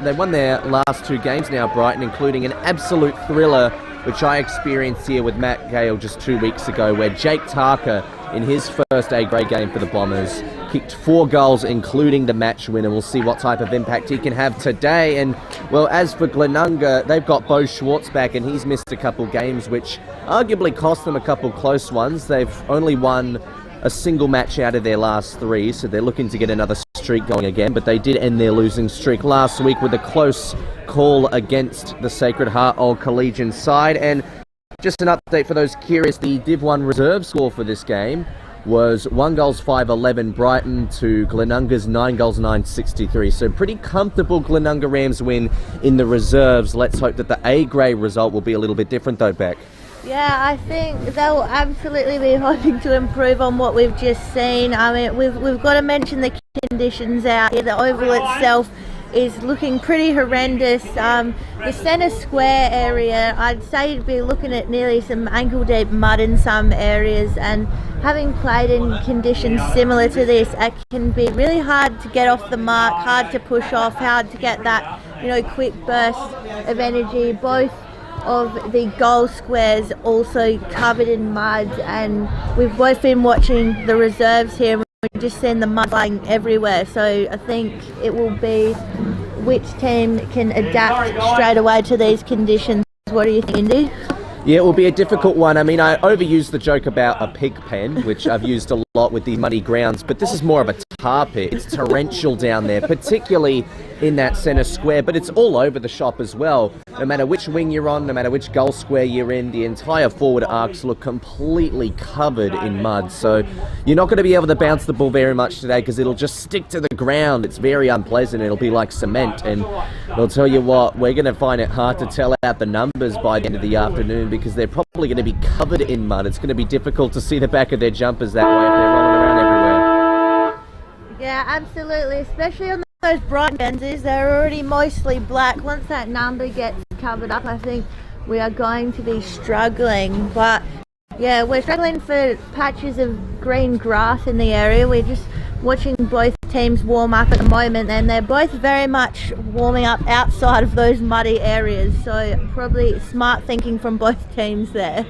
They won their last 2 games now, Brighton, including an absolute thriller, which I experienced here with Matt Gale just 2 weeks ago, where Jake Tarker, in his first A-grade game for the Bombers, kicked 4 goals, including the match winner. We'll see what type of impact he can have today. And, well, as for Glenunga, they've got Bo Schwartz back, and he's missed a couple games, which arguably cost them a couple close ones. They've only won a single match out of their last 3, so they're looking to get another streak going again, but they did end their losing streak last week with a close call against the Sacred Heart Old Collegian side. And just an update for those curious, the Div 1 reserve score for this game was 1 goals 5-11 Brighton to Glenunga's 9 goals 9-63. So pretty comfortable Glenunga Rams win in the reserves. Let's hope that the A-grade result will be a little bit different though, Beck. Yeah, I think they'll absolutely be hoping to improve on what we've just seen. I mean, we've got to mention the conditions out here. The oval itself is looking pretty horrendous. The centre square area, I'd say you'd be looking at nearly some ankle-deep mud in some areas, and having played in conditions similar to this, it can be really hard to get off the mark, hard to push off, hard to get that, quick burst of energy. Both of the goal squares also covered in mud, and we've both been watching the reserves here. We've just seen the mud flying everywhere, so I think it will be which team can adapt straight away to these conditions. What do you think, Indy? Yeah, it will be a difficult one. I mean, I overused the joke about a pig pen, which I've used a lot with these muddy grounds, but this is more of a tar pit. It's torrential down there, particularly in that centre square, but it's all over the shop as well. No matter which wing you're on, no matter which goal square you're in, the entire forward arcs look completely covered in mud. So you're not going to be able to bounce the ball very much today because it'll just stick to the ground. It's very unpleasant. It'll be like cement. And I'll tell you what, we're going to find it hard to tell out the numbers by the end of the afternoon because they're probably going to be covered in mud. It's going to be difficult to see the back of their jumpers that way if they're rolling around everywhere. Yeah, absolutely, especially on those Brighton lenses. They're already mostly black. Once that number gets covered up, I think we are going to be struggling. But yeah, we're struggling for patches of green grass in the area. We're just watching both teams warm up at the moment, and they're both very much warming up outside of those muddy areas, so probably smart thinking from both teams there.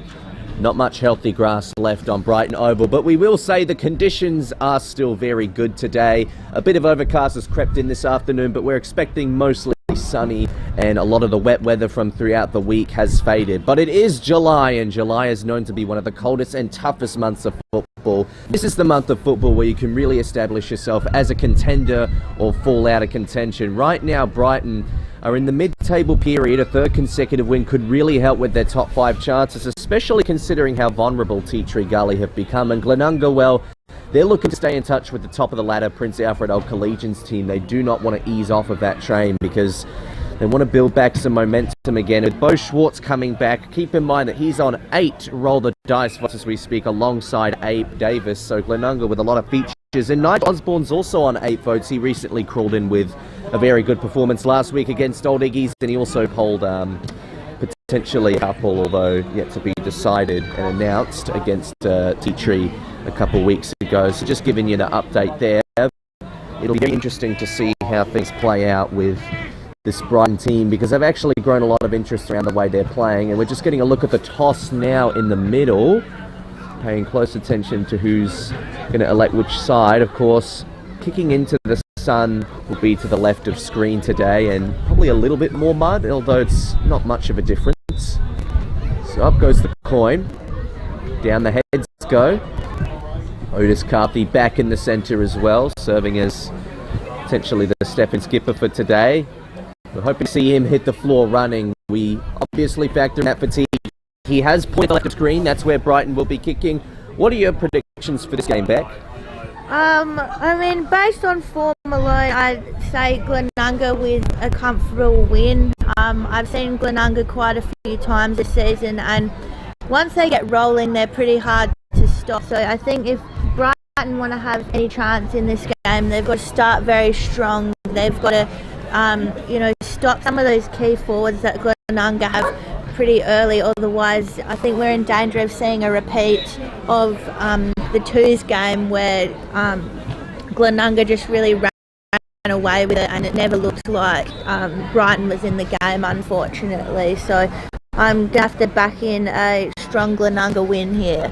Not much healthy grass left on Brighton Oval, but we will say the conditions are still very good today. A bit of overcast has crept in this afternoon, but we're expecting mostly sunny, and a lot of the wet weather from throughout the week has faded. But it is July, and July is known to be one of the coldest and toughest months of football. This is the month of football where you can really establish yourself as a contender or fall out of contention. Right now, Brighton are in the mid-table period. A 3rd consecutive win could really help with their top 5 chances, especially considering how vulnerable Tea Tree Gully have become. And Glenunga, well, they're looking to stay in touch with the top of the ladder, Prince Alfred Old Collegians team. They do not want to ease off of that train because they want to build back some momentum again. With Bo Schwartz coming back, keep in mind that he's on 8 roll the dice votes as we speak, alongside Abe Davis. So Glenunga with a lot of features. And Nigel Osborne's also on 8 votes. He recently crawled in with a very good performance last week against Old Iggy's, and he also polled potentially a couple, although yet to be decided and announced, against Tea Tree a couple weeks ago. So just giving you the update there. It'll be very interesting to see how things play out with this Brighton team, because they've actually grown a lot of interest around the way they're playing. And we're just getting a look at the toss now in the middle, paying close attention to who's going to elect which side. Of course, kicking into the sun will be to the left of screen today, and probably a little bit more mud, although it's not much of a difference. So up goes the coin, down the heads go. Otis Carthy back in the centre as well, serving as potentially the step-in skipper for today. We're hoping to see him hit the floor running. We obviously factor in that fatigue. He has pointed left of screen. That's where Brighton will be kicking. What are your predictions for this game, Beck? I mean, based on form alone, I'd say Glenunga with a comfortable win. I've seen Glenunga quite a few times this season, and once they get rolling, they're pretty hard to stop. So I think if Brighton want to have any chance in this game, they've got to start very strong. They've got to, stop some of those key forwards that Glenunga have pretty early. Otherwise, I think we're in danger of seeing a repeat of the Twos game where Glenunga just really ran away with it, and it never looked like Brighton was in the game, unfortunately. So I'm going to have to back in a strong Glenunga win here.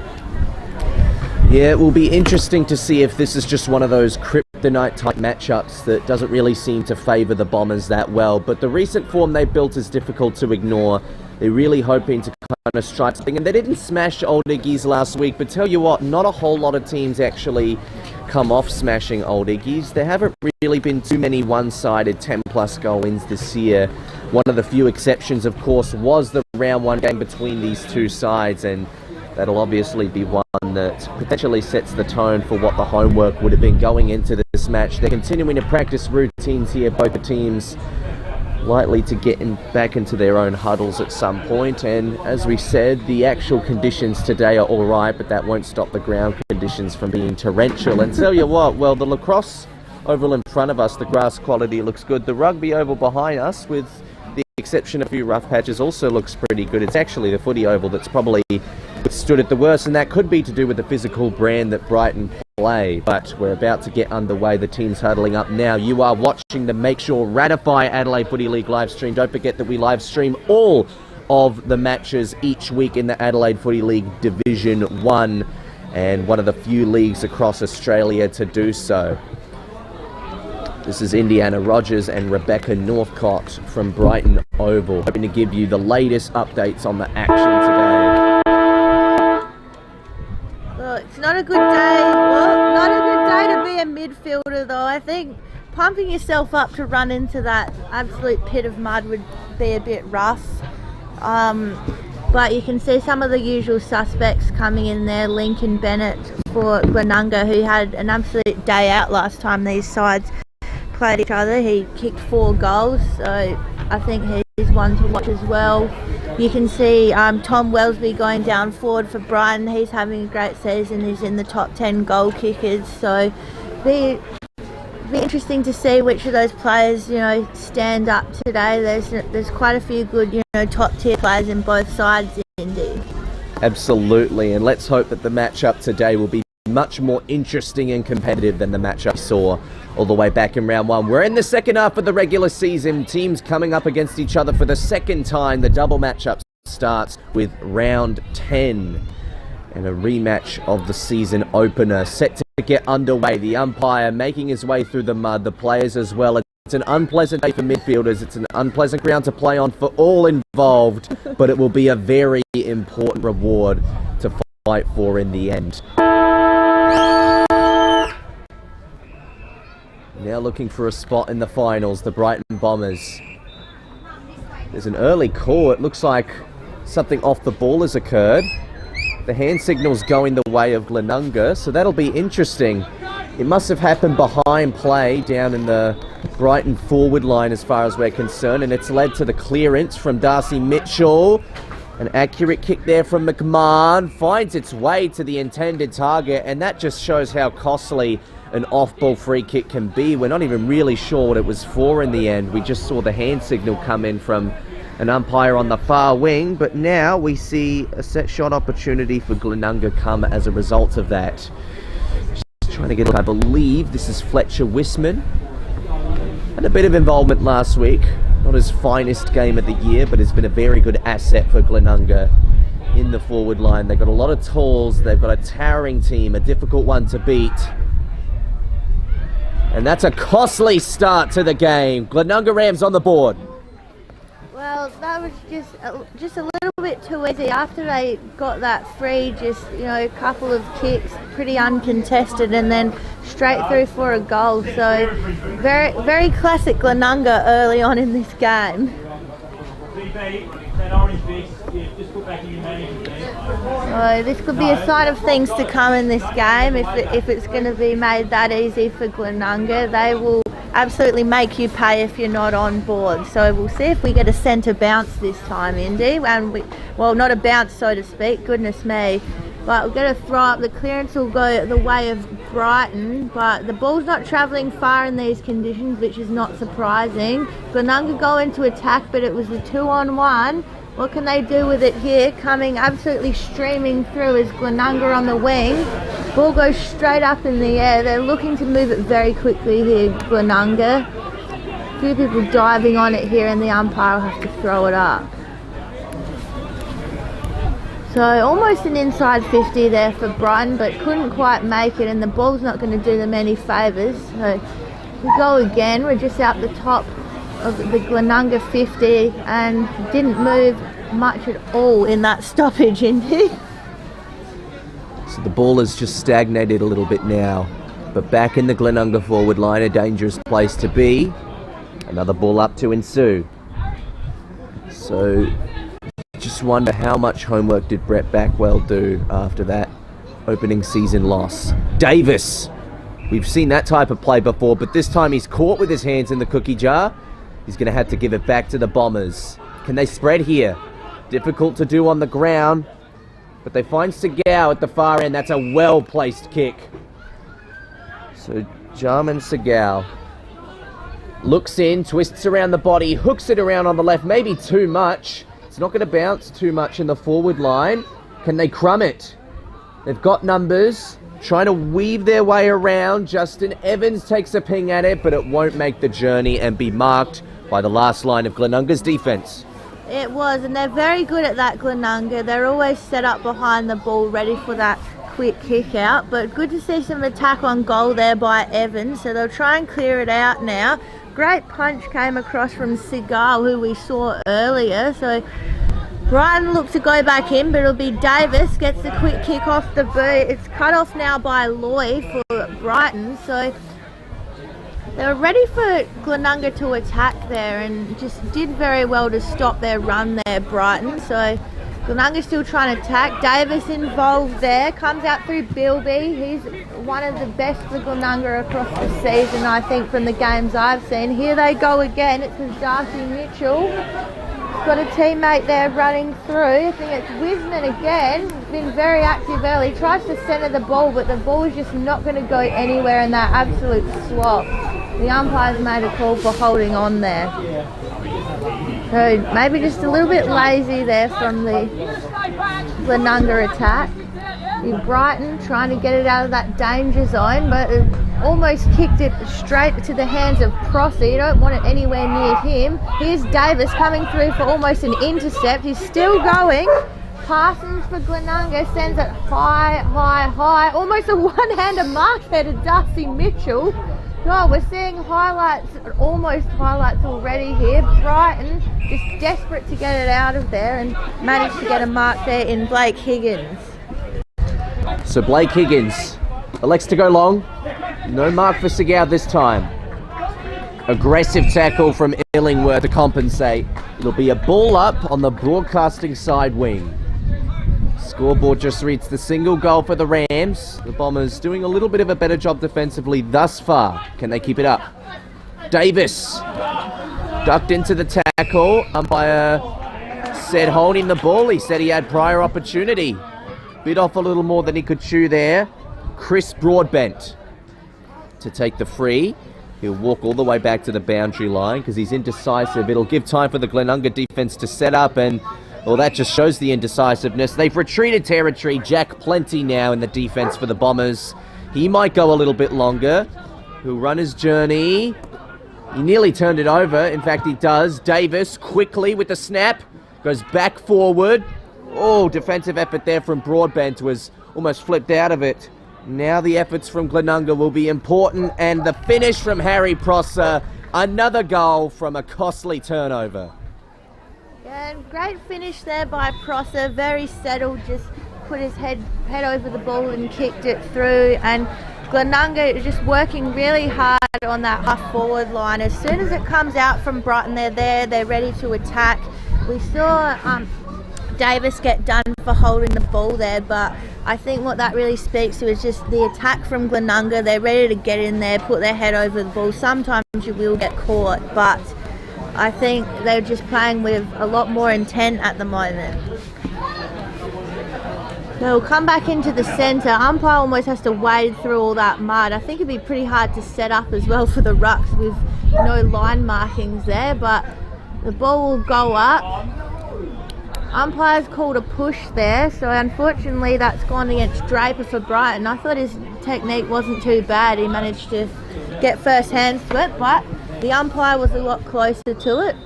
Yeah, it will be interesting to see if this is just one of those kryptonite type matchups that doesn't really seem to favour the Bombers that well. But the recent form they built is difficult to ignore. They're really hoping to kind of strike something. And they didn't smash Old Iggy's last week, but tell you what, not a whole lot of teams actually come off smashing Old Iggy's. There haven't really been too many one-sided 10-plus goal wins this year. One of the few exceptions, of course, was the round one game between these two sides, and that'll obviously be one that potentially sets the tone for what the homework would have been going into this match. They're continuing to practice routines here, both the teams likely to get back into their own huddles at some point. And as we said, the actual conditions today are all right, but that won't stop the ground conditions from being torrential. And tell you what, well, the lacrosse oval in front of us, the grass quality looks good. The rugby oval behind us, with the exception of a few rough patches, also looks pretty good. It's actually the footy oval that's probably stood at the worst, and that could be to do with the physical brand that Brighton play. But we're about to get underway. The team's huddling up now. You are watching the Make Sure Ratify Adelaide Footy League live stream. Don't forget that we live stream all of the matches each week in the Adelaide Footy League Division 1, and one of the few leagues across Australia to do so. This is Indiana Rogers and Rebecca Northcott from Brighton Oval, hoping to give you the latest updates on the action today. Well, it's not a good day. Well, not a good day to be a midfielder, though. I think pumping yourself up to run into that absolute pit of mud would be a bit rough. But you can see some of the usual suspects coming in there. Lincoln Bennett for Glenunga, who had an absolute day out last time these sides played each other. He kicked 4 goals, so I think he's one to watch as well. You can see Tom Wellesby going down forward for Brighton. He's having a great season. He's in the top 10 goal kickers, so be interesting to see which of those players, you know, stand up today. There's quite a few good, you know, top tier players in both sides indeed. Absolutely, and let's hope that the matchup today will be much more interesting and competitive than the matchup we saw all the way back in round 1. We're in the second half of the regular season. Teams coming up against each other for the second time. The double matchup starts with round 10 and a rematch of the season opener set to get underway. The umpire making his way through the mud, the players as well. It's an unpleasant day for midfielders. It's an unpleasant ground to play on for all involved, but it will be a very important reward to fight for in the end. Now looking for a spot in the finals, the Brighton Bombers. There's an early call. It looks like something off the ball has occurred. The hand signal's going the way of Glenunga, so that'll be interesting. It must have happened behind play down in the Brighton forward line as far as we're concerned, and it's led to the clearance from Darcy Mitchell. An accurate kick there from McMahon finds its way to the intended target, and that just shows how costly an off-ball free kick can be. We're not even really sure what it was for in the end. We just saw the hand signal come in from an umpire on the far wing, but now we see a set shot opportunity for Glenunga come as a result of that. Just trying to get, I believe this is Fletcher Wisman. Had a bit of involvement last week. Not his finest game of the year, but it's been a very good asset for Glenunga in the forward line. They've got a lot of tools. They've got a towering team, a difficult one to beat. And that's a costly start to the game. Glenunga Rams on the board. Well, that was just a little bit too easy. After they got that free, just, you know, a couple of kicks, pretty uncontested, and then straight through for a goal. So very, very classic Glenunga early on in this game. So this could be a sign of things to come in this game. If it's going to be made that easy for Glenunga, they will absolutely make you pay if you're not on board. So we'll see if we get a centre bounce this time, Indy. And well, not a bounce, so to speak, goodness me. But we're going to throw up. The clearance will go the way of Brighton, but the ball's not travelling far in these conditions, which is not surprising. Glenunga go into attack, but it was a 2-on-1. What can they do with it here? Coming absolutely streaming through is Glenunga on the wing. Ball goes straight up in the air. They're looking to move it very quickly here, Glenunga. A few people diving on it here and the umpire will have to throw it up. So almost an inside 50 there for Brighton, but couldn't quite make it, and the ball's not going to do them any favours. So we go again. We're just out the top of the Glenunga 50 and didn't move much at all in that stoppage, Indy. So the ball has just stagnated a little bit now, but back in the Glenunga forward line, a dangerous place to be. Another ball up to ensue. So just wonder how much homework did Brett Backwell do after that opening season loss. Davis, we've seen that type of play before, but this time he's caught with his hands in the cookie jar. He's going to have to give it back to the Bombers. Can they spread here? Difficult to do on the ground, but they find Segal at the far end. That's a well-placed kick. So Jarman Segal looks in, twists around the body, hooks it around on the left, maybe too much. It's not going to bounce too much in the forward line. Can they crumb it? They've got numbers, trying to weave their way around. Justin Evans takes a ping at it, but it won't make the journey and be marked by the last line of Glenunga's defence. It was, and they're very good at that, Glenunga. They're always set up behind the ball, ready for that quick kick out. But good to see some attack on goal there by Evans. So they'll try and clear it out now. Great punch came across from Segal, who we saw earlier. So Brighton look to go back in, but it'll be Davis gets the quick kick off the boot. It's cut off now by Lloyd for Brighton. So they were ready for Glenunga to attack there and just did very well to stop their run there, Brighton. So Glenunga's still trying to attack. Davis involved there, comes out through Bilby. He's one of the best for Glenunga across the season, I think, from the games I've seen. Here they go again. It's with Darcy Mitchell. He's got a teammate there running through. I think it's Wisman again. Been very active early. Tries to centre the ball, but the ball is just not going to go anywhere in that absolute swap. The umpire's made a call for holding on there. So maybe just a little bit lazy there from the Glenunga attack. Brighton trying to get it out of that danger zone, but it almost kicked it straight to the hands of Prosser. You don't want it anywhere near him. Here's Davis coming through for almost an intercept. He's still going. Parsons for Glenunga sends it high, high, high. Almost a one-hander mark there to Darcy Mitchell. Oh, we're seeing highlights, almost highlights already here. Brighton just desperate to get it out of there and managed to get a mark there in Blake Higgins. So Blake Higgins elects to go long. No mark for Segal this time. Aggressive tackle from Illingworth to compensate. It'll be a ball up on the broadcasting side wing. Scoreboard just reads the single goal for the Rams. The Bombers doing a little bit of a better job defensively thus far. Can they keep it up? Davis ducked into the tackle. Umpire said holding the ball. He said he had prior opportunity. Bit off a little more than he could chew there. Chris Broadbent to take the free. He'll walk all the way back to the boundary line because he's indecisive. It'll give time for the Glenunga defence to set up, and well, that just shows the indecisiveness. They've retreated territory. Jack Plenty now in the defence for the Bombers. He might go a little bit longer. He'll run his journey. He nearly turned it over. In fact, he does. Davis quickly with the snap. Goes back forward. Oh, defensive effort there from Broadbent, was almost flipped out of it. Now the efforts from Glenunga will be important, and the finish from Harry Prosser. Another goal from a costly turnover. And great finish there by Prosser, very settled, just put his head over the ball and kicked it through. And Glenunga is just working really hard on that half forward line. As soon as it comes out from Brighton, they're there, they're ready to attack. We saw Davis get done for holding the ball there, but I think what that really speaks to is just the attack from Glenunga. They're ready to get in there, put their head over the ball. Sometimes you will get caught, but I think they're just playing with a lot more intent at the moment. They'll come back into the centre. Umpire almost has to wade through all that mud. I think it'd be pretty hard to set up as well for the rucks with no line markings there, but the ball will go up. Umpire's called a push there, so unfortunately that's gone against Draper for Brighton. I thought his technique wasn't too bad. He managed to get first hands to it, but the umpire was a lot closer to it.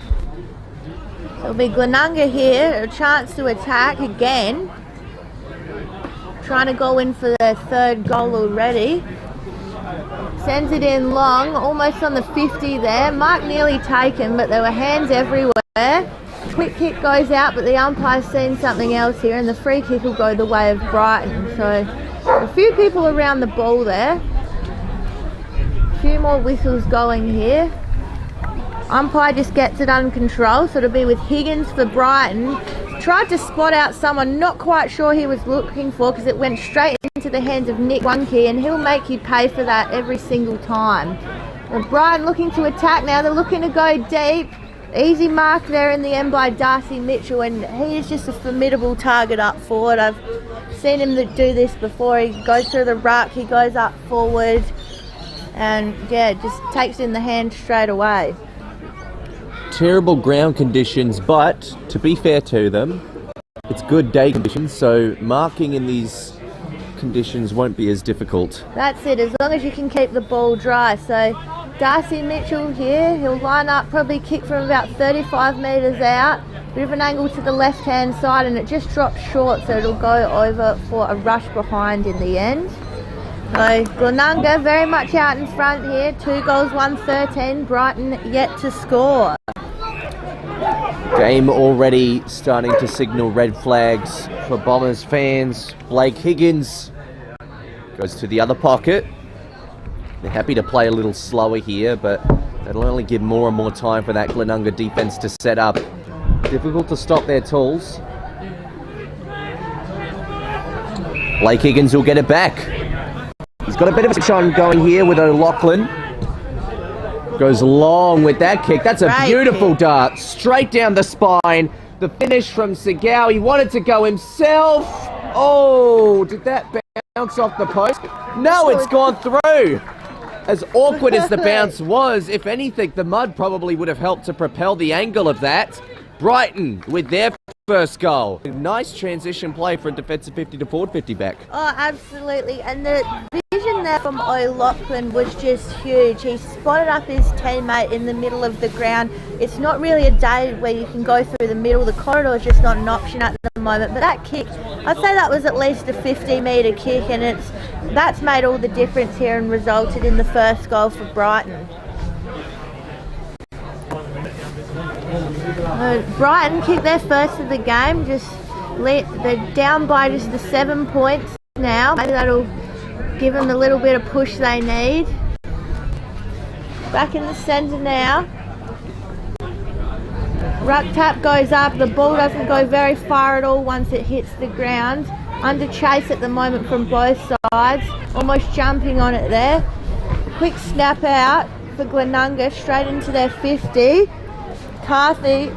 So it'll be Glenunga here, a chance to attack again. Trying to go in for their third goal already. Sends it in long, almost on the 50 there. Mark nearly taken, but there were hands everywhere. Quick kick goes out, but the umpire's seen something else here, and the free kick will go the way of Brighton. So a few people around the ball there. A few more whistles going here. Umpire just gets it under control, so it'll be with Higgins for Brighton. Tried to spot out someone, not quite sure he was looking for, because it went straight into the hands of Nick Wunke, and he'll make you pay for that every single time. And Brighton looking to attack now. They're looking to go deep. Easy mark there in the end by Darcy Mitchell, and he is just a formidable target up forward. I've seen him do this before. He goes through the ruck, he goes up forward, and yeah, just takes in the hand straight away. Terrible ground conditions, but to be fair to them, it's good day conditions, so marking in these conditions won't be as difficult. That's it, as long as you can keep the ball dry. So Darcy Mitchell here, he'll line up, probably kick from about 35 metres out, bit of an angle to the left hand side, and it just drops short, so it'll go over for a rush behind in the end. So Glenunga very much out in front here, 2 goals, 1-13, Brighton yet to score. Game already starting to signal red flags for Bombers fans. Blake Higgins goes to the other pocket. They're happy to play a little slower here, but that'll only give more and more time for that Glenunga defence to set up. Difficult to stop their tools. Blake Higgins will get it back. He's got a bit of a shot going here with O'Loughlin. Goes long with that kick. That's a beautiful dart. Straight down the spine. The finish from Segau. He wanted to go himself. Oh, did that bounce off the post? No, it's gone through. As awkward as the bounce was, if anything, the mud probably would have helped to propel the angle of that. Brighton with their first goal. Nice transition play for a defensive 50 to forward 50 back. Oh, absolutely. And the vision there from O'Loughlin was just huge. He spotted up his teammate in the middle of the ground. It's not really a day where you can go through the middle. The corridor is just not an option at the moment. But that kick, I'd say that was at least a 50-metre kick, and that's made all the difference here and resulted in the first goal for Brighton. Brighton kicked their first of the game. They're down by just the 7 points now. Maybe that'll give them the little bit of push they need. Back in the centre now. Ruck tap goes up. The ball doesn't go very far at all once it hits the ground. Under chase at the moment from both sides. Almost jumping on it there. Quick snap out for Glenunga straight into their 50. Carthy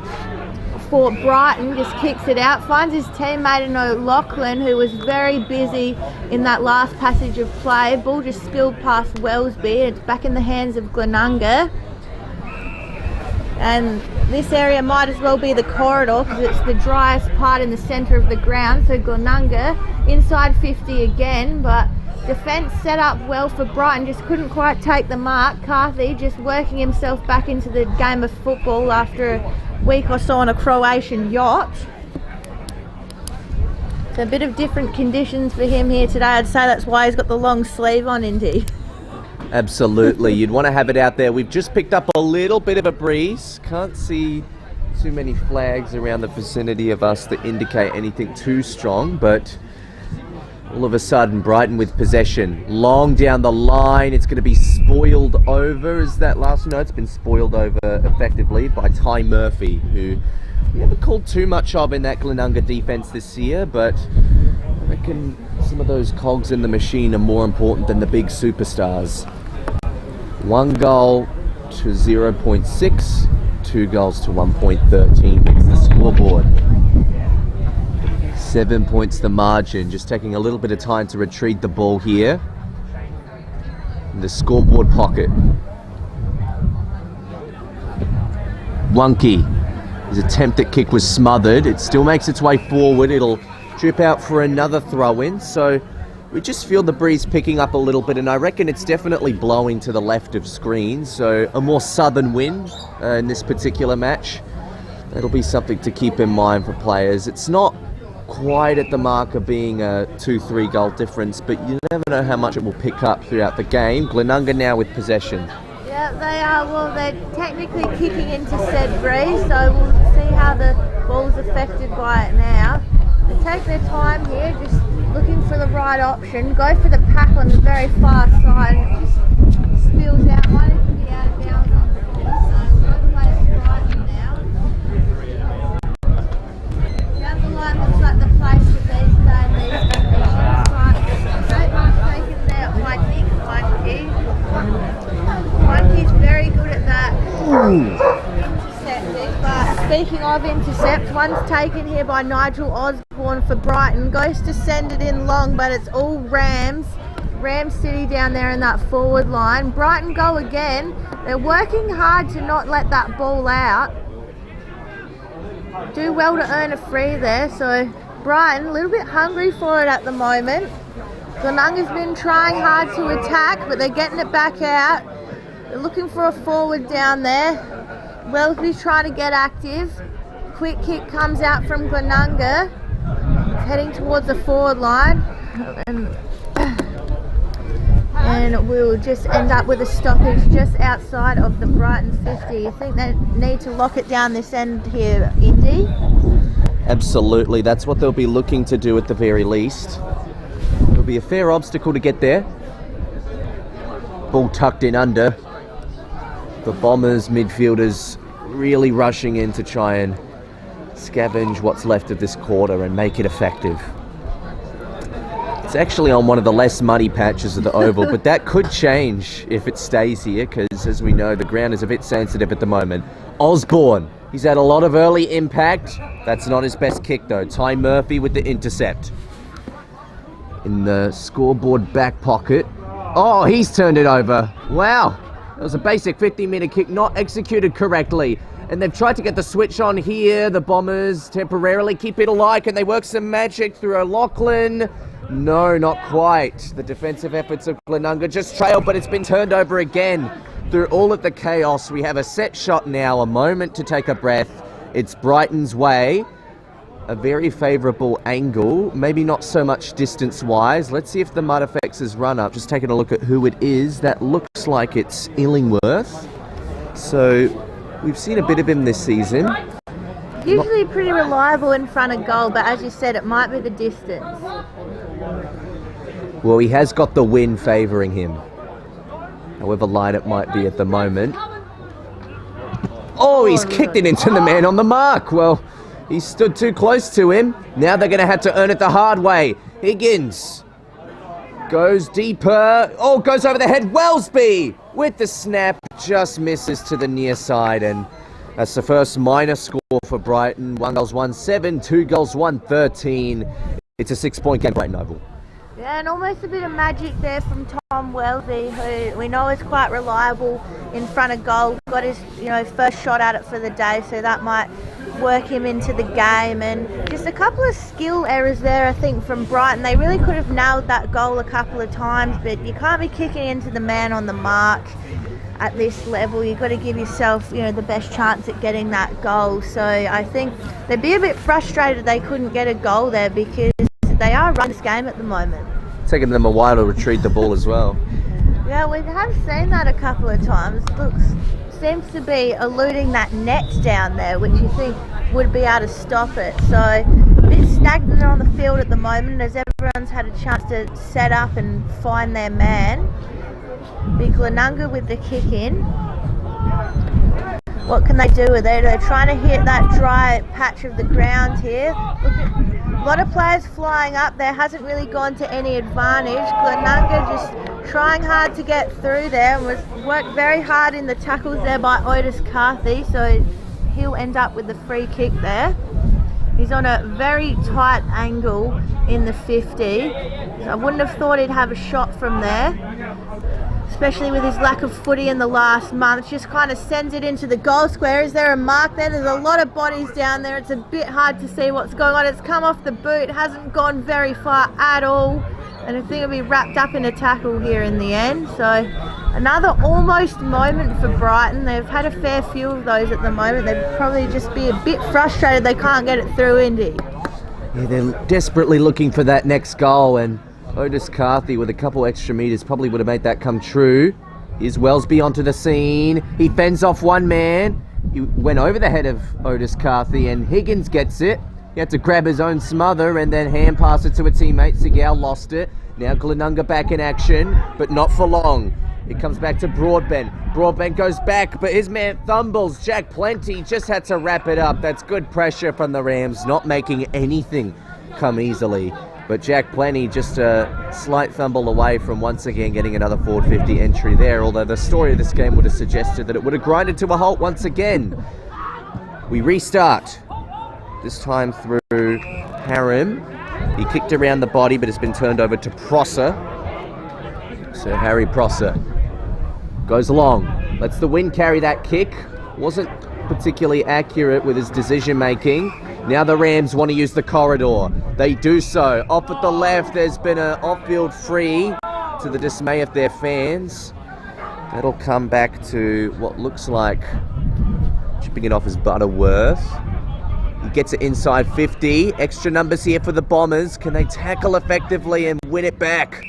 for Brighton just kicks it out, finds his teammate in O'Loughlin, who was very busy in that last passage of play. Ball just spilled past Wellesby. It's back in the hands of Glenunga. And this area might as well be the corridor because it's the driest part in the centre of the ground. So Glenunga inside 50 again, but defence set up well for Brighton, just couldn't quite take the mark. Carthy just working himself back into the game of football after a week or so on a Croatian yacht. So a bit of different conditions for him here today. I'd say that's why he's got the long sleeve on, Indy. Absolutely. You'd want to have it out there. We've just picked up a little bit of a breeze. Can't see too many flags around the vicinity of us that indicate anything too strong, but all of a sudden Brighton with possession. Long down the line. It's going to be spoiled over. Is that last? No, it's been spoiled over effectively by Ty Murphy, who we haven't called too much of in that Glenunga defence this year, but I reckon some of those cogs in the machine are more important than the big superstars. 1 goal to 0.6, 2 goals to 1.13 makes the scoreboard. 7 points the margin. Just taking a little bit of time to retrieve the ball here in the scoreboard pocket. Wunke His attempted kick was smothered. It still makes its way forward. It'll drip out for another throw-in. So we just feel the breeze picking up a little bit, and I reckon it's definitely blowing to the left of screen. So a more southern wind in this particular match. That'll be something to keep in mind for players. It's not quite at the mark of being a 2-3 goal difference, but you never know how much it will pick up throughout the game. Glenunga now with possession. Yeah, they are. Well, they're technically kicking into said breeze, so we'll see how the ball's affected by it now. They take their time here, just looking for the right option. Go for the pack on the very far side, and it just spills out. Might even be out of bounds on the ball, so we'll play it Brighton now. Down the line looks like the place to be today in these conditions, but great mistake there, Mikey's very good at that. Intercepting, but speaking of intercepts, one's taken here by Nigel Osborne for Brighton. Goes to send it in long, but it's all Rams. Ram City down there in that forward line. Brighton go again. They're working hard to not let that ball out. Do well to earn a free there, so Brighton a little bit hungry for it at the moment. Glenunga's been trying hard to attack, but they're getting it back out. They're looking for a forward down there. Wellesley's trying to get active. Quick kick comes out from Glenunga, heading towards the forward line. And we'll just end up with a stoppage just outside of the Brighton 50. I think they need to lock it down this end here, Indy. Absolutely, that's what they'll be looking to do at the very least. It'll be a fair obstacle to get there. Ball tucked in under. The Bombers midfielders really rushing in to try and scavenge what's left of this quarter and make it effective. It's actually on one of the less muddy patches of the oval, but that could change if it stays here, because as we know, the ground is a bit sensitive at the moment. Osborne, he's had a lot of early impact. That's not his best kick though. Ty Murphy with the intercept. In the scoreboard back pocket. Oh, he's turned it over. Wow. That was a basic 50-meter kick not executed correctly. And they've tried to get the switch on here. The Bombers temporarily keep it alive. Can they work some magic through O'Loughlin? No, not quite. The defensive efforts of Glenunga just trailed, but it's been turned over again. Through all of the chaos, we have a set shot now, a moment to take a breath. It's Brighton's way. A very favourable angle, maybe not so much distance-wise. Let's see if the mud affects his run-up. Just taking a look at who it is. That looks like it's Illingworth. So we've seen a bit of him this season. Usually pretty reliable in front of goal, but as you said, it might be the distance. Well, he has got the win favouring him, however light it might be at the moment. Oh, he's kicked it into the man on the mark. Well, he stood too close to him. Now they're going to have to earn it the hard way. Higgins goes deeper. Oh, goes over the head. Wellesby with the snap. Just misses to the near side. And that's the first minor score for Brighton. 1 goals, 1-7. 2 goals, 1-13. It's a 6-point game, Brighton Oval. Yeah, and almost a bit of magic there from Tom Wellesby, who we know is quite reliable in front of goal. Got his, first shot at it for the day, so that might work him into the game. And just a couple of skill errors there, I think, from Brighton. They really could have nailed that goal a couple of times, but you can't be kicking into the man on the mark at this level. You've got to give yourself, the best chance at getting that goal. So I think they'd be a bit frustrated they couldn't get a goal there, because they are running this game at the moment. Taking them a while to retrieve the ball as well. Yeah, we have seen that a couple of times. Seems to be eluding that net down there, which you think would be able to stop it. So a bit stagnant on the field at the moment, as everyone's had a chance to set up and find their man. Big Glenunga with the kick in. What can they do with it? They're trying to hit that dry patch of the ground here. Look at, a lot of players flying up there. Hasn't really gone to any advantage. Glenunga just trying hard to get through there, and was worked very hard in the tackles there by Otis Carthy, so he'll end up with the free kick there. He's on a very tight angle in the 50, so I wouldn't have thought he'd have a shot from there. especially with his lack of footy in the last month, just kind of sends it into the goal square. Is there a mark there? There's a lot of bodies down there. It's a bit hard to see what's going on. It's come off the boot, hasn't gone very far at all, and I think it'll be wrapped up in a tackle here in the end. So another almost moment for Brighton. They've had a fair few of those at the moment. They'd probably just be a bit frustrated they can't get it through, Indy. Yeah, they're desperately looking for that next goal, and Otis Carthy with a couple extra metres probably would have made that come true. Here's Wellesby onto the scene. He fends off one man. He went over the head of Otis Carthy, and Higgins gets it. He had to grab his own smother and then hand pass it to a teammate. Segal lost it. Now Glenunga back in action, but not for long. It comes back to Broadbent. Broadbent goes back, but his man fumbles. Jack Plenty just had to wrap it up. That's good pressure from the Rams, not making anything come easily. But Jack Plenty just a slight fumble away from once again getting another 450 entry there, although the story of this game would have suggested that it would have grinded to a halt once again. We restart. This time through Harim. He kicked around the body, but it's been turned over to Prosser. Sir Harry Prosser goes along, lets the wind carry that kick. Wasn't particularly accurate with his decision making. Now the Rams want to use the corridor. They do so. Off at the left, there's been an off-field free to the dismay of their fans. That'll come back to what looks like chipping it off as Butterworth. He gets it inside 50. Extra numbers here for the Bombers. Can they tackle effectively and win it back?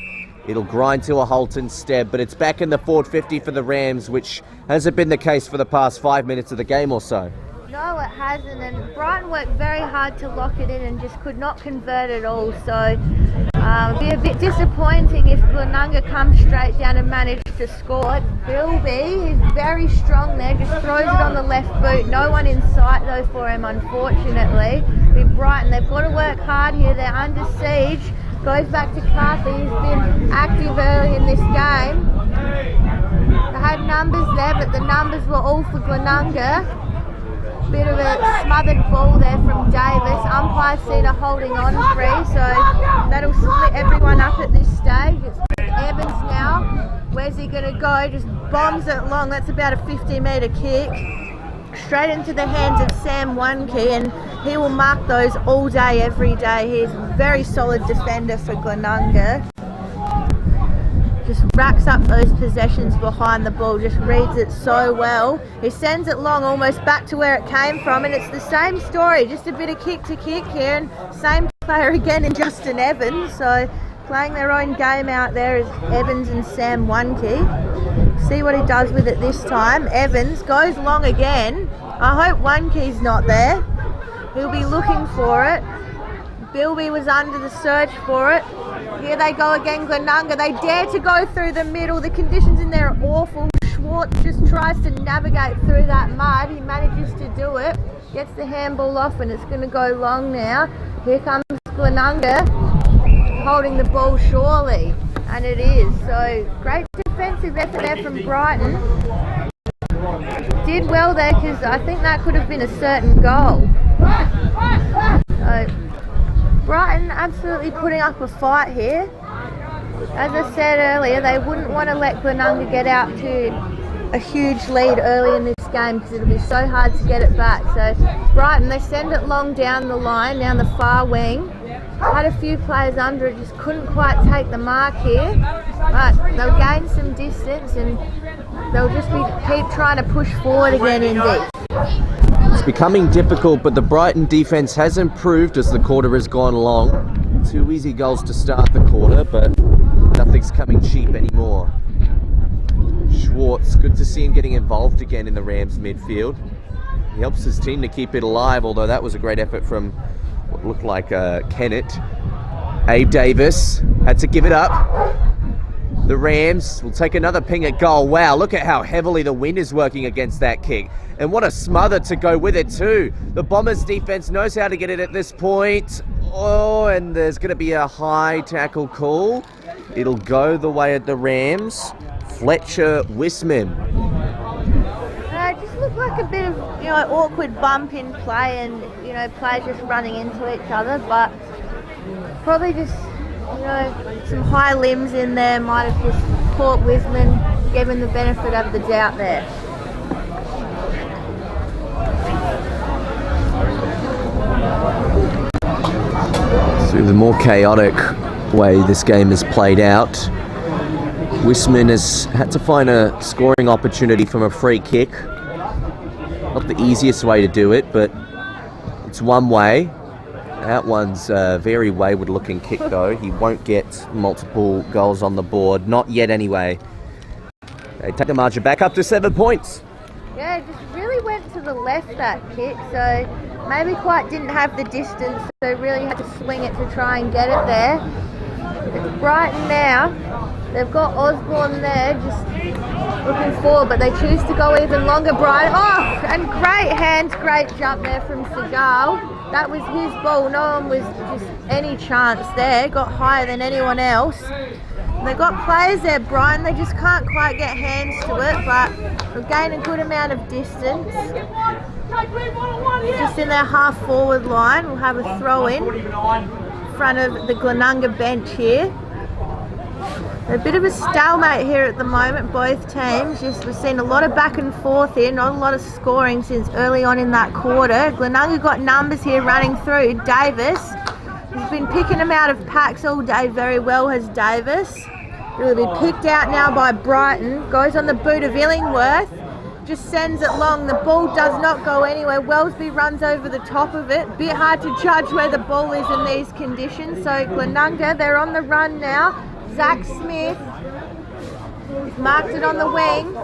It'll grind to a halt instead, but it's back in the forward 50 for the Rams, which hasn't been the case for the past 5 minutes of the game or so. No, it hasn't, and Brighton worked very hard to lock it in and just could not convert at all. So it'll be a bit disappointing if Glenunga comes straight down and managed to score it. Bilby is very strong there, just throws it on the left boot. No one in sight though for him, unfortunately. With Brighton, they've got to work hard here. They're under siege. Goes back to Carthy, who's been active early in this game. They had numbers there, but the numbers were all for Glenunga. Bit of a smothered ball there from Davis. Umpire seen her holding on free, so that'll split everyone up at this stage. It's Evans now. Where's he going to go? Just bombs it long. That's about a 50-metre kick. Straight into the hands of Sam Onkey, and he will mark those all day, every day. He's a very solid defender for Glenunga. Just racks up those possessions behind the ball, just reads it so well. He sends it long, almost back to where it came from, and it's the same story, just a bit of kick to kick here, and same player again in Justin Evans. So playing their own game out there is Evans and Sam Onkey. See what he does with it this time. Evans goes long again. I hope Onkey's not there. He'll be looking for it. Bilby was under the search for it. Here they go again, Glenunga. They dare to go through the middle. The conditions in there are awful. Schwartz just tries to navigate through that mud. He manages to do it. Gets the handball off, and it's going to go long now. Here comes Glenunga holding the ball surely. And it is. So great defensive effort there from Brighton. Did well there, because I think that could have been a certain goal. So Brighton absolutely putting up a fight here. As I said earlier, they wouldn't want to let Glenunga get out to a huge lead early in this game, because it'll be so hard to get it back. So Brighton, they send it long down the line, down the far wing. Had a few players under it, just couldn't quite take the mark here. But they'll gain some distance, and they'll just keep trying to push forward again in deep. It's becoming difficult, but the Brighton defence has improved as the quarter has gone along. 2 easy goals to start the quarter, but nothing's coming cheap anymore. Schwartz, good to see him getting involved again in the Rams midfield. He helps his team to keep it alive, although that was a great effort from what looked like Kennett. Abe Davis had to give it up. The Rams will take another ping at goal. Wow, look at how heavily the wind is working against that kick. And what a smother to go with it too. The Bombers defense knows how to get it at this point. Oh, and there's going to be a high tackle call. It'll go the way of the Rams. Fletcher Wisman. It just looked like a bit of, awkward bump in play, and, players just running into each other, but probably just, some high limbs in there might have just caught Wisman give him the benefit of the doubt there. Through the more chaotic way this game has played out, Wisman has had to find a scoring opportunity from a free kick. Not the easiest way to do it, but it's one way. That one's a very wayward looking kick though. He won't get multiple goals on the board. Not yet anyway. They take the margin back up to 7 points. Yeah, just really went to the left that kick, so maybe quite didn't have the distance, so really had to swing it to try and get it there. It's Brighton now. They've got Osborne there, just looking forward, but they choose to go even longer. Brighton, oh, and great hands, great jump there from Seagal. That was his ball. No one was just any chance there. Got higher than anyone else. They've got players there, Brighton. They just can't quite get hands to it, but they'll gain a good amount of distance. Just in their half-forward line, we'll have a throw-in front of the Glenunga bench here. A bit of a stalemate here at the moment, both teams. Just we've seen a lot of back and forth here, not a lot of scoring since early on in that quarter. Glenunga got numbers here running through. Davis has been picking them out of packs all day very well, has Davis. It'll be picked out now by Brighton. Goes on the boot of Illingworth. Just sends it long. The ball does not go anywhere. Wellesby runs over the top of it. Bit hard to judge where the ball is in these conditions. So Glenunga, they're on the run now. Zach Smith, he's marked it on the wing.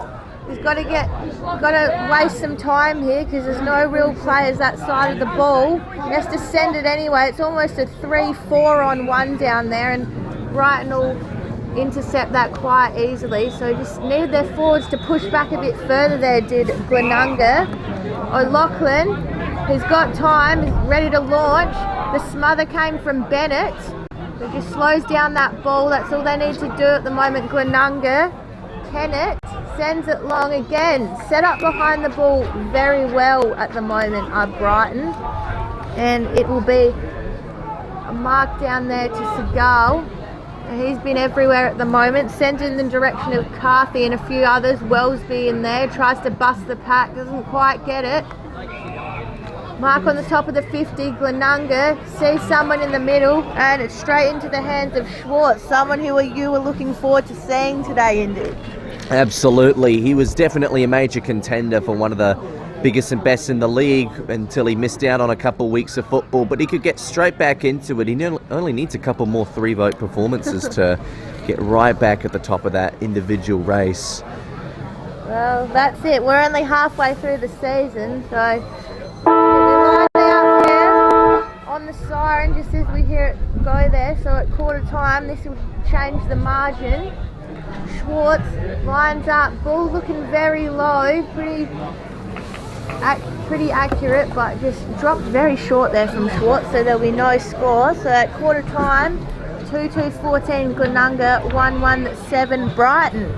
He's got to waste some time here because there's no real players that side of the ball. He has to send it anyway. It's almost a 3-4-on-1 down there, and Brighton will intercept that quite easily. So just needed their forwards to push back a bit further there, did Glenunga. O'Loughlin, he's got time, he's ready to launch. The smother came from Bennett. It just slows down that ball. That's all they need to do at the moment. Glenunga. Kennett sends it long again. Set up behind the ball very well at the moment are Brighton. And it will be a mark down there to Seagal. He's been everywhere at the moment. Sent in the direction of Carthy and a few others. Wellesby in there. Tries to bust the pack. Doesn't quite get it. Mark on the top of the 50, Glenunga, sees someone in the middle, and it's straight into the hands of Schwartz, someone who you were looking forward to seeing today, Indy. Absolutely. He was definitely a major contender for one of the biggest and best in the league until he missed out on a couple weeks of football, but he could get straight back into it. He only needs a couple more 3-vote performances to get right back at the top of that individual race. Well, that's it. We're only halfway through the season, so we line out here on the siren just as we hear it go there. So at quarter time, this will change the margin. Schwartz lines up, ball looking very low, pretty accurate, but just dropped very short there from Schwartz, so there'll be no score. So at quarter time, 2-2-14 Glenunga, 1-1-7 Brighton.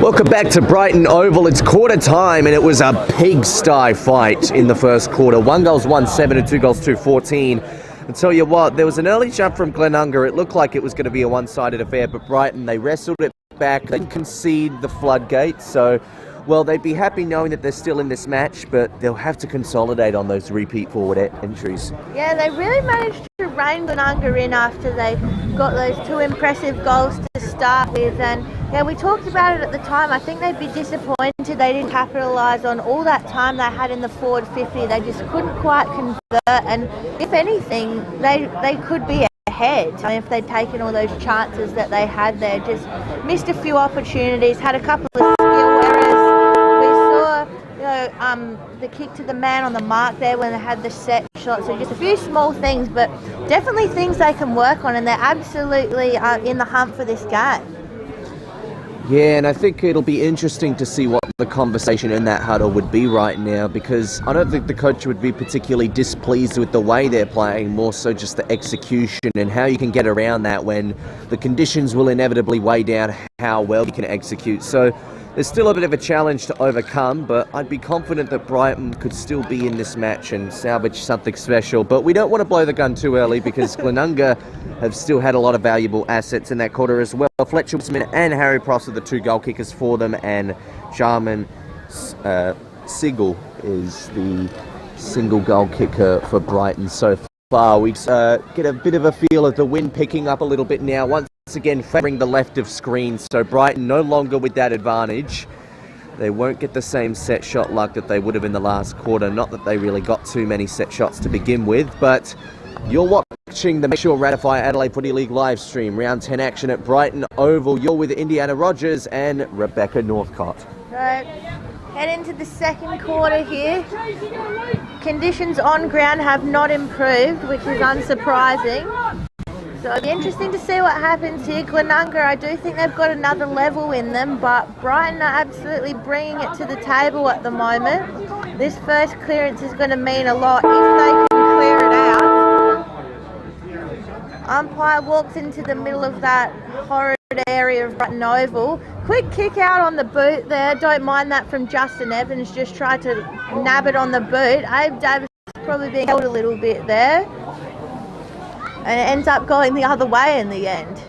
Welcome back to Brighton Oval. It's quarter time and it was a pigsty fight in the first quarter. 1 goals 1-7 and 2 goals 2-14. I'll tell you what, there was an early jump from Glenunga. It looked like it was going to be a one-sided affair, but Brighton, they wrestled it back. They didn't concede the floodgates, so, well, they'd be happy knowing that they're still in this match, but they'll have to consolidate on those repeat forward entries. Yeah, they really managed to rein Glenunga in after they got those 2 impressive goals to start with, and yeah, we talked about it at the time. I think they'd be disappointed they didn't capitalise on all that time they had in the forward 50. They just couldn't quite convert, and if anything, they could be ahead. I mean, if they'd taken all those chances that they had there, just missed a few opportunities, had a couple of skill errors. We saw, the kick to the man on the mark there when they had the set shot. So just a few small things, but definitely things they can work on, and they're absolutely in the hunt for this game. Yeah, and I think it'll be interesting to see what the conversation in that huddle would be right now, because I don't think the coach would be particularly displeased with the way they're playing, more so just the execution and how you can get around that when the conditions will inevitably weigh down how well you can execute. So there's still a bit of a challenge to overcome, but I'd be confident that Brighton could still be in this match and salvage something special. But we don't want to blow the gun too early, because Glenunga have still had a lot of valuable assets in that quarter as well. Fletcher Wisman and Harry Pross are the 2 goal kickers for them, and Jarman Sigel is the single goal kicker for Brighton so far. We get a bit of a feel of the wind picking up a little bit now. Once again favouring the left of screen, so Brighton no longer with that advantage. They won't get the same set shot luck that they would have in the last quarter. Not that they really got too many set shots to begin with, but you're watching the Make Sure Ratify Adelaide Footy League live stream. Round 10 action at Brighton Oval. You're with Indiana Rogers and Rebecca Northcott. So, head into the second quarter here. Conditions on ground have not improved, which is unsurprising. So it'll be interesting to see what happens here. Glenunga, I do think they've got another level in them, but Brighton are absolutely bringing it to the table at the moment. This first clearance is going to mean a lot if they can clear it out. Umpire walks into the middle of that horrid area of Brighton Oval. Quick kick out on the boot there. Don't mind that from Justin Evans. Just tried to nab it on the boot. Abe Davis probably being held a little bit there. And it ends up going the other way in the end.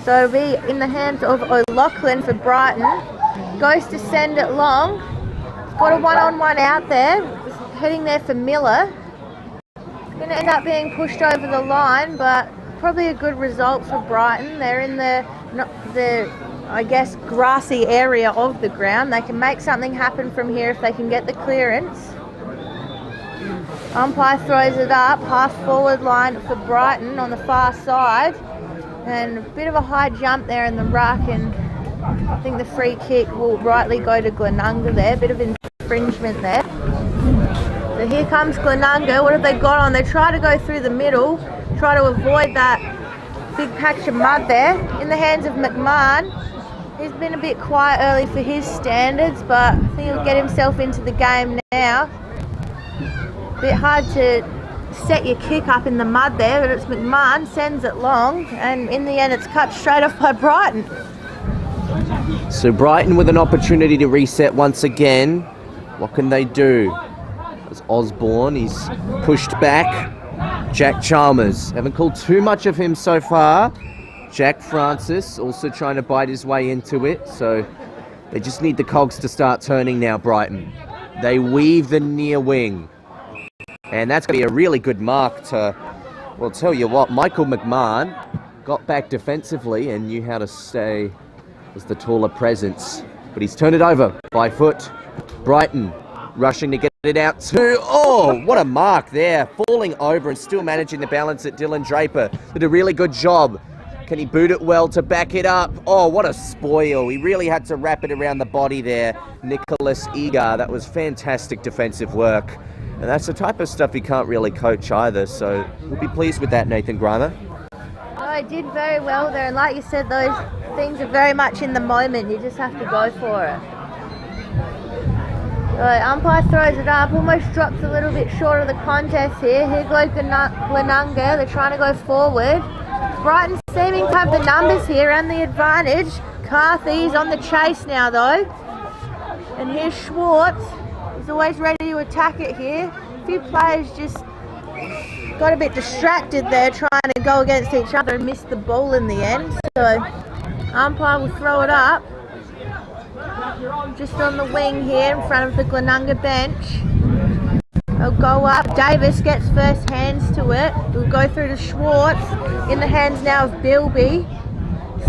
So it'll be in the hands of O'Loughlin for Brighton. Goes to send it long. Got a one-on-one out there. Heading there for Miller. Going to end up being pushed over the line, but probably a good result for Brighton. They're in the I guess, grassy area of the ground. They can make something happen from here if they can get the clearance. Umpire throws it up, half forward line for Brighton on the far side, and a bit of a high jump there in the ruck, and I think the free kick will rightly go to Glenunga there, a bit of infringement there. So here comes Glenunga. What have they got on? They try to go through the middle, try to avoid that big patch of mud there. In the hands of McMahon. He's been a bit quiet early for his standards, but I think he'll get himself into the game now. Bit hard to set your kick up in the mud there, but it's McMahon, sends it long, and in the end it's cut straight off by Brighton. So Brighton with an opportunity to reset once again. What can they do? As Osborne, he's pushed back. Jack Chalmers, haven't called too much of him so far. Jack Francis also trying to bite his way into it, so they just need the cogs to start turning now, Brighton. They weave the near wing. And that's going to be a really good mark to, well, tell you what, Michael McMahon got back defensively and knew how to stay as the taller presence. But he's turned it over by foot. Brighton rushing to get it out to, oh, what a mark there. Falling over and still managing to balance it. Dylan Draper did a really good job. Can he boot it well to back it up? Oh, what a spoil. He really had to wrap it around the body there. Nicholas Egar, that was fantastic defensive work. And that's the type of stuff he can't really coach either, so we'll be pleased with that, Nathan Grimer. Oh, he did very well there, and like you said, those things are very much in the moment. You just have to go for it. So umpire throws it up, almost drops a little bit short of the contest here. Here goes Glenunga, they're trying to go forward. Brighton seeming to have the numbers here and the advantage. McCarthy's on the chase now though. And here's Schwartz. He's always ready to attack it here. A few players just got a bit distracted there trying to go against each other and missed the ball in the end. So umpire will throw it up. Just on the wing here in front of the Glenunga bench. It'll go up. Davis gets first hands to it. It'll go through to Schwartz. In the hands now of Bilby.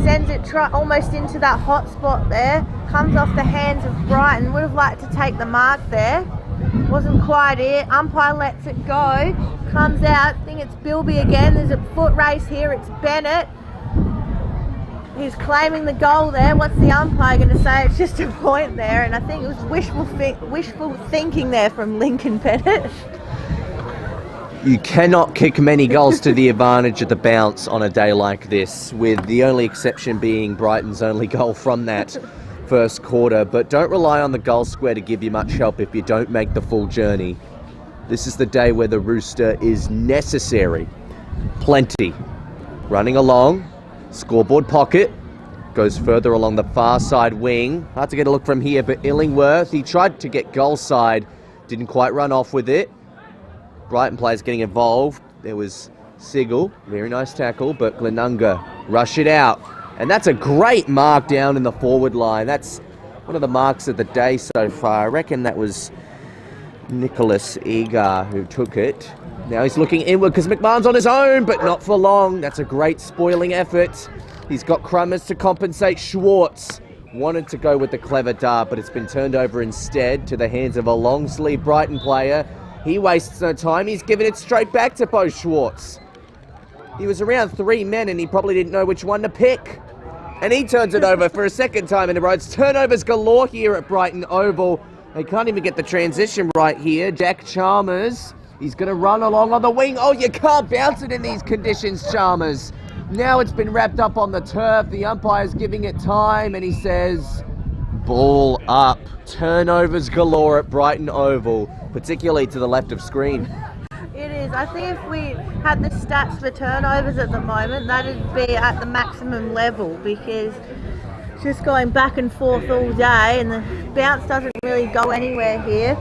Sends it almost into that hot spot there. Comes off the hands of Brighton. Would have liked to take the mark there. Wasn't quite it. Umpire lets it go. Comes out. I think it's Bilby again. There's a foot race here. It's Bennett. He's claiming the goal there. What's the umpire going to say? It's just a point there. And I think it was wishful thinking there from Lincoln Bennett. You cannot kick many goals to the advantage of the bounce on a day like this, with the only exception being Brighton's only goal from that first quarter. But don't rely on the goal square to give you much help if you don't make the full journey. This is the day where the rooster is necessary. Plenty. Running along. Scoreboard pocket. Goes further along the far side wing. Hard to get a look from here, but Illingworth, he tried to get goal side. Didn't quite run off with it. Brighton players getting involved. There was Sigel. Very nice tackle, but Glenunga rush it out. And that's a great mark down in the forward line. That's one of the marks of the day so far. I reckon that was Nicholas Egar who took it. Now he's looking inward because McMahon's on his own, but not for long. That's a great spoiling effort. He's got Crummers to compensate. Schwartz wanted to go with the clever dart, but it's been turned over instead to the hands of a long sleeve Brighton player. He wastes no time. He's given it straight back to Bo Schwartz. He was around 3 men and he probably didn't know which one to pick. And he turns it over for a second time in a row. It's turnovers galore here at Brighton Oval. They can't even get the transition right here. Jack Chalmers. He's going to run along on the wing. Oh, you can't bounce it in these conditions, Chalmers. Now it's been wrapped up on the turf. The umpire's giving it time, and he says, ball up. Turnovers galore at Brighton Oval, particularly to the left of screen. It is. I think if we had the stats for turnovers at the moment, that'd be at the maximum level, because it's just going back and forth all day, and the bounce doesn't really go anywhere here.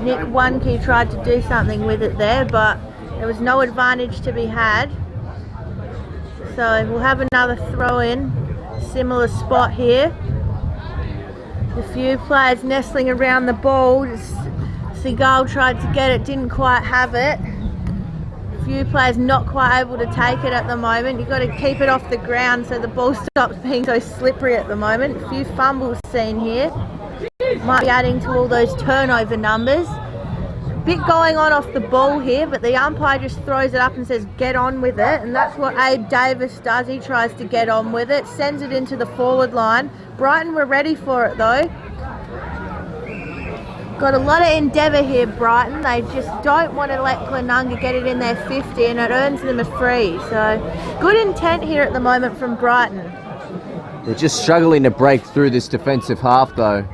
Nick Onkey tried to do something with it there, but there was no advantage to be had. So we'll have another throw in, similar spot here. A few players nestling around the ball. Seagal tried to get it, didn't quite have it. A few players not quite able to take it at the moment. You've got to keep it off the ground so the ball stops being so slippery at the moment. A few fumbles seen here. Might be adding to all those turnover numbers. Bit going on off the ball here, but the umpire just throws it up and says get on with it, and that's what Abe Davis does. He tries to get on with it, sends it into the forward line. Brighton were ready for it though. Got a lot of endeavour here, Brighton. They just don't want to let Glenunga get it in their 50, and it earns them a free. So good intent here at the moment from Brighton. They're just struggling to break through this defensive half though.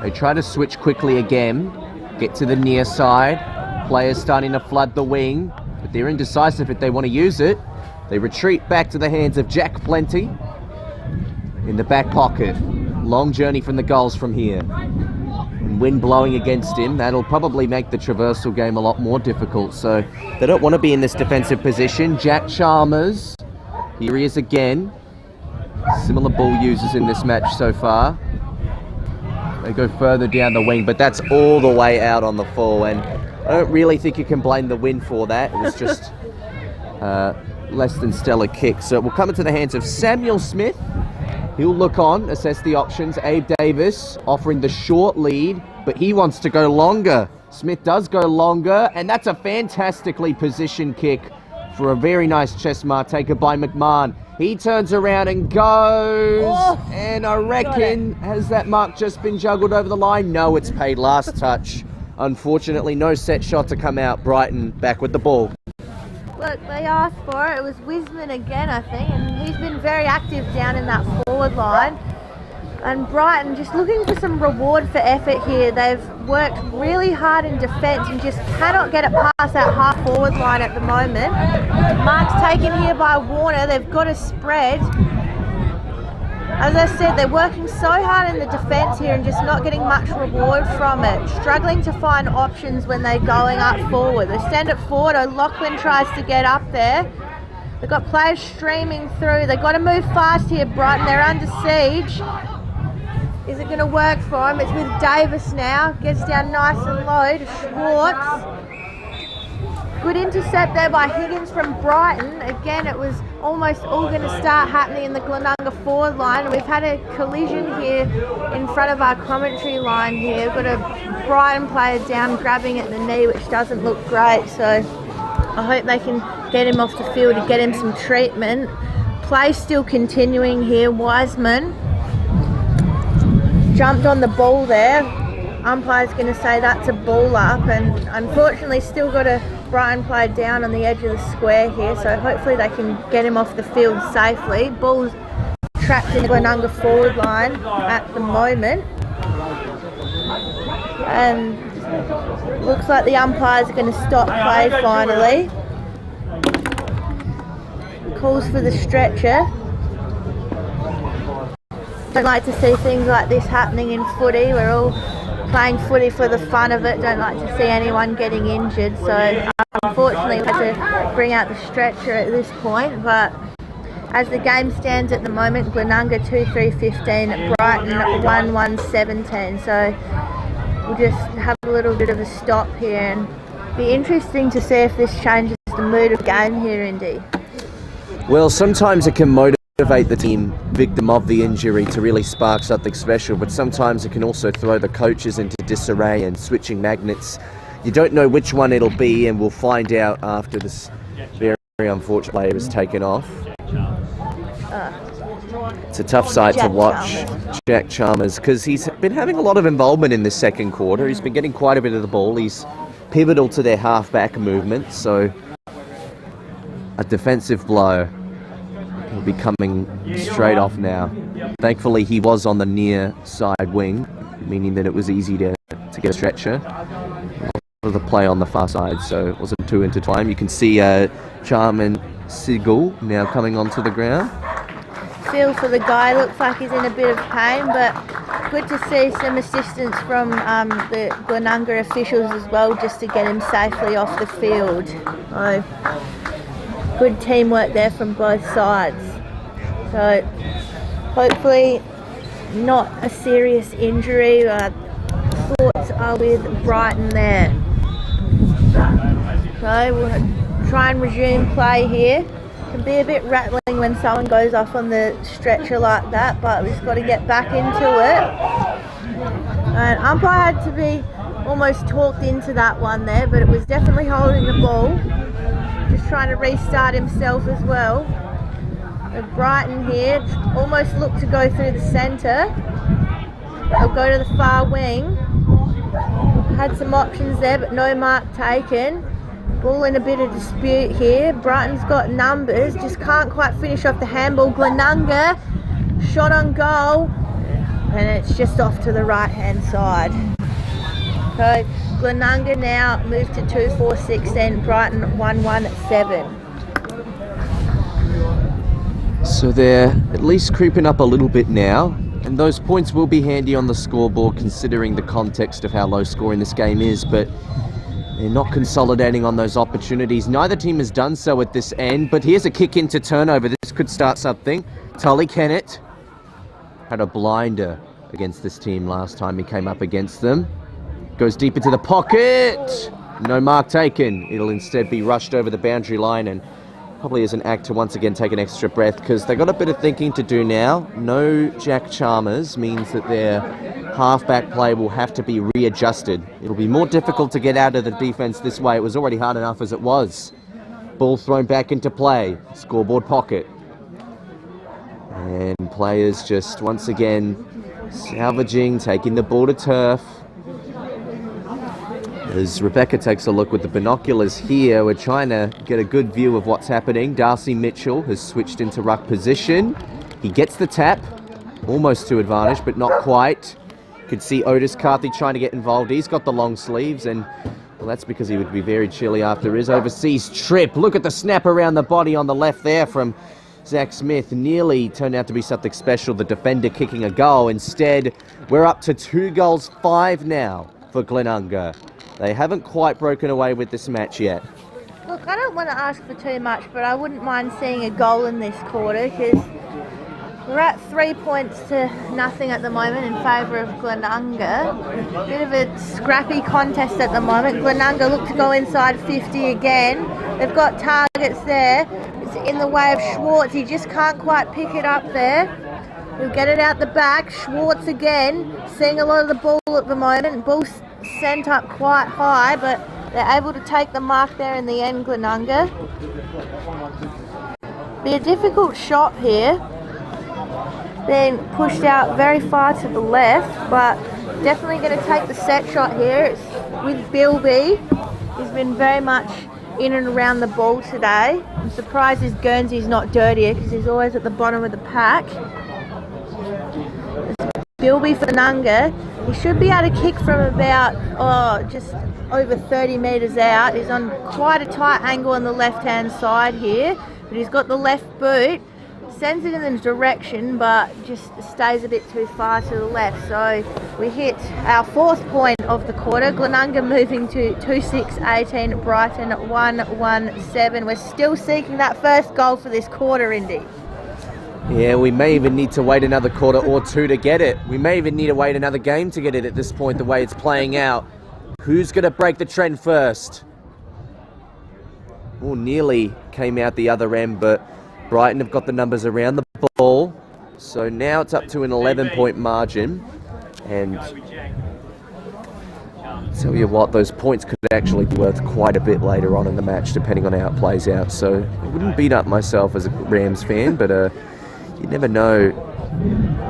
They try to switch quickly again, get to the near side. Players starting to flood the wing, but they're indecisive if they want to use it. They retreat back to the hands of Jack Plenty in the back pocket. Long journey from the goals from here. And wind blowing against him, that'll probably make the traversal game a lot more difficult. So they don't want to be in this defensive position. Jack Chalmers, here he is again. Similar ball users in this match so far. They go further down the wing, but that's all the way out on the full, and I don't really think you can blame the wind for that. It was just less than stellar kick. So it will come into the hands of Samuel Smith. He'll look on, assess the options. Abe Davis offering the short lead, but he wants to go longer. Smith does go longer, and that's a fantastically positioned kick for a very nice chest mark taken by McMahon. He turns around and goes, and I reckon, has that mark just been juggled over the line? No, it's paid last touch. Unfortunately, no set shot to come out. Brighton back with the ball. Look, they asked for it. It was Wiseman again, I think, and he's been very active down in that forward line. And Brighton just looking for some reward for effort here. They've worked really hard in defence and just cannot get it past that half forward line at the moment. Mark's taken here by Warner. They've got a spread. As I said, they're working so hard in the defence here and just not getting much reward from it. Struggling to find options when they're going up forward. They send it forward. O'Loughlin tries to get up there. They've got players streaming through. They've got to move fast here, Brighton. They're under siege. Is it going to work for him? It's with Davis now. Gets down nice and low to Schwartz. Good intercept there by Higgins from Brighton. Again, it was almost all going to start happening in the Glenunga forward line. We've had a collision here in front of our commentary line here. We've got a Brighton player down grabbing at the knee, which doesn't look great. So I hope they can get him off the field and get him some treatment. Play still continuing here. Wiseman jumped on the ball there. Umpire's going to say that's a ball up, and unfortunately still got a Brighton player down on the edge of the square here, so hopefully they can get him off the field safely. Ball's trapped in the Glenunga forward line at the moment, and looks like the umpires are going to stop play finally. Calls for the stretcher. Don't like to see things like this happening in footy. We're all playing footy for the fun of it. Don't like to see anyone getting injured. So unfortunately we had to bring out the stretcher at this point. But as the game stands at the moment, Glenunga 2-3-15, Brighton 1-1-17. So we'll just have a little bit of a stop here, and be interesting to see if this changes the mood of the game here, Indy. Well, sometimes it can motivate the team victim of the injury to really spark something special, but sometimes it can also throw the coaches into disarray and switching magnets. You don't know which one it'll be, and we'll find out after this very unfortunate player is taken off. It's a tough sight to watch, Jack Chalmers, because he's been having a lot of involvement in this second quarter. He's been getting quite a bit of the ball. He's pivotal to their half-back movement, so a defensive blow will be coming straight off now. Thankfully, he was on the near side wing, meaning that it was easy to get a stretcher. A lot of the play on the far side, so it wasn't too intertwined. You can see Charman Sigel now coming onto the ground. Feel for the guy, looks like he's in a bit of pain, but good to see some assistance from the Glenunga officials as well, just to get him safely off the field. So, good teamwork there from both sides. So hopefully not a serious injury. Thoughts are with Brighton there. So we'll try and resume play here. Can be a bit rattling when someone goes off on the stretcher like that, but we've just got to get back into it. And umpire had to be almost talked into that one there, but it was definitely holding the ball. Just trying to restart himself as well. But Brighton here almost look to go through the centre. They'll go to the far wing. Had some options there, but no mark taken. Ball in a bit of dispute here. Brighton's got numbers, just can't quite finish off the handball. Glenunga, shot on goal, and it's just off to the right hand side. So Glenunga now moved to 2-4-16, Brighton 1-1-7. So they're at least creeping up a little bit now, and those points will be handy on the scoreboard considering the context of how low scoring this game is, but they're not consolidating on those opportunities. Neither team has done so at this end, but here's a kick into turnover. This could start something. Tully Kennett had a blinder against this team last time he came up against them. Goes deep into the pocket. No mark taken. It'll instead be rushed over the boundary line, and probably as an act to once again take an extra breath, because they've got a bit of thinking to do now. No Jack Chalmers means that their half-back play will have to be readjusted. It'll be more difficult to get out of the defence this way. It was already hard enough as it was. Ball thrown back into play. Scoreboard pocket. And players just once again salvaging, taking the ball to turf. As Rebecca takes a look with the binoculars here, we're trying to get a good view of what's happening. Darcy Mitchell has switched into ruck position. He gets the tap, almost to advantage, but not quite. Could see Otis Carthy trying to get involved. He's got the long sleeves, and well, that's because he would be very chilly after his overseas trip. Look at the snap around the body on the left there from Zach Smith nearly turned out to be something special, the defender kicking a goal. Instead, we're up to 2 goals, 5 now for Glenunga. They haven't quite broken away with this match yet. Look, I don't want to ask for too much, but I wouldn't mind seeing a goal in this quarter because we're at 3 points to nothing at the moment in favour of Glenunga. Bit of a scrappy contest at the moment. Glenunga look to go inside 50 again. They've got targets there. It's in the way of Schwartz. He just can't quite pick it up there. He'll get it out the back. Schwartz again, seeing a lot of the ball at the moment. Ball sent up quite high, but they're able to take the mark there in the end, Glenunga. Be a difficult shot here. Being pushed out very far to the left, but definitely going to take the set shot here. It's with Bilby. He's been very much in and around the ball today. I'm surprised his Guernsey's not dirtier because he's always at the bottom of the pack. Bilby for Glenunga. He should be able to kick from about just over 30 metres out. He's on quite a tight angle on the left-hand side here, but he's got the left boot. Sends it in the direction, but just stays a bit too far to the left. So we hit our 4th point of the quarter. Glenunga moving to 2-6-18, Brighton 1-1-7. We're still seeking that first goal for this quarter, Indy. Yeah, we may even need to wait another quarter or 2 to get it. We may even need to wait another game to get it at this point, the way it's playing out. Who's going to break the trend first? Oh, nearly came out the other end, but Brighton have got the numbers around the ball. So now it's up to an 11-point margin. And tell you what, those points could actually be worth quite a bit later on in the match, depending on how it plays out. So I wouldn't beat up myself as a Rams fan, but you never know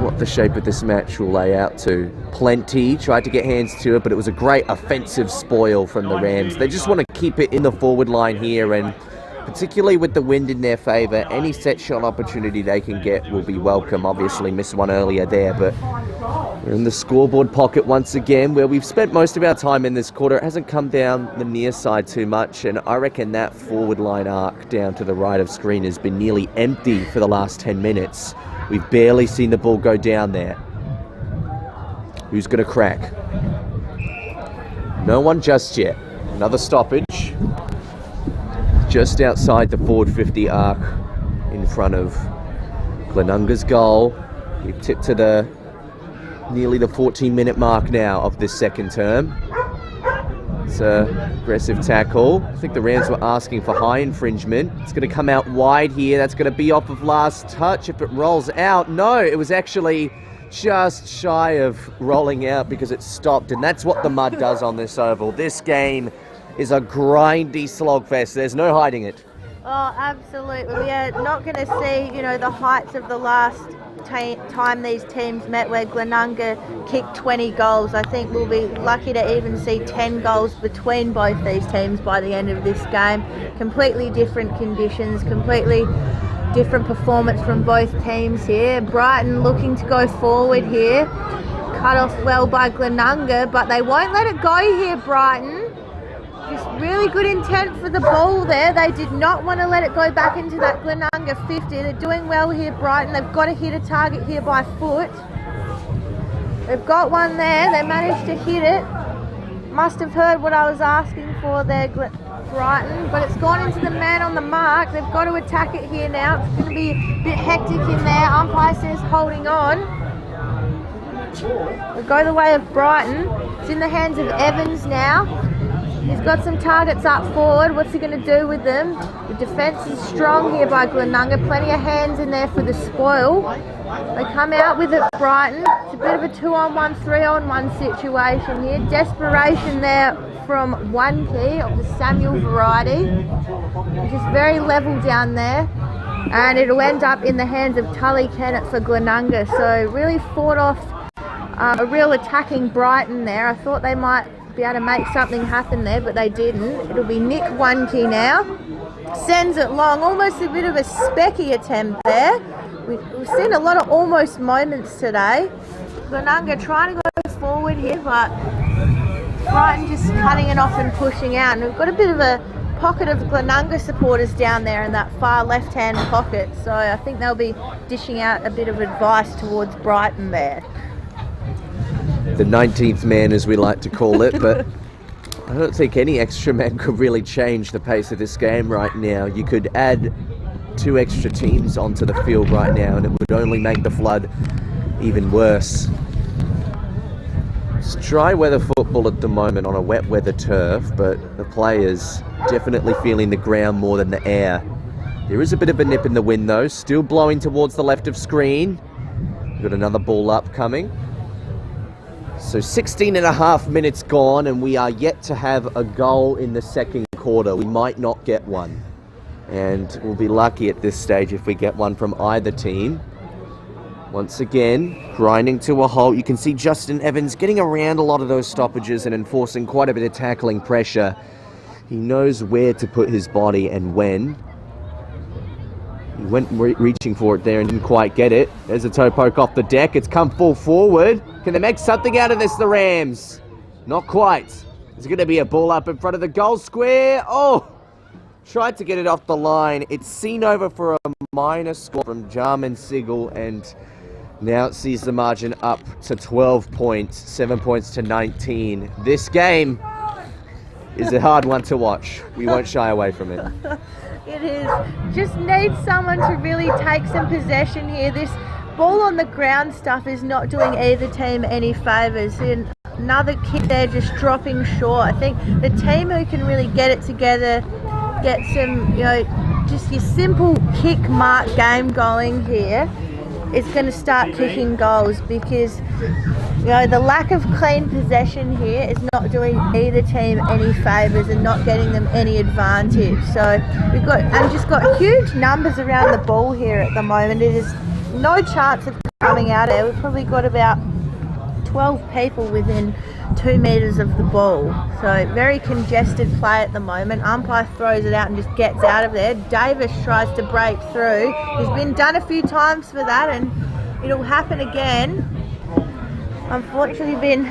what the shape of this match will lay out to. Plenty tried to get hands to it, but it was a great offensive spoil from the Rams. They just want to keep it in the forward line here, and particularly with the wind in their favour, any set shot opportunity they can get will be welcome. Obviously missed one earlier there, but we're in the scoreboard pocket once again, where we've spent most of our time in this quarter. It hasn't come down the near side too much, and I reckon that forward line arc down to the right of screen has been nearly empty for the last 10 minutes. We've barely seen the ball go down there. Who's going to crack? No one just yet. Another stoppage. Just outside the forward 50 arc in front of Glenunga's goal. We've tipped to nearly the 14-minute mark now of this second term. It's an aggressive tackle. I think the Rams were asking for high infringement. It's going to come out wide here. That's going to be off of last touch. If it rolls out, no, it was actually just shy of rolling out because it stopped, and that's what the mud does on this oval. This game is a grindy slogfest. There's no hiding it. Oh, absolutely. We are not going to see, the heights of the last time these teams met, where Glenunga kicked 20 goals. I think we'll be lucky to even see 10 goals between both these teams by the end of this game. Completely different conditions, completely different performance from both teams here. Brighton looking to go forward here. Cut off well by Glenunga, but they won't let it go here, Brighton. Just really good intent for the ball there. They did not want to let it go back into that Glenunga 50. They're doing well here, Brighton. They've got to hit a target here by foot. They've got one there. They managed to hit it. Must have heard what I was asking for there, Brighton. But it's gone into the man on the mark. They've got to attack it here now. It's going to be a bit hectic in there. Umpire says holding on. We'll go the way of Brighton. It's in the hands of Evans now. He's got some targets up forward. What's he going to do with them? The defence is strong here by Glenunga. Plenty of hands in there for the spoil. They come out with it, Brighton. It's a bit of a 2-on-1, 3-on-1 situation here. Desperation there from one key of the Samuel variety. Just very level down there. And it'll end up in the hands of Tully Kennett for Glenunga. So really fought off a real attacking Brighton there. I thought they might be able to make something happen there, but they didn't. It'll be Nick One-key now. Sends it long, almost a bit of a specky attempt there. We've seen a lot of almost moments today. Glenunga trying to go forward here, but Brighton just cutting it off and pushing out. And we've got a bit of a pocket of Glenunga supporters down there in that far left-hand pocket. So I think they'll be dishing out a bit of advice towards Brighton there. The 19th man, as we like to call it, but I don't think any extra man could really change the pace of this game right now. You could add 2 extra teams onto the field right now and it would only make the flood even worse. It's dry weather football at the moment on a wet weather turf, but the players definitely feeling the ground more than the air. There is a bit of a nip in the wind though, still blowing towards the left of screen. We've got another ball up coming. So 16.5 minutes gone and we are yet to have a goal in the second quarter. We might not get one. And we'll be lucky at this stage if we get one from either team. Once again, grinding to a halt. You can see Justin Evans getting around a lot of those stoppages and enforcing quite a bit of tackling pressure. He knows where to put his body and when. He went reaching for it there and didn't quite get it. There's a toe poke off the deck. It's come full forward. Can they make something out of this, the Rams? Not quite. There's going to be a ball up in front of the goal square. Oh! Tried to get it off the line. It's seen over for a minor score from Jarman Sigel, and now it sees the margin up to 12 points, 7 points to 19. This game is a hard one to watch. We won't shy away from it. It is. Just needs someone to really take some possession here. This ball on the ground stuff is not doing either team any favours. And another kick there just dropping short. I think the team who can really get it together, get some, just your simple kick mark game going here, is going to start kicking goals, because the lack of clean possession here is not doing either team any favours and not getting them any advantage. So we've got huge numbers around the ball here at the moment. It is no chance of coming out there. We've probably got about 12 people within 2 metres of the ball. So very congested play at the moment. Umpire throws it out and just gets out of there. Davis tries to break through. He's been done a few times for that, and it'll happen again. Unfortunately been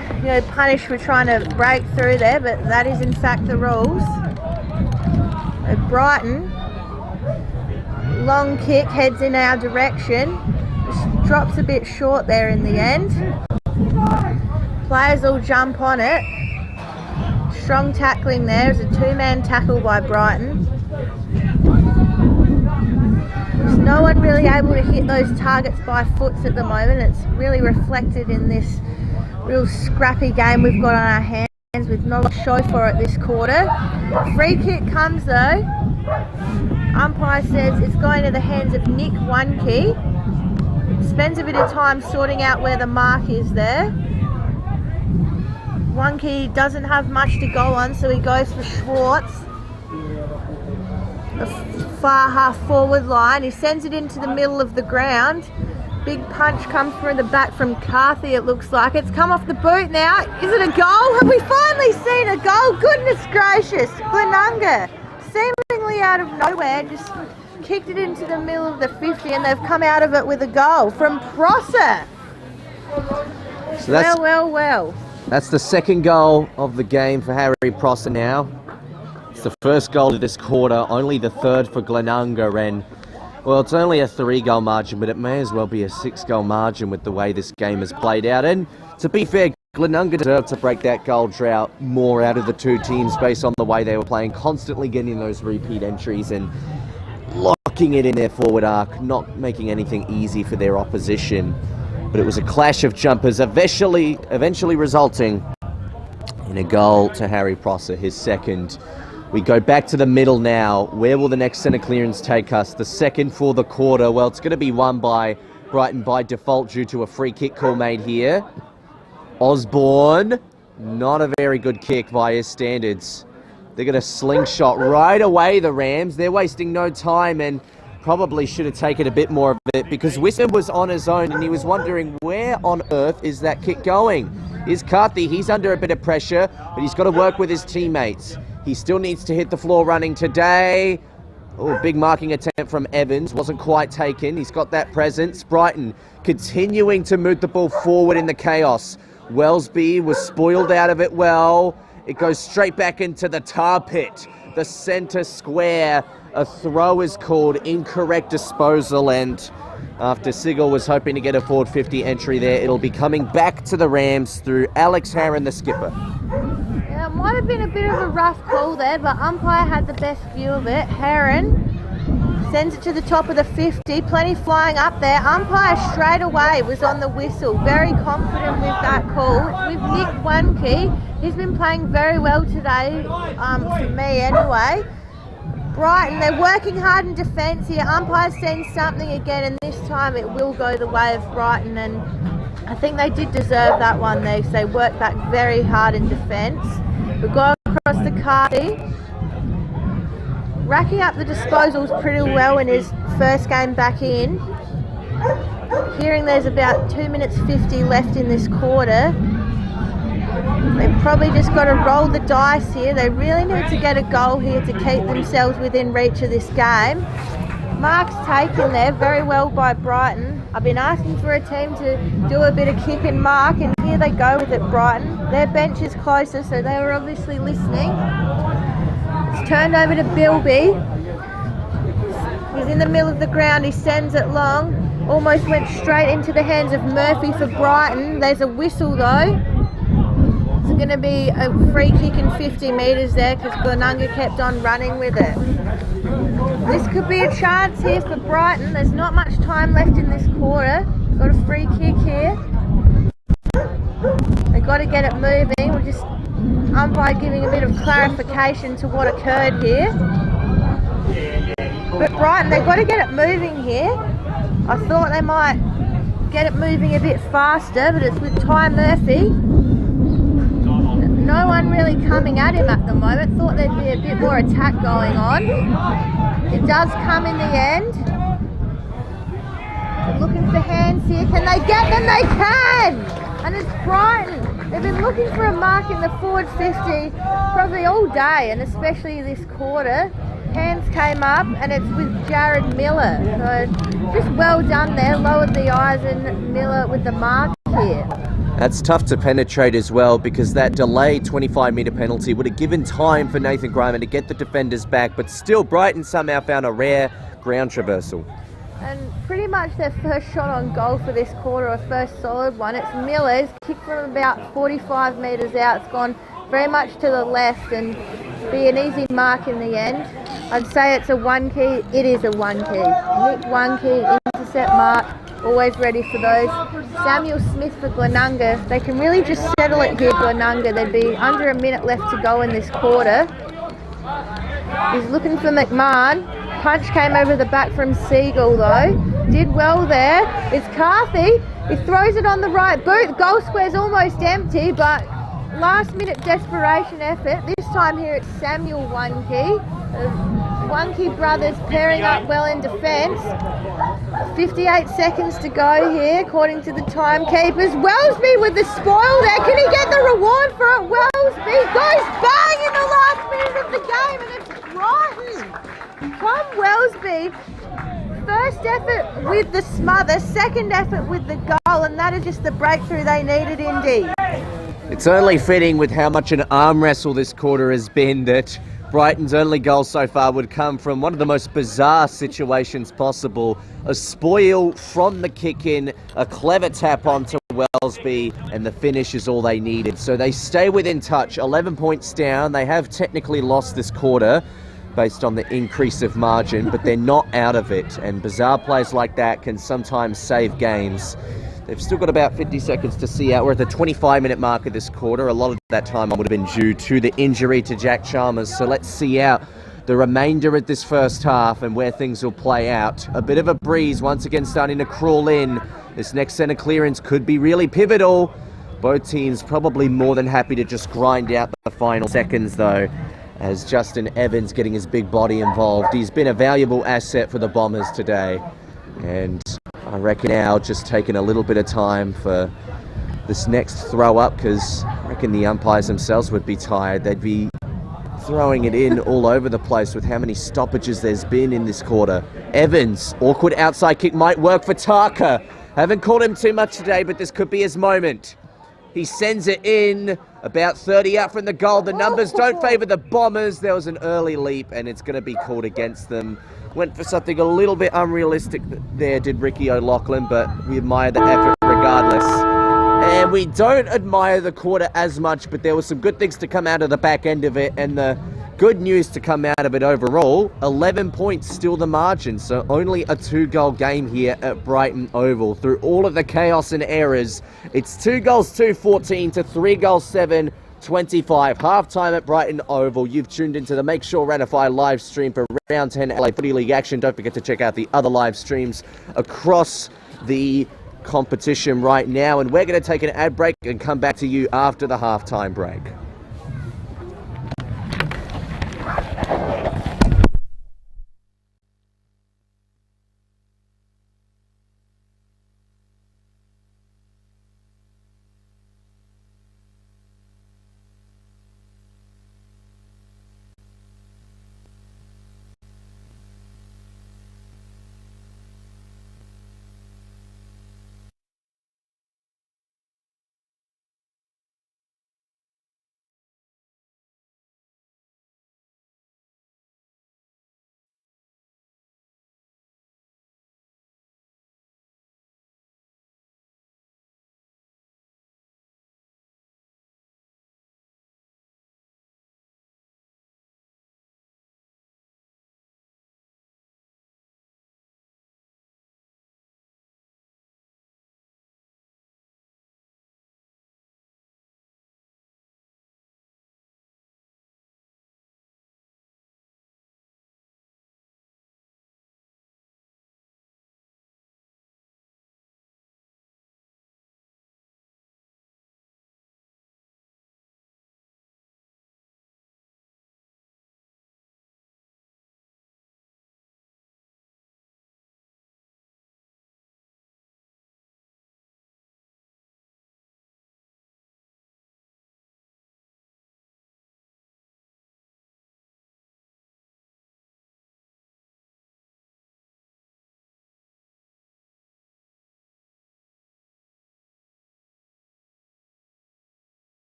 punished for trying to break through there, but that is in fact the rules. Brighton, long kick, heads in our direction. Just drops a bit short there in the end. Players will jump on it. Strong tackling there. It's a 2-man tackle by Brighton. There's no one really able to hit those targets by foots at the moment. It's really reflected in this real scrappy game we've got on our hands, with no show for it this quarter. Free kick comes though. Umpire says it's going to the hands of Nick One-Key. Spends a bit of time sorting out where the mark is there. One-Key doesn't have much to go on, so he goes for Schwartz. The far half forward line. He sends it into the middle of the ground. Big punch comes through the back from Carthy, it looks like. It's come off the boot now. Is it a goal? Have we finally seen a goal? Goodness gracious. Glenunga, seemingly out of nowhere, just kicked it into the middle of the 50, and they've come out of it with a goal from Prosser. So that's, well. That's the second goal of the game for Harry Prosser now. It's the first goal of this quarter, only the third for Glenunga, and well, it's only a 3-goal margin, but it may as well be a 6-goal margin with the way this game has played out. And to be fair, Glenunga deserved to break that goal drought more out of the two teams based on the way they were playing, constantly getting those repeat entries and locking it in their forward arc, not making anything easy for their opposition. But it was a clash of jumpers, eventually resulting in a goal to Harry Prosser, his second. We go back to the middle now. Where will the next centre clearance take us? The second for the quarter. Well, it's going to be won by Brighton by default due to a free kick call made here. Osborne, not a very good kick by his standards. They're going to slingshot right away, the Rams. They're wasting no time and probably should have taken a bit more of it, because Wisdom was on his own and he was wondering where on earth is that kick going. Here's Carthy. He's under a bit of pressure, but he's got to work with his teammates. He still needs to hit the floor running today. Oh, big marking attempt from Evans. Wasn't quite taken. He's got that presence. Brighton continuing to move the ball forward in the chaos. Wellesby was spoiled out of it well. It goes straight back into the tar pit. the centre square. A throw is called, incorrect disposal, and after Sigel was hoping to get a forward 50 entry there, it'll be coming back to the Rams through Alex Harron, the skipper. Yeah, it might have been a bit of a rough call there, but umpire had the best view of it. Harron sends it to the top of the 50, plenty flying up there. Umpire straight away was on the whistle, very confident with that call. It's with Nick Wanke. He's been playing very well today, for me anyway. Brighton, they're working hard in defence here. Umpire sends something again, and this time it will go the way of Brighton, and I think they did deserve that one there, because they worked back very hard in defence. We've got across the Carty, racking up the disposals pretty well in his first game back in. Hearing there's about 2 minutes 50 left in this quarter. They've probably just got to roll the dice here. They really need to get a goal here to keep themselves within reach of this game. Mark's taken there very well by Brighton. I've been asking for a team to do a bit of kick and mark, and here they go with it, Brighton. Their bench is closer, so they were obviously listening. It's turned over to Bilby. He's in the middle of the ground. He sends it long. Almost went straight into the hands of Murphy for Brighton. There's a whistle though. It's going to be a free kick in 50 metres there, because Glenunga kept on running with it. This could be a chance here for Brighton. There's not much time left in this quarter. Got a free kick here. They've got to get it moving. We're just umpire giving a bit of clarification to what occurred here. But Brighton, they've got to get it moving here. I thought they might get it moving a bit faster, but it's with Ty Murphy. No one really coming at him at the moment. Thought there'd be a bit more attack going on. It does come in the end. They're looking for hands here. Can they get them? They can! And it's Brighton. They've been looking for a mark in the forward 50 probably all day, and especially this quarter. Hands came up, and it's with Jared Miller. So just well done there. Lowered the eyes, and Miller with the mark here. That's tough to penetrate as well, because that delayed 25-metre penalty would have given time for Nathan Grimer to get the defenders back, but still Brighton somehow found a rare ground traversal. And pretty much their first shot on goal for this quarter, a first solid one. It's Miller's, kicked from about 45 metres out. It's gone very much to the left and be an easy mark in the end. I'd say it's a one key. It is a one key. Nick one key, intercept mark. Always ready for those. Samuel Smith for Glenunga. They can really just settle it here, Glenunga. There'd be under a minute left to go in this quarter. He's looking for McMahon. Punch came over the back from Siegel though. Did well there. It's Carthy. He throws it on the right boot. Goal square's almost empty, but last minute desperation effort. This time here it's Samuel Wanke. Wanke brothers pairing up well in defence. 58 seconds to go here, according to the timekeepers. Wellesby with the spoil there. Can he get the reward for it? Wellesby goes bang in the last minute of the game, and it's Brighton. Tom Wellesby, first effort with the smother, second effort with the goal, and that is just the breakthrough they needed indeed. It's only fitting with how much an arm wrestle this quarter has been that Brighton's only goal so far would come from one of the most bizarre situations possible. A spoil from the kick-in, a clever tap onto Wellesby, and the finish is all they needed. So they stay within touch, 11 points down. They have technically lost this quarter based on the increase of margin, but they're not out of it. And bizarre plays like that can sometimes save games. They've still got about 50 seconds to see out. We're at the 25-minute mark of this quarter. A lot of that time would have been due to the injury to Jack Chalmers. So let's see out the remainder of this first half and where things will play out. A bit of a breeze once again starting to crawl in. This next centre clearance could be really pivotal. Both teams probably more than happy to just grind out the final seconds though, as Justin Evans getting his big body involved. He's been a valuable asset for the Bombers today. And I reckon now just taking a little bit of time for this next throw up, because I reckon the umpires themselves would be tired. They'd be throwing it in all over the place with how many stoppages there's been in this quarter. Evans, awkward outside kick might work for Tarka. Haven't called him too much today, but this could be his moment. He sends it in, about 30 out from the goal. The numbers don't favour the Bombers. There was an early leap, and it's going to be called against them. Went for something a little bit unrealistic there, did Ricky O'Loughlin, but we admire the effort regardless. And we don't admire the quarter as much, but there were some good things to come out of the back end of it, and the good news to come out of it overall, 11 points still the margin, so only a 2-goal game here at Brighton Oval. Through all of the chaos and errors, it's 2 goals 2-14 to 3 goals 7-25. Half-time at Brighton Oval. You've tuned into the Make Sure Ratify live stream for Round 10 LA Footy League action. Don't forget to check out the other live streams across the competition right now, and we're going to take an ad break and come back to you after the half-time break.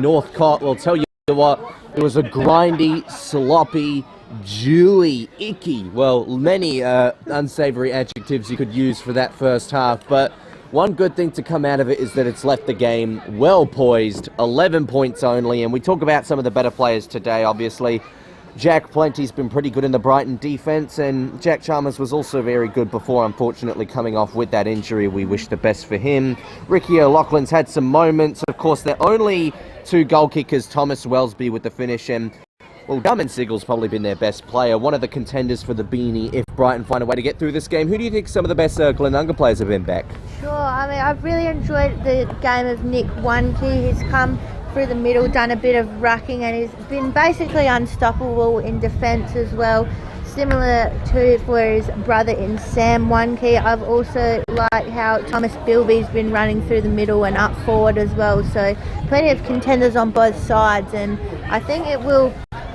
Northcott. We'll tell you what, it was a grindy, sloppy, dewy, icky, well, many unsavory adjectives you could use for that first half, but one good thing to come out of it is that it's left the game well poised, 11 points only, and we talk about some of the better players today, obviously. Jack Plenty's been pretty good in the Brighton defence, and Jack Chalmers was also very good before, unfortunately, coming off with that injury. We wish the best for him. Ricky O'Loughlin's had some moments. Of course, they're only two goal kickers, Thomas Welsby with the finish, and, well, Gum and Sigel's probably been their best player, one of the contenders for the beanie if Brighton find a way to get through this game. Who do you think some of the best Glenunga players have been back? Sure, I mean, I've really enjoyed the game of Nick One-Key. He's come through the middle, done a bit of rucking, and he's been basically unstoppable in defence as well, similar to for his brother in Sam One-Key. I've also liked how Thomas Bilby's been running through the middle and up forward as well, so plenty of contenders on both sides, and I think it will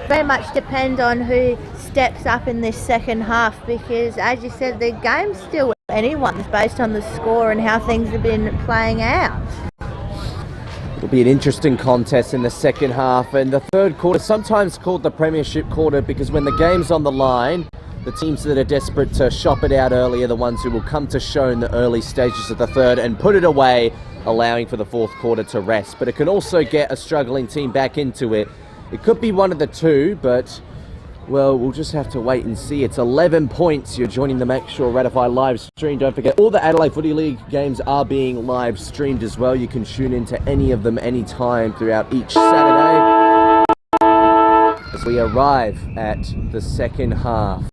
very much depend on who steps up in this second half, because as you said, the game's still anyone's based on the score and how things have been playing out. It'll be an interesting contest in the second half, and the third quarter, sometimes called the Premiership quarter, because when the game's on the line, the teams that are desperate to shop it out early are the ones who will come to show in the early stages of the third and put it away, allowing for the fourth quarter to rest. But it can also get a struggling team back into it. It could be one of the two, but, well, we'll just have to wait and see. It's 11 points. You're joining the Make Sure Ratify live stream. Don't forget, all the Adelaide Footy League games are being live streamed as well. You can tune into any of them anytime throughout each Saturday. As we arrive at the second half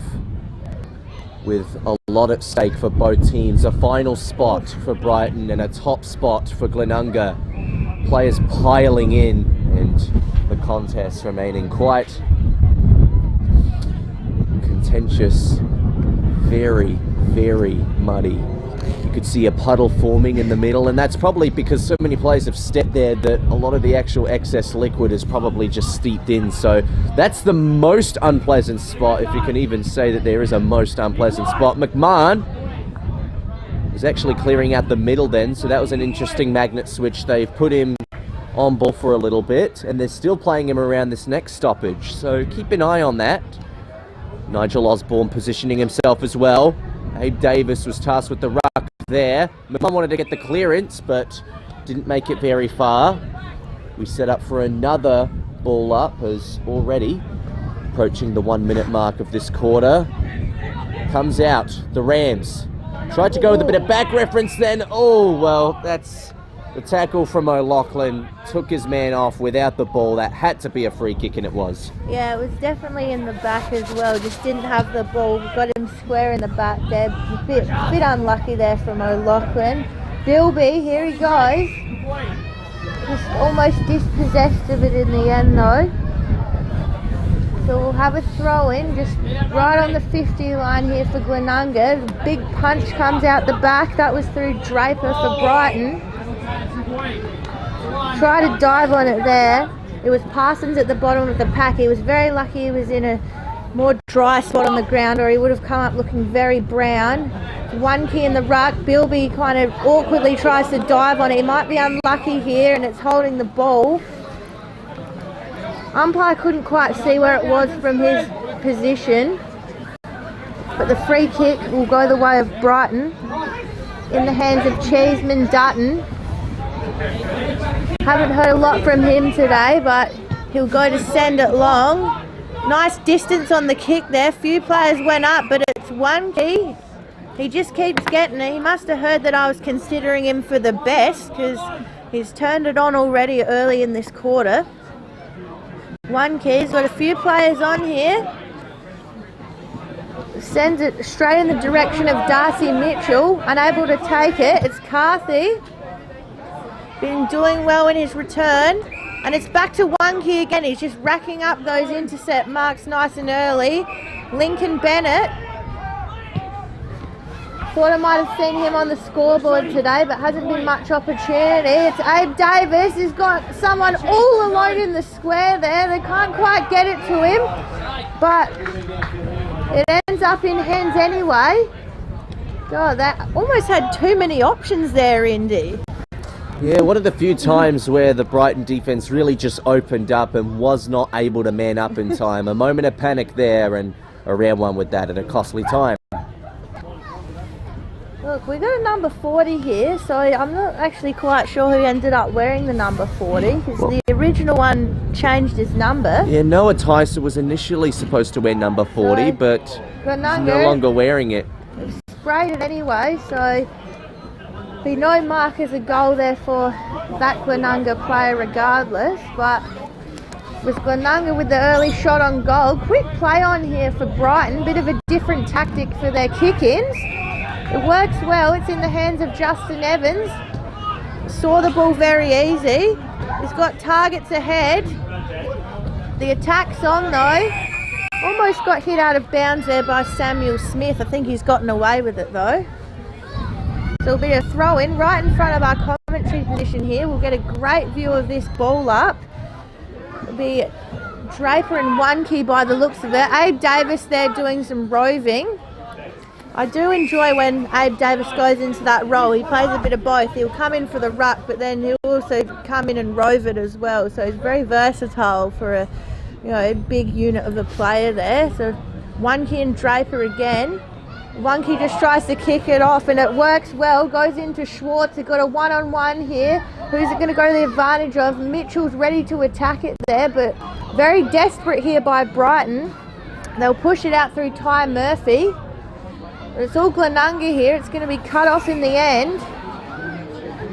with a lot at stake for both teams. A final spot for Brighton and a top spot for Glenunga. Players piling in, and the contest remaining quite contentious, very, very muddy. You could see a puddle forming in the middle, and that's probably because so many players have stepped there that a lot of the actual excess liquid is probably just steeped in. So that's the most unpleasant spot, if you can even say that there is a most unpleasant spot. McMahon was actually clearing out the middle then, so that was an interesting magnet switch. They've put him on ball for a little bit, and they're still playing him around this next stoppage, so keep an eye on that. Nigel Osborne positioning himself as well. Abe Davis was tasked with the ruck there. McMahon wanted to get the clearance, but didn't make it very far. We set up for another ball up, as already approaching the 1 minute mark of this quarter. Comes out, the Rams. Tried to go with a bit of back reference then. Oh, well, that's the tackle from O'Loughlin. Took his man off without the ball. That had to be a free kick, and it was. Yeah, it was definitely in the back as well. Just didn't have the ball. Got him square in the back there. A bit unlucky there from O'Loughlin. Bilby, here he goes. Just almost dispossessed of it in the end though. So we'll have a throw in just right on the 50 line here for Glenunga. Big punch comes out the back. That was through Draper for Brighton. Try to dive on it there. It was Parsons at the bottom of the pack. He was very lucky he was in a more dry spot on the ground, or he would have come up looking very brown. One key in the ruck. Bilby kind of awkwardly tries to dive on it. He might be unlucky here, and it's holding the ball. Umpire couldn't quite see where it was from his position, but the free kick will go the way of Brighton in the hands of Cheeseman Dutton. Haven't heard a lot from him today, but he'll go to send it long. Nice distance on the kick there. Few players went up, but it's One Key. He just keeps getting it. He must have heard that I was considering him for the best, because he's turned it on already early in this quarter. One Key's got a few players on here. Sends it straight in the direction of Darcy Mitchell. Unable to take it. It's Carthy. Been doing well in his return. And it's back to One Key again. He's just racking up those intercept marks nice and early. Lincoln Bennett. Thought I might have seen him on the scoreboard today, but hasn't been much opportunity. It's Abe Davis. He's got someone all alone in the square there. They can't quite get it to him, but it ends up in hands anyway. God, that almost had too many options there, Indy. Yeah, one of the few times where the Brighton defence really just opened up and was not able to man up in time. A moment of panic there, and a rare one with that at a costly time. Look, we got a number 40 here, so I'm not actually quite sure who ended up wearing the number 40, because the original one changed his number. Yeah, Noah Tyson was initially supposed to wear number 40, So, but he's Glenunga no longer wearing it. sprayed it anyway, so be no mark as a goal there for that Glenunga player regardless. But with Glenunga with the early shot on goal, quick play on here for Brighton, bit of a different tactic for their kick-ins. It works well. It's in the hands of Justin Evans. Saw the ball very easy. He's got targets ahead. The attack's on though. Almost got hit out of bounds there by Samuel Smith. I think he's gotten away with it though. So it'll be a throw in right in front of our commentary position here. We'll get a great view of this ball up. It'll be Draper and One-Key by the looks of it. Abe Davis there doing some roving. I do enjoy when Abe Davis goes into that role. He plays a bit of both. He'll come in for the ruck, but then he'll also come in and rove it as well. So he's very versatile for a big unit of a player there. So One-Key and Draper again. One-Key just tries to kick it off and it works well. Goes into Schwartz. They've got a one-on-one here. Who's it going to go to the advantage of? Mitchell's ready to attack it there, but very desperate here by Brighton. They'll push it out through Ty Murphy. It's all Glenunga here. It's going to be cut off in the end.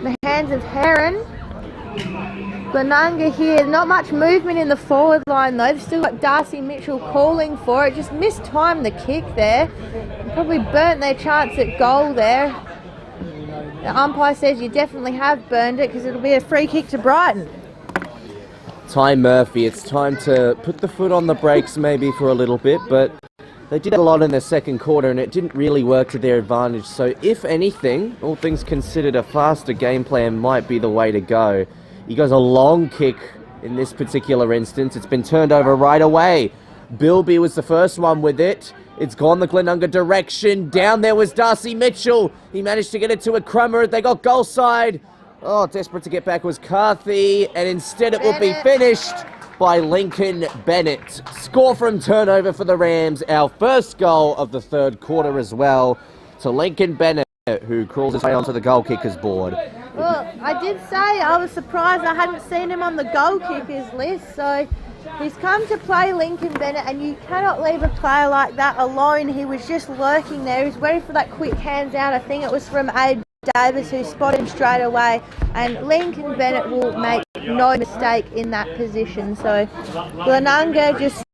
The hands of Heron. Glenunga here. Not much movement in the forward line though. They've still got Darcy Mitchell calling for it. Just mistimed the kick there. Probably burnt their chance at goal there. The umpire says you definitely have burned it because it'll be a free kick to Brighton. Ty Murphy, it's time to put the foot on the brakes maybe for a little bit, but they did a lot in the second quarter and it didn't really work to their advantage. So if anything, all things considered, a faster game plan might be the way to go. He goes a long kick in this particular instance. It's been turned over right away. Bilby was the first one with it. It's gone the Glenunga direction. Down there was Darcy Mitchell. He managed to get it to a Crummer. They got goal side. Oh, desperate to get back was Carthy. And instead it will be finished by Lincoln Bennett. Score from turnover for the Rams. Our first goal of the third quarter as well to Lincoln Bennett, who crawls his way onto the goal kickers board. Well, I did say I was surprised I hadn't seen him on the goal kickers list. So he's come to play Lincoln Bennett and you cannot leave a player like that alone. He was just lurking there. He was waiting for that quick hands out. I think it was from Abe Davis who spotted him straight away. And Lincoln Bennett will make no mistake in that position. So Glenunga just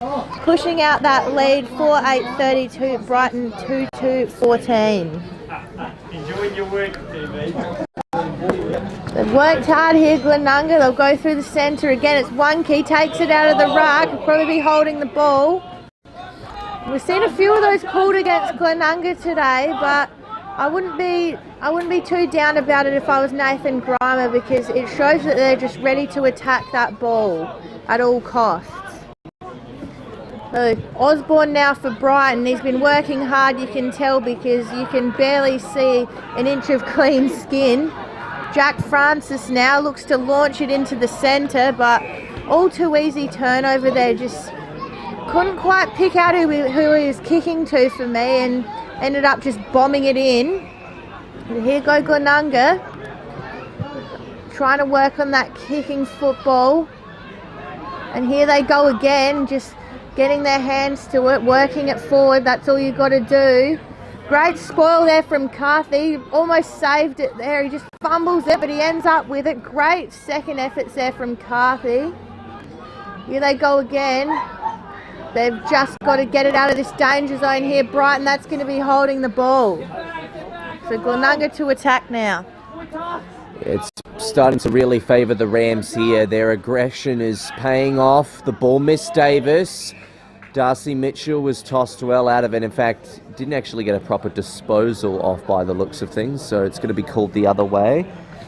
pushing out that lead 4-8-32, Brighton 2-2-14. Enjoying your work, TV. They've worked hard here, Glenunga. They'll go through the centre again. It's One-Key, takes it out of the ruck. Will probably be holding the ball. We've seen a few of those called against Glenunga today, but I wouldn't be too down about it if I was Nathan Grimer, because it shows that they're just ready to attack that ball at all costs. So Osborne now for Brighton. He's been working hard, you can tell, because you can barely see an inch of clean skin. Jack Francis now looks to launch it into the centre, but all too easy turnover there. Just couldn't quite pick out who he was kicking to for me, and ended up just bombing it in. And here go Glenunga, trying to work on that kicking football. And here they go again, just getting their hands to it, working it forward. That's all you've got to do. Great spoil there from Carthy. Almost saved it there. He just fumbles it, but he ends up with it. Great second efforts there from Carthy. Here they go again. They've just got to get it out of this danger zone here. Brighton, that's going to be holding the ball. So Glenunga to attack now. It's starting to really favour the Rams here. Their aggression is paying off. The ball missed Davis. Darcy Mitchell was tossed well out of it. In fact, didn't actually get a proper disposal off by the looks of things, so it's going to be called the other way.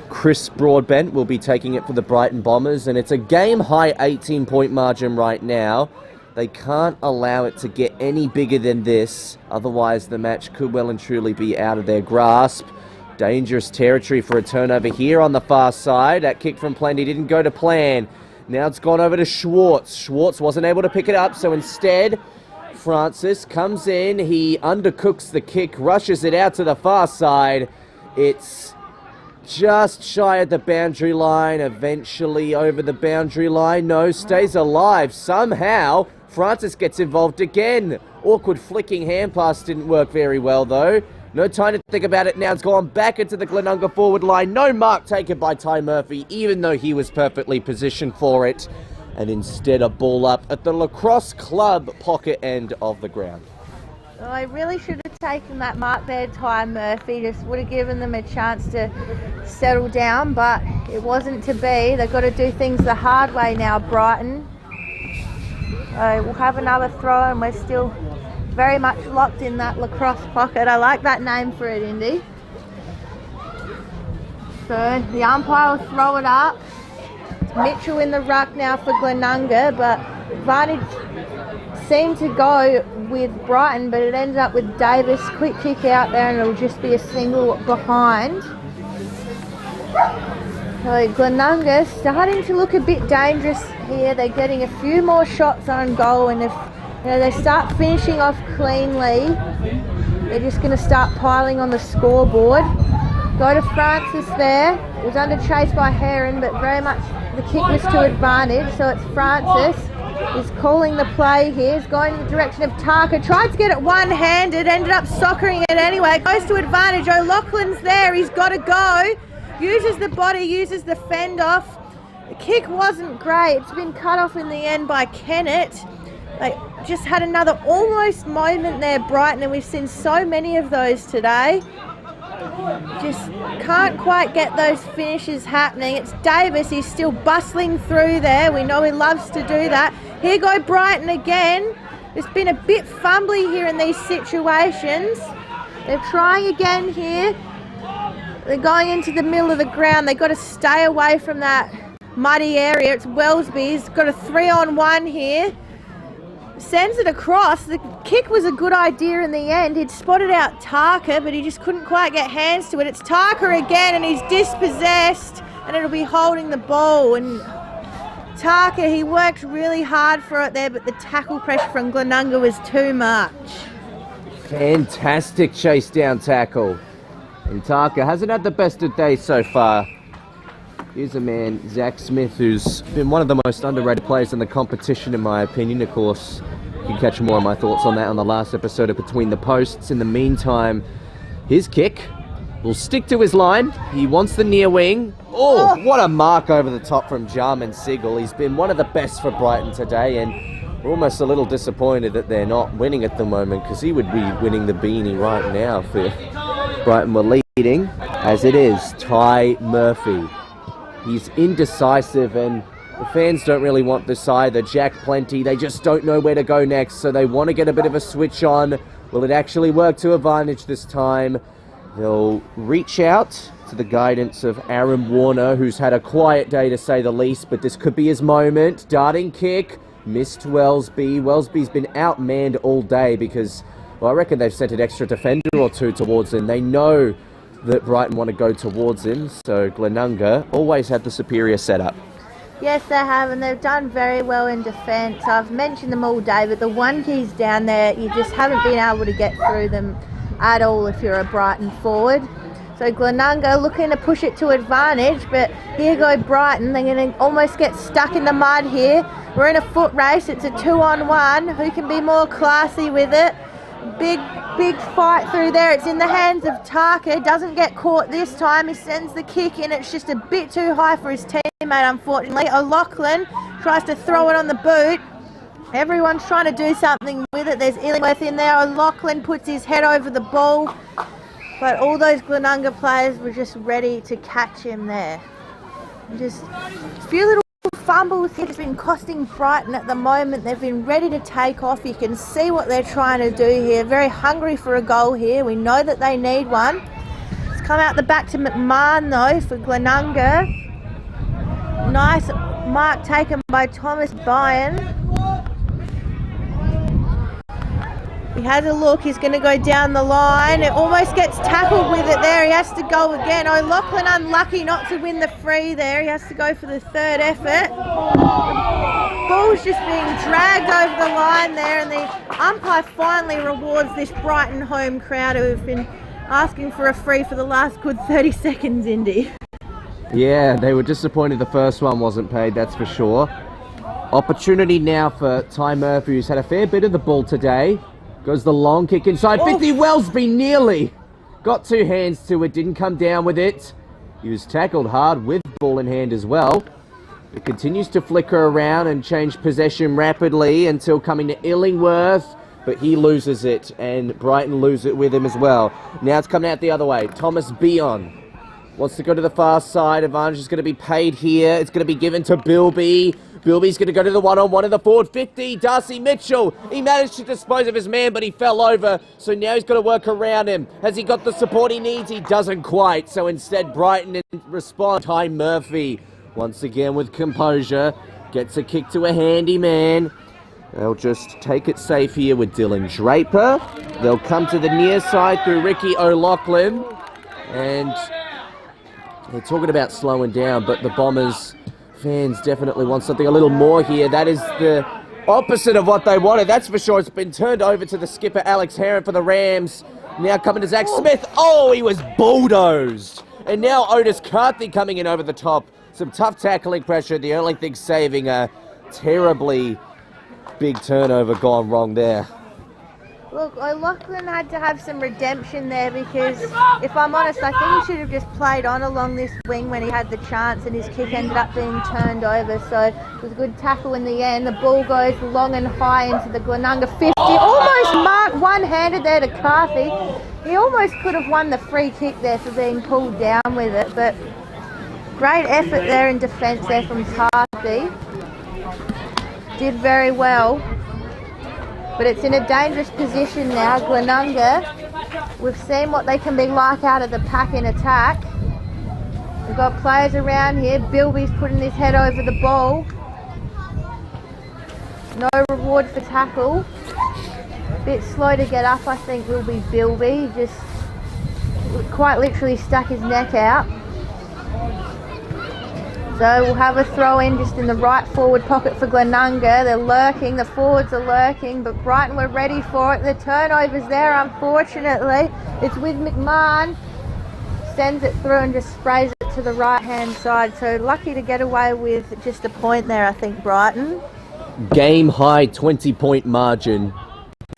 Chris Broadbent will be taking it for the Brighton Bombers, and it's a game-high 18-point margin right now. They can't allow it to get any bigger than this, otherwise the match could well and truly be out of their grasp. Dangerous territory for a turnover here on the far side. That kick from Plenty didn't go to plan. Now it's gone over to Schwartz. Schwartz wasn't able to pick it up, so instead Francis comes in. He undercooks the kick, rushes it out to the far side. It's just shy of the boundary line, eventually over the boundary line. No, stays alive somehow. Francis gets involved again. Awkward flicking hand pass didn't work very well though. No time to think about it now. It's gone back into the Glenunga forward line. No mark taken by Ty Murphy, even though he was perfectly positioned for it. And instead a ball up at the Lacrosse Club pocket end of the ground. Well, I really should have taken that mark there, Ty Murphy. Just would have given them a chance to settle down, but it wasn't to be. They've got to do things the hard way now, Brighton. We'll have another throw, and we're still very much locked in that Lacrosse pocket. I like that name for it, Indy. So the umpire will throw it up. Mitchell in the ruck now for Glenunga, but advantage seemed to go with Brighton, but it ended up with Davis. Quick kick out there, and it'll just be a single behind. So Glenunga starting to look a bit dangerous here. They're getting a few more shots on goal, and if they start finishing off cleanly, they're just going to start piling on the scoreboard. Go to Francis there. It was under chase by Heron, but very much the kick was to advantage. So it's Francis. He's calling the play here. He's going in the direction of Tarka. Tried to get it one-handed, ended up soccering it anyway. Goes to advantage. O'Loughlin's there. He's got to go. Uses the body, uses the fend off. The kick wasn't great. It's been cut off in the end by Kennett. They just had another almost moment there, Brighton, and we've seen so many of those today. Just can't quite get those finishes happening. It's Davis. He's still bustling through there. We know he loves to do that. Here go Brighton again. It's been a bit fumbly here in these situations. They're trying again here. They're going into the middle of the ground. They've got to stay away from that muddy area. It's Wellesby. He's got a 3-on-1 here. Sends it across. The kick was a good idea in the end. He'd spotted out Tarka, but he just couldn't quite get hands to it. It's Tarka again, and he's dispossessed, and it'll be holding the ball. And Tarka, he worked really hard for it there, but the tackle pressure from Glenunga was too much. Fantastic chase down tackle. And Tarka hasn't had the best of days so far. Here's a man, Zach Smith, who's been one of the most underrated players in the competition, in my opinion. Of course, you can catch more of my thoughts on that on the last episode of Between the Posts. In the meantime, his kick will stick to his line. He wants the near wing. Oh, what a mark over the top from Jarman Sigel. He's been one of the best for Brighton today, and we're almost a little disappointed that they're not winning at the moment, because he would be winning the beanie right now if Brighton were leading. As it is, Ty Murphy. He's indecisive, and the fans don't really want this either. Jack Plenty, they just don't know where to go next, so they want to get a bit of a switch on. Will it actually work to advantage this time? They'll reach out to the guidance of Aaron Warner, who's had a quiet day to say the least, but this could be his moment. Darting kick, missed Wellesby. Wellesby's been outmanned all day because, well, I reckon they've sent an extra defender or two towards him. They know that Brighton want to go towards him, so Glenunga always had the superior setup. Yes, they have, and they've done very well in defence. I've mentioned them all day, but the one keys down there, you just haven't been able to get through them at all if you're a Brighton forward. So Glenunga looking to push it to advantage, but here go Brighton. They're going to almost get stuck in the mud here. We're in a foot race. It's a 2-on-1. Who can be more classy with it? Big fight through there. It's in the hands of Tarka. Doesn't get caught this time. He sends the kick in. It's just a bit too high for his teammate, unfortunately. O'Loughlin tries to throw it on the boot. Everyone's trying to do something with it. There's Illingworth in there. O'Loughlin puts his head over the ball. But all those Glenunga players were just ready to catch him there. Just a few little fumbles here has been costing Brighton at the moment. They've been ready to take off. You can see what they're trying to do here. Very hungry for a goal here. We know that they need one. It's come out the back to McMahon though for Glenunga. Nice mark taken by Thomas Byrne. He has a look, he's going to go down the line. It almost gets tackled with it there. He has to go again. O'Loughlin unlucky not to win the free there. He has to go for the third effort. The ball's just being dragged over the line there, and the umpire finally rewards this Brighton home crowd who have been asking for a free for the last good 30 seconds, Indy. Yeah, they were disappointed the first one wasn't paid, that's for sure. Opportunity now for Ty Murphy, who's had a fair bit of the ball today. Goes the long kick inside. 50 Wellsby nearly got two hands to it, didn't come down with it. He was tackled hard with ball in hand as well. It continues to flicker around and change possession rapidly until coming to Illingworth, but he loses it and Brighton lose it with him as well. Now it's coming out the other way. Thomas Beon wants to go to the far side. Advantage is going to be paid here. It's going to be given to Bilby. Bilby's going to go to the one-on-one in the forward 50. Darcy Mitchell, he managed to dispose of his man, but he fell over. So now he's got to work around him. Has he got the support he needs? He doesn't quite. So instead, Brighton in response. Ty Murphy, once again with composure, gets a kick to a handy man. They'll just take it safe here with Dylan Draper. They'll come to the near side through Ricky O'Loughlin. And they're talking about slowing down, but the Bombers fans definitely want something a little more here. That is the opposite of what they wanted, that's for sure. It's been turned over to the skipper, Alex Heron, for the Rams. Now coming to Zach Smith. Oh, he was bulldozed. And now Otis Carthy coming in over the top. Some tough tackling pressure. The only thing saving a terribly big turnover gone wrong there. Look, O'Loughlin had to have some redemption there because, if I'm honest, I think he should have just played on along this wing when he had the chance and his kick ended up being turned over. So it was a good tackle in the end. The ball goes long and high into the Glenunga 50. Almost marked one-handed there to Carthy. He almost could have won the free kick there for being pulled down with it, but great effort there in defence there from Carthy. Did very well. But it's in a dangerous position now. Glenunga, we've seen what they can be like out of the pack in attack. We've got players around here. Bilby's putting his head over the ball. No reward for tackle. Bit slow to get up, I think, will be Bilby. Just quite literally stuck his neck out. So we'll have a throw in just in the right forward pocket for Glenunga. They're lurking, the forwards are lurking, but Brighton were ready for it. The turnover's there, unfortunately. It's with McMahon. Sends it through and just sprays it to the right-hand side. So lucky to get away with just a point there, I think, Brighton. Game high 20-point margin.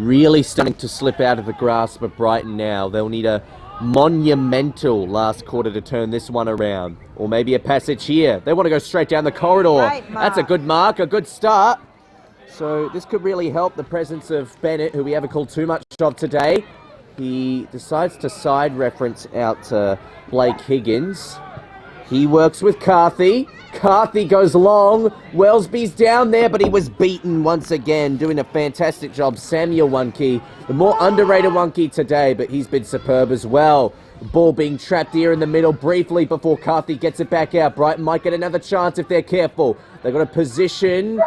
Really starting to slip out of the grasp of Brighton now. They'll need a monumental last quarter to turn this one around. Or maybe a passage here. They want to go straight down the corridor. That's a good mark, a good start. So this could really help the presence of Bennett, who we haven't called too much of today. He decides to side reference out to Blake Higgins. He works with Carthy. Carthy goes long. Wellsby's down there, but he was beaten once again, doing a fantastic job. Samuel Wunke, the more underrated Wunke today, but he's been superb as well. Ball being trapped here in the middle briefly before Carthy gets it back out. Brighton might get another chance if they're careful. They've got a position,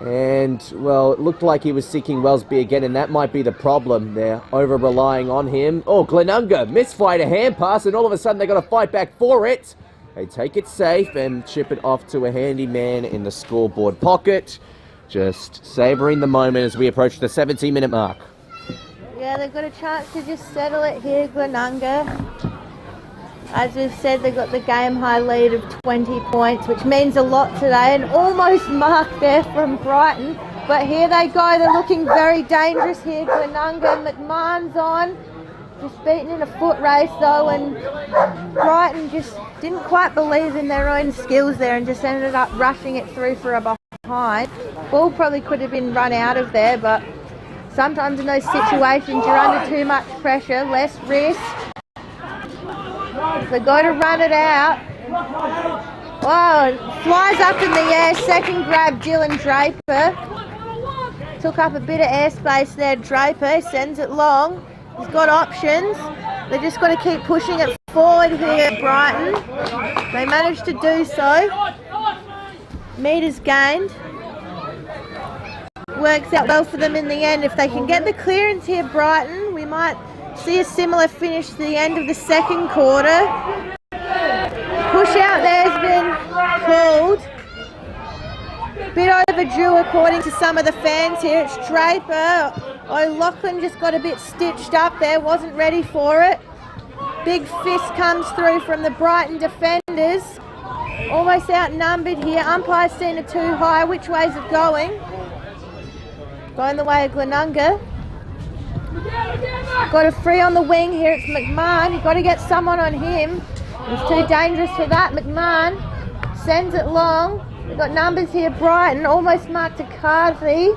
and, well, it looked like he was seeking Wellsby again, and that might be the problem. They're over-relying on him. Oh, Glenunga misfired a hand pass, and all of a sudden they've got to fight back for it. They take it safe and chip it off to a handy man in the scoreboard pocket. Just savouring the moment as we approach the 17-minute mark. Yeah, they've got a chance to just settle it here, Glenunga. As we've said, they've got the game-high lead of 20 points, which means a lot today, and almost marked there from Brighton. But here they go, they're looking very dangerous here, Glenunga. McMahon's on. Just beaten in a foot race though, and Brighton just didn't quite believe in their own skills there and just ended up rushing it through for a behind. Ball probably could have been run out of there, but sometimes in those situations you're under too much pressure, less risk. They go to run it out. Oh, it flies up in the air, second grab Dylan Draper. Took up a bit of airspace there, Draper, sends it long. He's got options. They just got to keep pushing it forward here, Brighton. They managed to do so. Metres gained. works out well for them in the end. If they can get the clearance here, Brighton, we might see a similar finish to the end of the second quarter. Push out there has been called. Bit overdue according to some of the fans here. It's Draper. O'Loughlin just got a bit stitched up there, wasn't ready for it. Big fist comes through from the Brighton defenders. Almost outnumbered here. Umpire's seen it too high. Which way's it going? Going the way of Glenunga. Got a free on the wing here. It's McMahon. You've got to get someone on him. It's too dangerous for that. McMahon sends it long. We've got numbers here. Brighton almost marked to Carthy.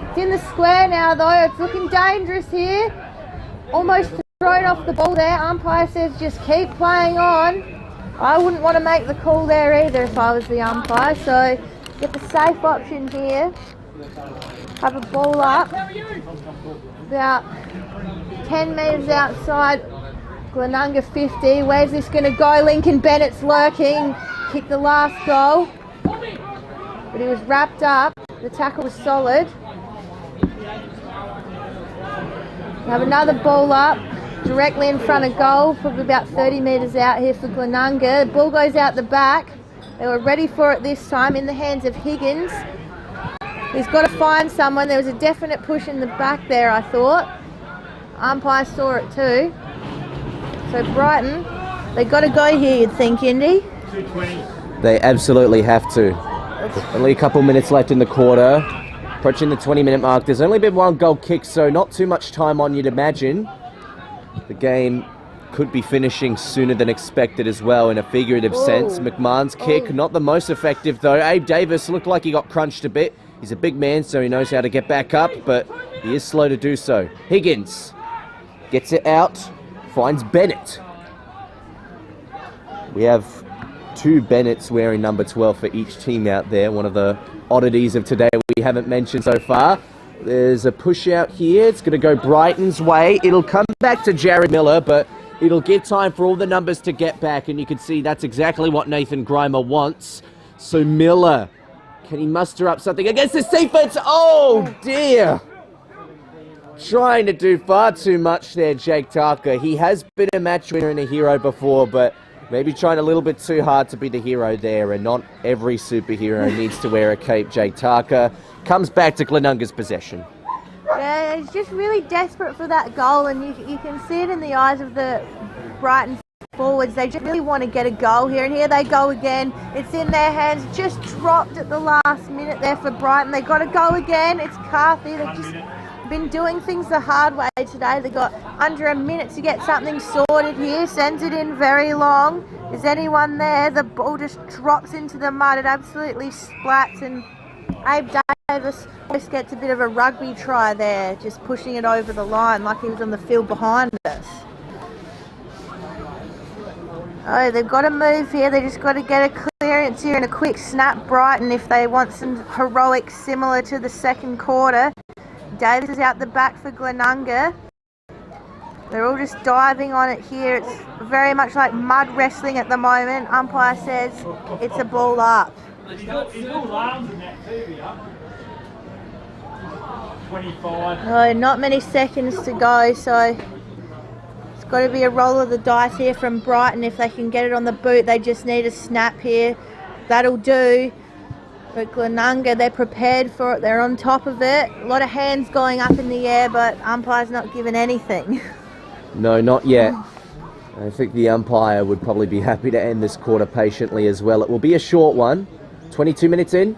It's in the square now though. It's looking dangerous here. Almost thrown off the ball there. Umpire says just keep playing on. I wouldn't want to make the call there either if I was the umpire. So get the safe option here. Have a ball up. About 10 metres outside Glenunga 50. Where's this going to go? Lincoln Bennett's lurking. Kicked the last goal. But he was wrapped up. The tackle was solid. Have another ball up. Directly in front of goal. Probably about 30 metres out here for Glenunga. The ball goes out the back. They were ready for it this time in the hands of Higgins. He's got to find someone. There was a definite push in the back there, I thought. Umpire saw it too. So Brighton, they've got to go here, you'd think, Indy. 220. They absolutely have to. Only a couple minutes left in the quarter. Approaching the 20-minute mark. There's only been one goal kick, so not too much time on, you'd imagine. The game could be finishing sooner than expected as well in a figurative sense. McMahon's kick, not the most effective though. Abe Davis looked like he got crunched a bit. He's a big man, so he knows how to get back up, but he is slow to do so. Higgins gets it out, finds Bennett. We have two Bennetts wearing number 12 for each team out there. One of the oddities of today we haven't mentioned so far. There's a push out here. It's going to go Brighton's way. It'll come back to Jared Miller, but it'll give time for all the numbers to get back, and you can see that's exactly what Nathan Grimer wants. So Miller, can he muster up something against this defense? Oh dear! Trying to do far too much there, Jake Tarker. He has been a match winner and a hero before, but maybe trying a little bit too hard to be the hero there, and not every superhero needs to wear a cape. Jake Tarker comes back to Glenunga's possession. Yeah, he's just really desperate for that goal, and you can see it in the eyes of the Brighton forwards. They just really want to get a goal here, and here they go again. It's in their hands, just dropped at the last minute there for Brighton. They got to go again. It's Carthy. They've just been doing things the hard way today. They got under a minute to get something sorted here. Sends it in very long. Is anyone there? The ball just drops into the mud. It absolutely splats, and Abe Davis just gets a bit of a rugby try there, just pushing it over the line like he was on the field behind us. Oh, they've got to move here. They just got to get a clearance here and a quick snap, Brighton, if they want some heroics similar to the second quarter. Davis is out the back for Glenunga. They're all just diving on it here. It's very much like mud wrestling at the moment. Umpire says it's a ball up. He's all arms in that too, yeah. 25. Oh, not many seconds to go, so it's got to be a roll of the dice here from Brighton. If they can get it on the boot, they just need a snap here. That'll do. But Glenunga, they're prepared for it. They're on top of it. A lot of hands going up in the air, but umpire's not given anything. No, not yet. I think the umpire would probably be happy to end this quarter patiently as well. It will be a short one. 22 minutes in.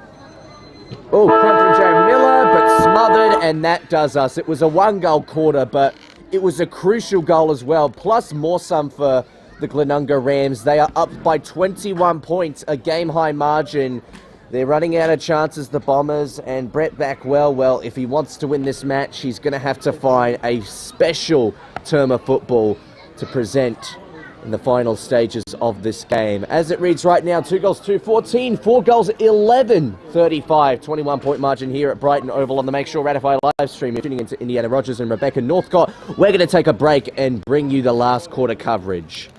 Oh, crump from Jared Miller, but smothered, and that does us. It was a one-goal quarter, but it was a crucial goal as well, plus more some for the Glenunga Rams. They are up by 21 points, a game-high margin. They're running out of chances, the Bombers, and Brett Backwell, well, if he wants to win this match, he's going to have to find a special term of football to present in the final stages of this game. As it reads right now, 2 goals, 2-14, 4 goals, 11-35, 21-point margin here at Brighton Oval on the Make Sure Ratify live stream. You're tuning into Indiana Rogers and Rebecca Northcott. We're going to take a break and bring you the last quarter coverage.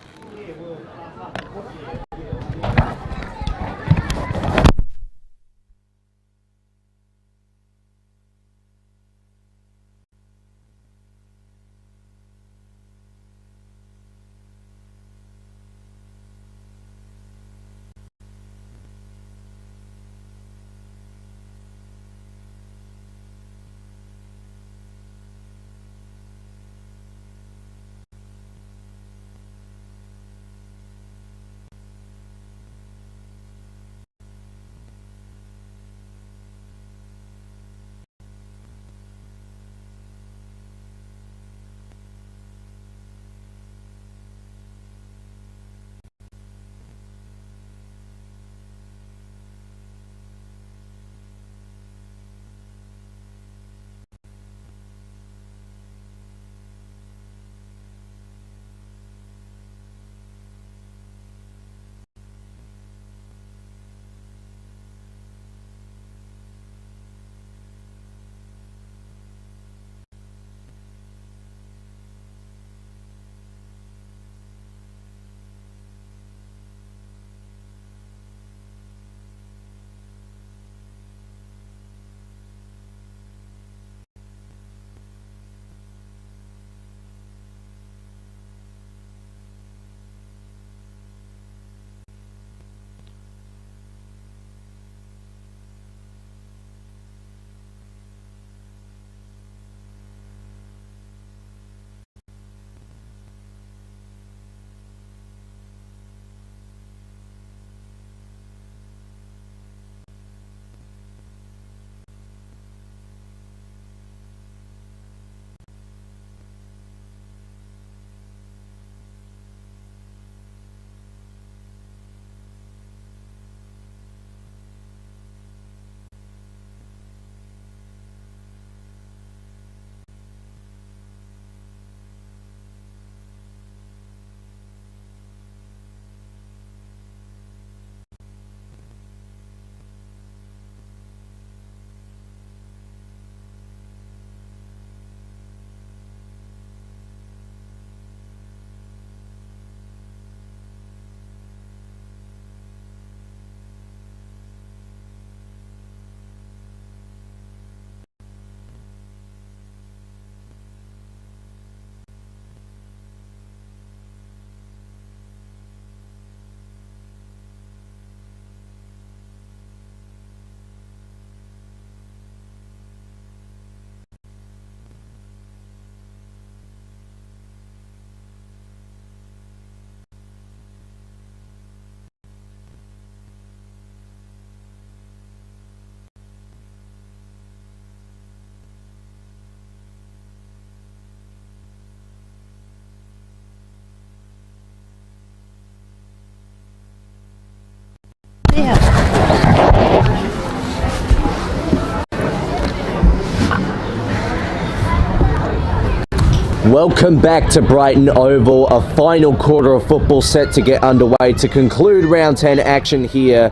Welcome back to Brighton Oval, a final quarter of football set to get underway to conclude round 10 action here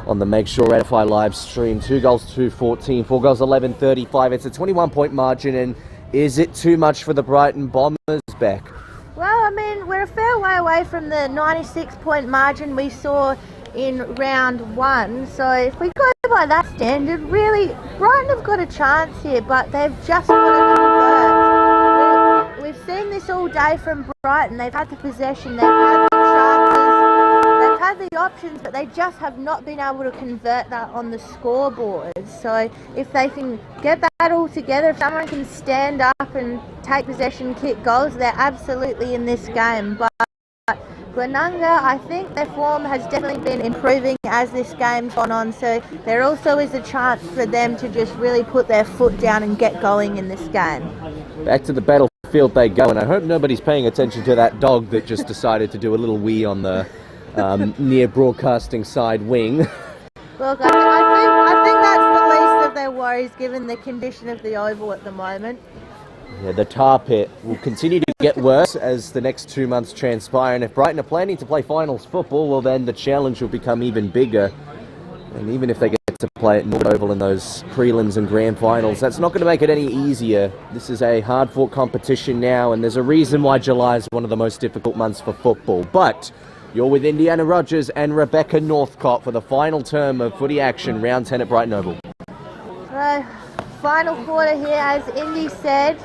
on the Make Sure Ratify live stream. 2 goals, 2-14, 4 goals, 11-35. It's a 21-point margin, and is it too much for the Brighton Bombers, Beck? Well, I mean, we're a fair way away from the 96-point margin we saw in round 1. So if we go by that standard, really, Brighton have got a chance here, but they've just got to convert. We've seen this all day from Brighton. They've had the possession, they've had the chances, they've had the options, but they just have not been able to convert that on the scoreboard. So if they can get that all together, if someone can stand up and take possession, kick goals, they're absolutely in this game. But Glenunga, I think their form has definitely been improving as this game's gone on, so there also is a chance for them to just really put their foot down and get going in this game. Back to the battlefield they go, and I hope nobody's paying attention to that dog that just decided to do a little wee on the near broadcasting side wing. Look, I think that's the least of their worries given the condition of the oval at the moment. Yeah, the tar pit will continue to get worse as the next 2 months transpire, and if Brighton are planning to play finals football, well then the challenge will become even bigger. And even if they get to play at North Oval in those prelims and grand finals, that's not going to make it any easier. This is a hard-fought competition now, and there's a reason why July is one of the most difficult months for football. But you're with Indiana Rogers and Rebecca Northcott for the final term of footy action, round 10 at Brighton Oval. So, final quarter here, as Indy said.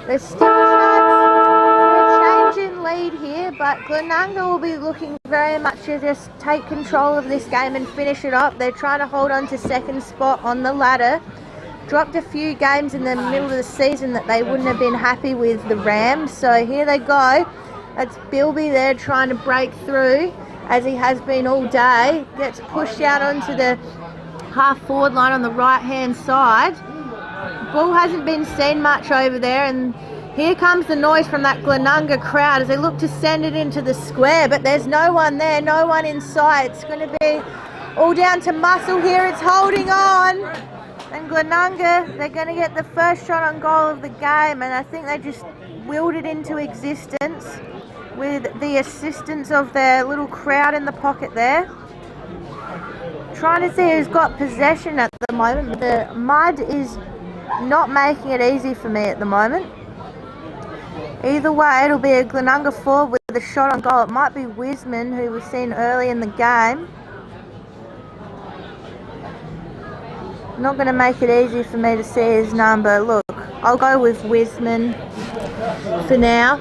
There's still a change in lead here, but Glenunga will be looking very much to just take control of this game and finish it up. They're trying to hold on to second spot on the ladder. Dropped a few games in the middle of the season that they wouldn't have been happy with the Rams. So here they go. That's Bilby there trying to break through, as he has been all day. Gets pushed out onto the half-forward line on the right-hand side. Ball hasn't been seen much over there, and here comes the noise from that Glenunga crowd as they look to send it into the square, but there's no one there, no one in sight. It's going to be all down to muscle here. It's holding on, and Glenunga, they're going to get the first shot on goal of the game, and I think they just willed it into existence with the assistance of their little crowd in the pocket there. Trying to see who's got possession at the moment, but the mud is not making it easy for me at the moment. Either way, it'll be a Glenunga forward with a shot on goal. It might be Wiseman, who was seen early in the game. Not going to make it easy for me to see his number. Look, I'll go with Wiseman for now.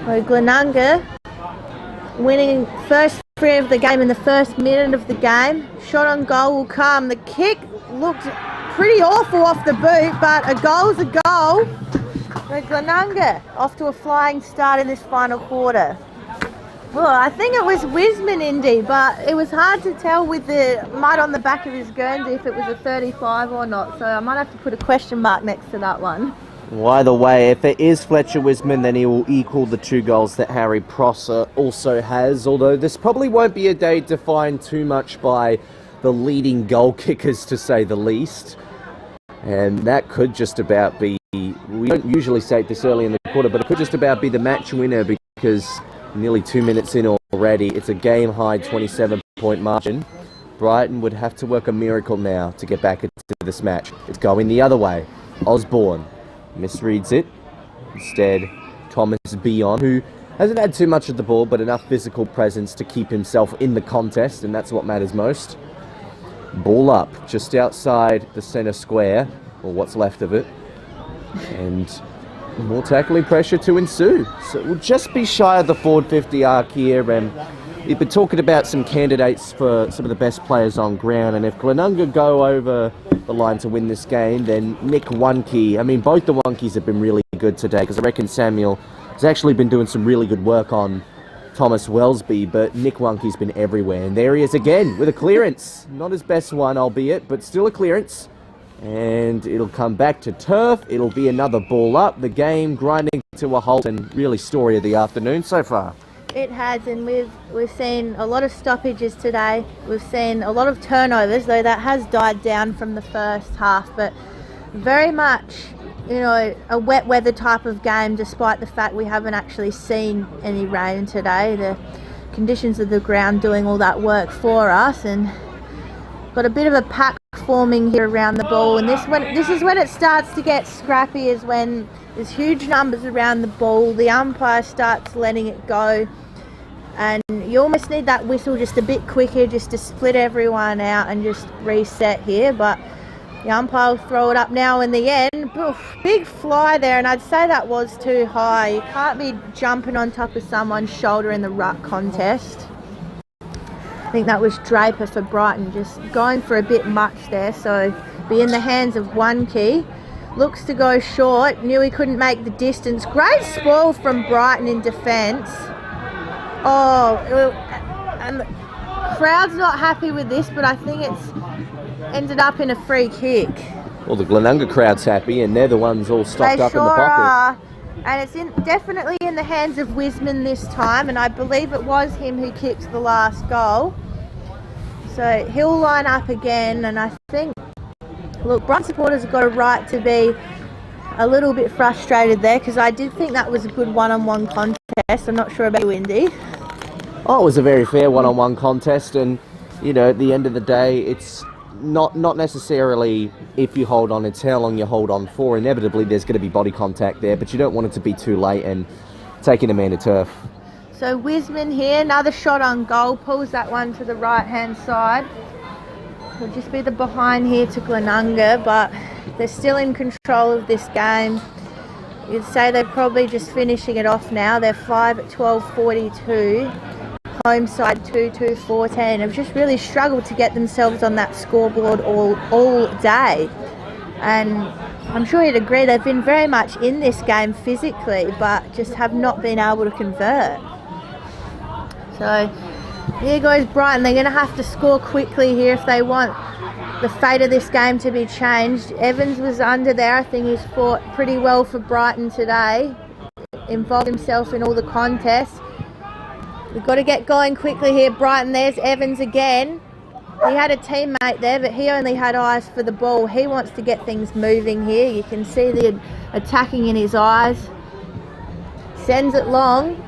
So Glenunga winning first free of the game in the first minute of the game. Shot on goal will come. The kick looked pretty awful off the boot, but a goal's a goal. So Glenunga off to a flying start in this final quarter. Well, I think it was Wiseman, Indy, but it was hard to tell with the mud on the back of his Guernsey if it was a 35 or not, so I might have to put a question mark next to that one. Well, either way, if it is Fletcher Wiseman, then he will equal the 2 goals that Harry Prosser also has, although this probably won't be a day defined too much by the leading goal kickers, to say the least. And that could just about be, we don't usually say it this early in the quarter, but it could just about be the match winner, because nearly 2 minutes in already, it's a game-high 27-point margin. Brighton would have to work a miracle now to get back into this match. It's going the other way. Osborne misreads it. Instead, Thomas Bion, who hasn't had too much of the ball, but enough physical presence to keep himself in the contest, and that's what matters most. Ball up, just outside the centre square, or what's left of it, and more tackling pressure to ensue. So it will just be shy of the forward 50 arc here, and we've been talking about some candidates for some of the best players on ground, and if Glenunga go over the line to win this game, then Nick Wunke, I mean, both the Wunkies have been really good today, because I reckon Samuel has actually been doing some really good work on Thomas Wellesby, but Nick Wunke's been everywhere, and there he is again with a clearance. Not his best one, albeit, but still a clearance. And it'll come back to turf. It'll be another ball up. The game grinding to a halt, and really story of the afternoon so far. It has, and we've seen a lot of stoppages today. We've seen a lot of turnovers, though that has died down from the first half, but very much you know, a wet weather type of game, despite the fact we haven't actually seen any rain today. The conditions of the ground doing all that work for us, and got a bit of a pack forming here around the ball, and this is when it starts to get scrappy, is when there's huge numbers around the ball, the umpire starts letting it go, and you almost need that whistle just a bit quicker just to split everyone out and just reset here. But the umpire will throw it up now in the end. Oof, big fly there, and I'd say that was too high. You can't be jumping on top of someone's shoulder in the ruck contest. I think that was Draper for Brighton, just going for a bit much there, so be in the hands of one key. Looks to go short, knew he couldn't make the distance. Great spoil from Brighton in defence. Oh, and the crowd's not happy with this, but I think it's ended up in a free kick. Well, the Glenunga crowd's happy, and they're the ones all stocked up in the pocket. Are. And it's definitely in the hands of Wiseman this time, and I believe it was him who kicked the last goal. So he'll line up again, and I think, look, Brighton supporters have got a right to be a little bit frustrated there, because I did think that was a good one-on-one contest. I'm not sure about you, Indy. Oh, it was a very fair one-on-one contest, and, you know, at the end of the day, it's not necessarily if you hold on, it's how long you hold on for. Inevitably, there's going to be body contact there, but you don't want it to be too late and taking a man to turf. So Wiseman here, another shot on goal, pulls that one to the right-hand side. It'll just be the behind here to Glenunga, but they're still in control of this game. You'd say they're probably just finishing it off now. They're 5 at 12:42. Home side 2-2-14 have just really struggled to get themselves on that scoreboard all day. And I'm sure you'd agree they've been very much in this game physically, but just have not been able to convert. So here goes Brighton. They're going to have to score quickly here if they want the fate of this game to be changed. Evans was under there. I think he's fought pretty well for Brighton today. Involved himself in all the contests. We've got to get going quickly here. Brighton, there's Evans again. He had a teammate there, but he only had eyes for the ball. He wants to get things moving here. You can see the attacking in his eyes. Sends it long.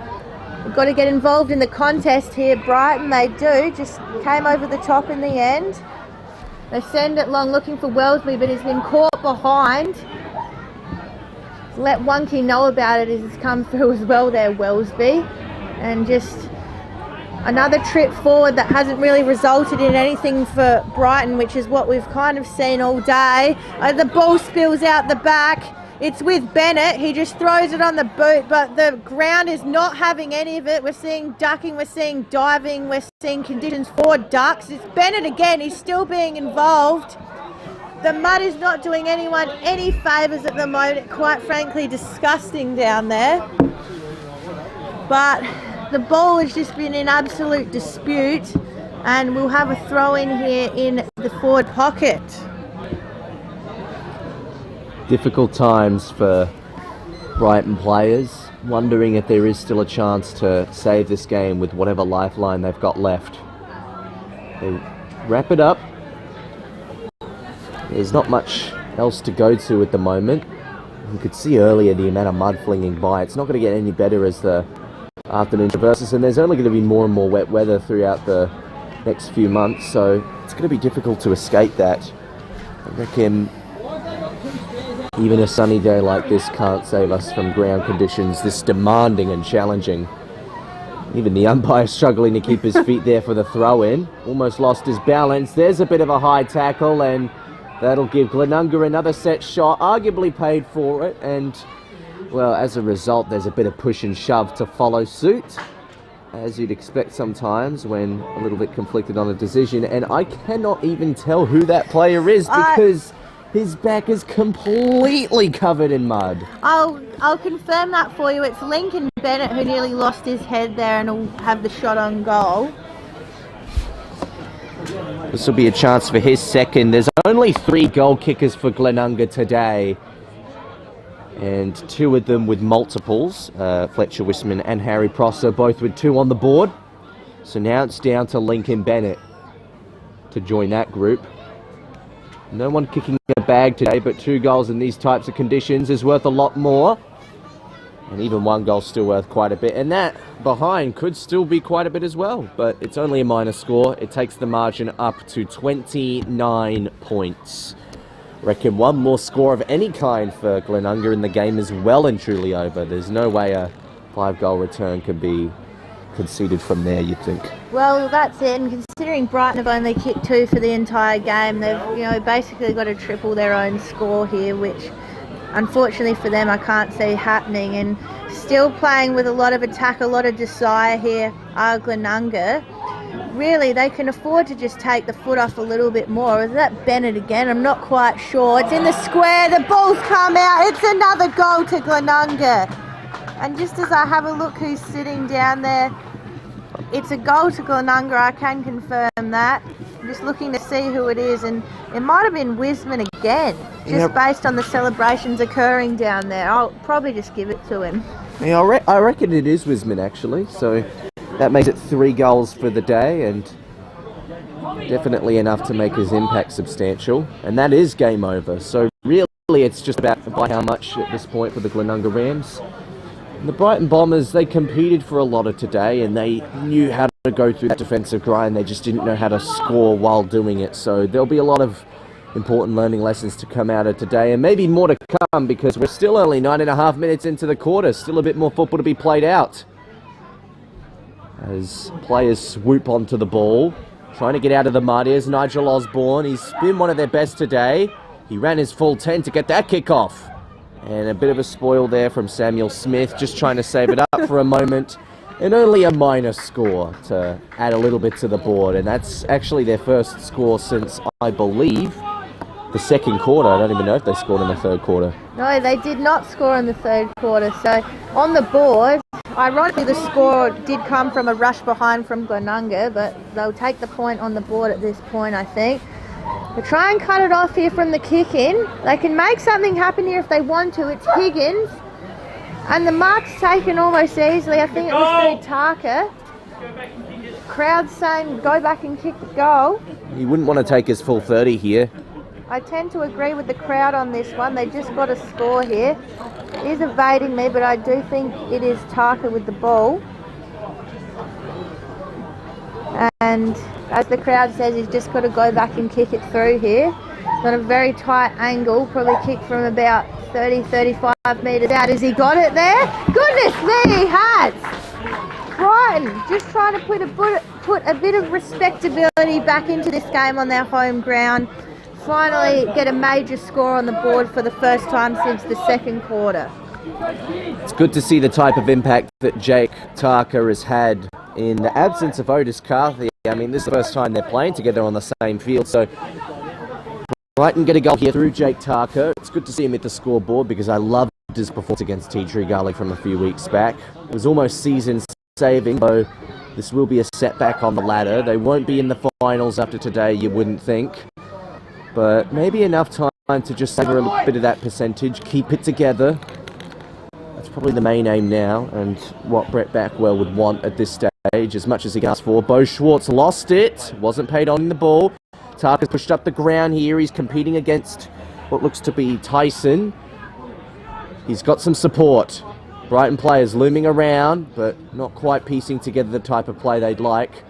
We've got to get involved in the contest here, Brighton. They do. Just came over the top in the end. They send it long looking for Wellesby, but he's been caught behind. Let Wonky know about it as it's come through as well there, Wellesby. And just another trip forward that hasn't really resulted in anything for Brighton, which is what we've kind of seen all day. The ball spills out the back. It's with Bennett. He just throws it on the boot, but the ground is not having any of it. We're seeing ducking, we're seeing diving, we're seeing conditions for ducks. It's Bennett again. He's still being involved. The mud is not doing anyone any favours at the moment. Quite frankly, disgusting down there. But the ball has just been in absolute dispute, and we'll have a throw in here in the forward pocket. Difficult times for Brighton players, wondering if there is still a chance to save this game with whatever lifeline they've got left. They wrap it up. There's not much else to go to at the moment. You could see earlier the amount of mud flinging by. It's not going to get any better as the afternoon traverses, and there's only going to be more and more wet weather throughout the next few months, so it's going to be difficult to escape that. I reckon even a sunny day like this can't save us from ground conditions this demanding and challenging. Even the umpire struggling to keep his feet there for the throw-in. Almost lost his balance. There's a bit of a high tackle, and that'll give Glenunga another set shot, arguably paid for it, and well, as a result, there's a bit of push and shove to follow suit, as you'd expect sometimes when a little bit conflicted on a decision. And I cannot even tell who that player is because his back is completely covered in mud. I'll confirm that for you. It's Lincoln Bennett who nearly lost his head there and will have the shot on goal. This will be a chance for his second. There's only 3 goal kickers for Glenunga today, and 2 of them with multiples. Fletcher Wisman and Harry Prosser both with 2 on the board. So now it's down to Lincoln Bennett to join that group. No one kicking a bag today, but 2 goals in these types of conditions is worth a lot more. And even 1 goal still worth quite a bit. And that behind could still be quite a bit as well. But it's only a minor score. It takes the margin up to 29 points. Reckon 1 more score of any kind for Glenunga and the game is well and truly over. There's no way a 5-goal return can be conceded from there, you'd think. Well, that's it. And considering Brighton have only kicked 2 for the entire game, they've basically got to triple their own score here, which unfortunately for them I can't see happening. And still playing with a lot of attack, a lot of desire here are Glenunga. Really, they can afford to just take the foot off a little bit more. Is that Bennett again? I'm not quite sure. It's in the square. The ball's come out. It's another goal to Glenunga. And just as I have a look who's sitting down there, it's a goal to Glenunga. I can confirm that. I'm just looking to see who it is, and it might have been Wiseman again, just based on the celebrations occurring down there. I'll probably just give it to him. Yeah, I reckon it is Wiseman actually. So that makes it 3 goals for the day, and definitely enough to make his impact substantial. And that is game over. So really, it's just about by how much at this point for the Glenunga Rams. The Brighton Bombers, they competed for a lot of today, and they knew how to go through that defensive grind. They just didn't know how to score while doing it. So there'll be a lot of important learning lessons to come out of today, and maybe more to come, because we're still only 9.5 minutes into the quarter. Still a bit more football to be played out, as players swoop onto the ball, trying to get out of the mud. Here's Nigel Osborne. He's been one of their best today. He ran his full 10 to get that kick off. And a bit of a spoil there from Samuel Smith, just trying to save it up for a moment. And only a minor score to add a little bit to the board. And that's actually their first score since, I believe, the second quarter. I don't even know if they scored in the third quarter. No, they did not score in the third quarter. So on the board, ironically, the score did come from a rush behind from Glenunga, but they'll take the point on the board at this point, I think. They try and cut it off here from the kick in. They can make something happen here if they want to. It's Higgins. And the mark's taken almost easily. I think it was through Tarka. Crowd saying go back and kick the goal. He wouldn't want to take his full 30 here. I tend to agree with the crowd on this one. They just got a score here. He's evading me, but I do think it is Tarka with the ball. And as the crowd says, he's just got to go back and kick it through here. On a very tight angle, probably kick from about 30-35 metres out. Has he got it there? Goodness me, he has! Brighton just trying to put a bit of respectability back into this game on their home ground. Finally get a major score on the board for the first time since the second quarter. It's good to see the type of impact that Jake Tarka has had in the absence of Otis Carthy. I mean, this is the first time they're playing together on the same field, so Brighton get a goal here through Jake Tarka. It's good to see him at the scoreboard, because I loved his performance against Tea Tree Gully from a few weeks back. It was almost season-saving, so this will be a setback on the ladder. They won't be in the finals after today, you wouldn't think, but maybe enough time to just savour a bit of that percentage, keep it together. That's probably the main aim now, and what Brett Backwell would want at this stage, as much as he can ask for. Bo Schwartz lost it, wasn't paid on the ball. Tarka's pushed up the ground here. He's competing against what looks to be Tyson. He's got some support. Brighton players looming around, but not quite piecing together the type of play they'd like.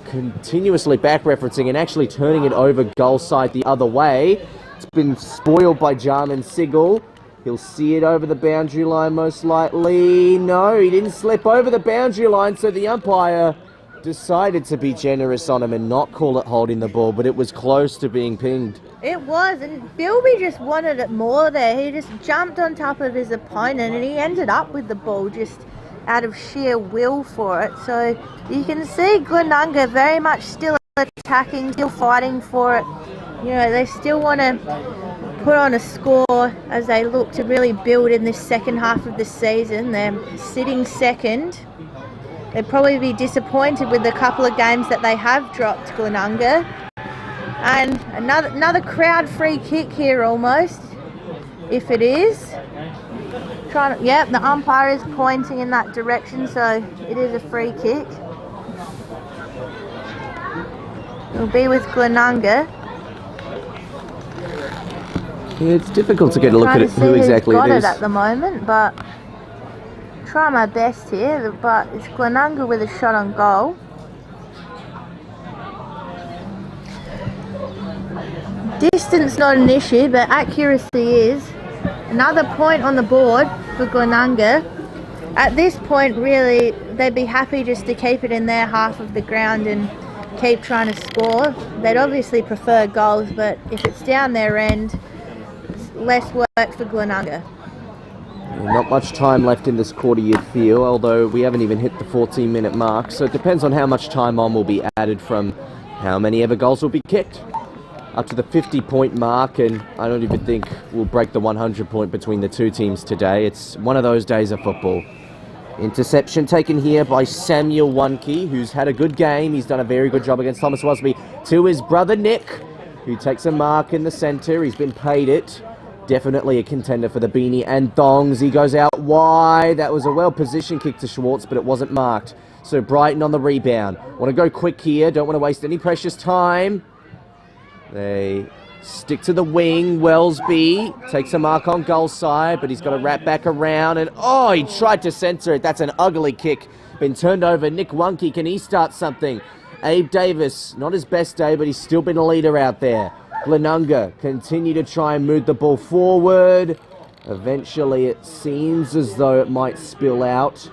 Continuously back-referencing and actually turning it over goal side the other way. It's been spoiled by Jarman Sigel. He'll see it over the boundary line most likely. No, he didn't slip over the boundary line, so the umpire decided to be generous on him and not call it holding the ball, but it was close to being pinged. It was, and Bilby just wanted it more there. He just jumped on top of his opponent, and he ended up with the ball just out of sheer will for it. So you can see Glenunga very much still attacking, still fighting for it. You know, they still want to put on a score as they look to really build in this second half of the season. They're sitting second. They'd probably be disappointed with the couple of games that they have dropped, Glenunga. And another crowd free kick here almost, if it is. Yep, the umpire is pointing in that direction, so it is a free kick. It'll be with Glenunga. It's difficult to get a look at it, who exactly got it is. At the moment, but try my best here. But it's Glenunga with a shot on goal. Distance not an issue, but accuracy is. Another point on the board for Glenunga. At this point, really, they'd be happy just to keep it in their half of the ground and keep trying to score. They'd obviously prefer goals, but if it's down their end, it's less work for Glenunga. Not much time left in this quarter, you'd feel, although we haven't even hit the 14-minute mark, so it depends on how much time on will be added from how many ever goals will be kicked. Up to the 50-point mark, and I don't even think we'll break the 100-point between the two teams today. It's one of those days of football. Interception taken here by Samuel Wunke, who's had a good game. He's done a very good job against Thomas Wasby. To his brother Nick, who takes a mark in the centre. He's been paid it. Definitely a contender for the beanie and thongs. He goes out wide. That was a well-positioned kick to Schwartz, but it wasn't marked. So Brighton on the rebound. Want to go quick here. Don't want to waste any precious time. They stick to the wing. Wellesby takes a mark on goal side, but he's got to wrap back around. And oh, he tried to censor it. That's an ugly kick. Been turned over. Nick Wunke, can he start something? Abe Davis, not his best day, but he's still been a leader out there. Glenunga continue to try and move the ball forward. Eventually, it seems as though it might spill out,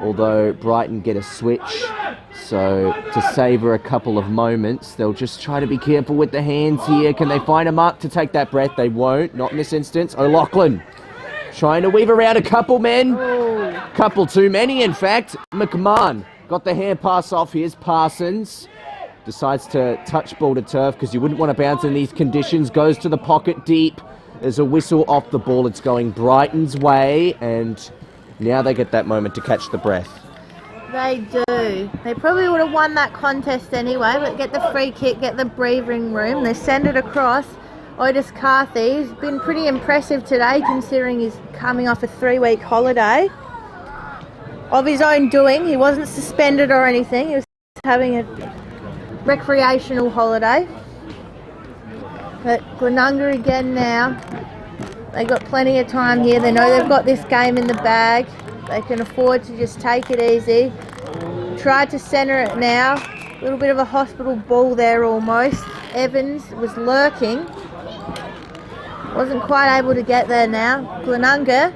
although Brighton get a switch. So to savour a couple of moments, they'll just try to be careful with the hands here. Can they find a mark to take that breath? They won't, not in this instance. O'Loughlin trying to weave around a couple men. Couple too many, in fact. McMahon got the hand pass off. Here's Parsons. Decides to touch ball to turf because you wouldn't want to bounce in these conditions. Goes to the pocket deep. There's a whistle off the ball. It's going Brighton's way, and now they get that moment to catch the breath. They do. They probably would have won that contest anyway, but get the free kick, get the breathing room. They send it across. Otis Carthy has been pretty impressive today considering he's coming off a 3-week holiday. Of his own doing, he wasn't suspended or anything. He was having a recreational holiday. But Glenunga again now. They got plenty of time here. They know they've got this game in the bag. They can afford to just take it easy. Tried to centre it now. A little bit of a hospital ball there almost. Evans was lurking. Wasn't quite able to get there now. Glenunga,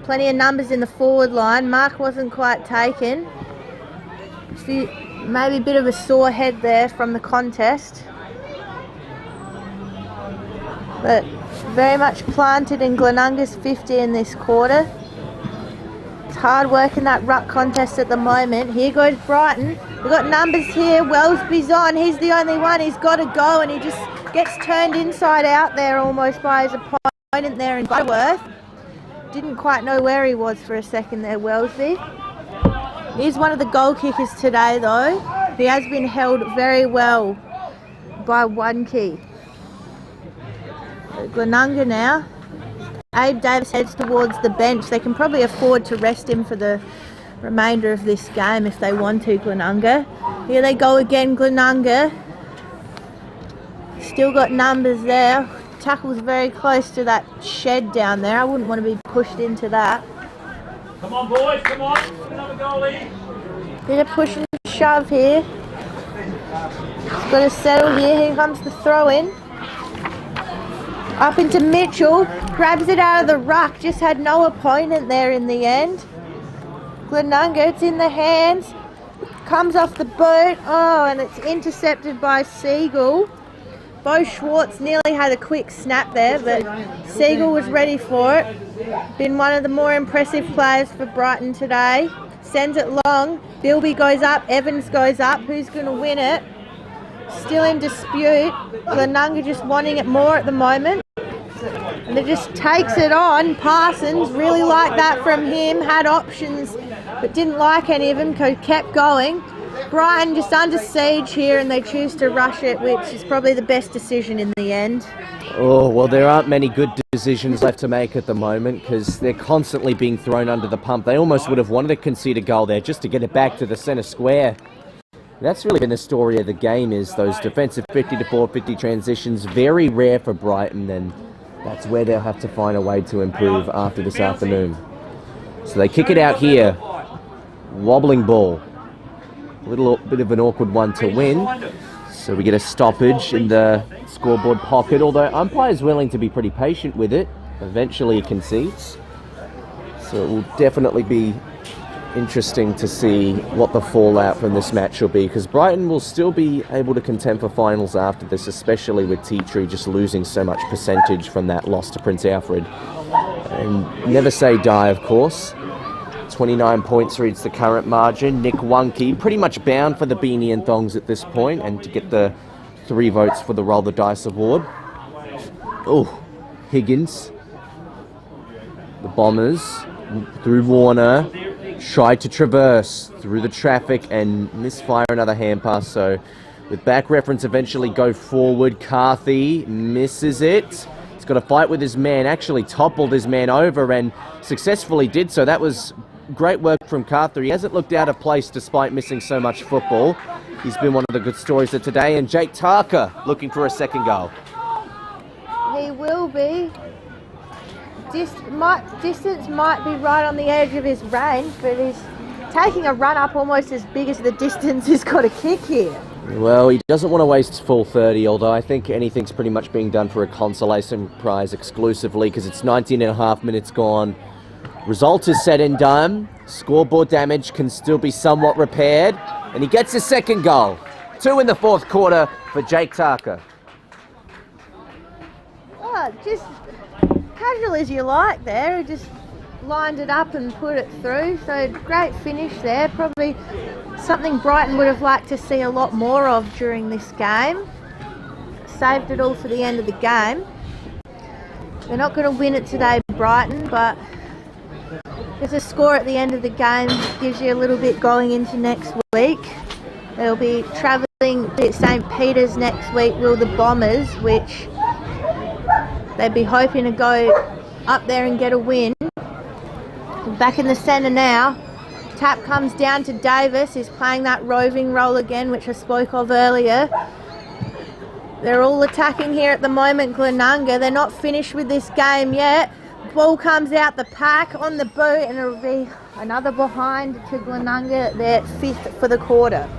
plenty of numbers in the forward line. Mark wasn't quite taken. Maybe a bit of a sore head there from the contest. But very much planted in Glenunga's 50 in this quarter. It's hard work in that ruck contest at the moment. Here goes Brighton. We've got numbers here. Wellesby's on. He's the only one. He's got to go, and he just gets turned inside out there almost by his opponent there in Butterworth. Didn't quite know where he was for a second there, Wellesby. He's one of the goal kickers today, though. He has been held very well by Wunke. Glenunga now. Abe Davis heads towards the bench. They can probably afford to rest him for the remainder of this game if they want to, Glenunga. Here they go again, Glenunga. Still got numbers there. Tackle's very close to that shed down there. I wouldn't want to be pushed into that. Come on, boys, come on. Another goalie. Bit of push and shove here. It's got to settle here. Here comes the throw in. Up into Mitchell. Grabs it out of the ruck. Just had no opponent there in the end. Glenunga, it's in the hands. Comes off the boot. Oh, and it's intercepted by Siegel. Bo Schwartz nearly had a quick snap there, but Siegel was ready for it. Been one of the more impressive players for Brighton today. Sends it long. Bilby goes up. Evans goes up. Who's going to win it? Still in dispute. Glenunga just wanting it more at the moment. And it just takes it on. Parsons, really liked that from him. Had options, but didn't like any of them, so kept going. Brighton just under siege here, and they choose to rush it, which is probably the best decision in the end. Oh, well, there aren't many good decisions left to make at the moment because they're constantly being thrown under the pump. They almost would have wanted to concede a goal there just to get it back to the centre square. That's really been the story of the game, is those defensive 50 to 450 transitions. Very rare for Brighton, and That's where they'll have to find a way to improve after this afternoon. So they kick it out here. Wobbling ball. A little bit of an awkward one to win. So we get a stoppage in the scoreboard pocket, although umpire's willing to be pretty patient with it. Eventually he concedes. So it will definitely be interesting to see what the fallout from this match will be, because Brighton will still be able to contend for finals after this, especially with Tea Tree just losing so much percentage from that loss to Prince Alfred. And never say die, of course. 29 points reads the current margin. Nick Wunke pretty much bound for the Beanie and Thongs at this point, and to get the 3 votes for the Roll the Dice award. Oh, Higgins. The Bombers through Warner. Tried to traverse through the traffic and misfire another hand pass. So with back reference, eventually go forward. Carthy misses it. He's got to fight with his man. Actually toppled his man over and successfully did so. That was great work from Carthy. He hasn't looked out of place despite missing so much football. He's been one of the good stories of today. And Jake Tarker looking for a second goal. He will be. Distance might be right on the edge of his range, but he's taking a run up almost as big as the distance he's got to kick here. Well, he doesn't want to waste full 30, although I think anything's pretty much being done for a consolation prize exclusively, because it's 19 and a half minutes gone. Result is said and done. Scoreboard damage can still be somewhat repaired, and he gets his second goal. 2 in the fourth quarter for Jake Tarker. Oh, just casual as you like there. He just lined it up and put it through. So great finish there. Probably something Brighton would have liked to see a lot more of during this game. Saved it all for the end of the game. They're not going to win it today, Brighton, but there's a score at the end of the game. Gives you a little bit going into next week. They'll be travelling to St. Peter's next week, will the Bombers, which they'd be hoping to go up there and get a win. Back in the centre now. Tap comes down to Davis. He's playing that roving role again, which I spoke of earlier. They're all attacking here at the moment, Glenunga. They're not finished with this game yet. Ball comes out the pack on the boot, and it'll be another behind to Glenunga. They're 5th for the quarter.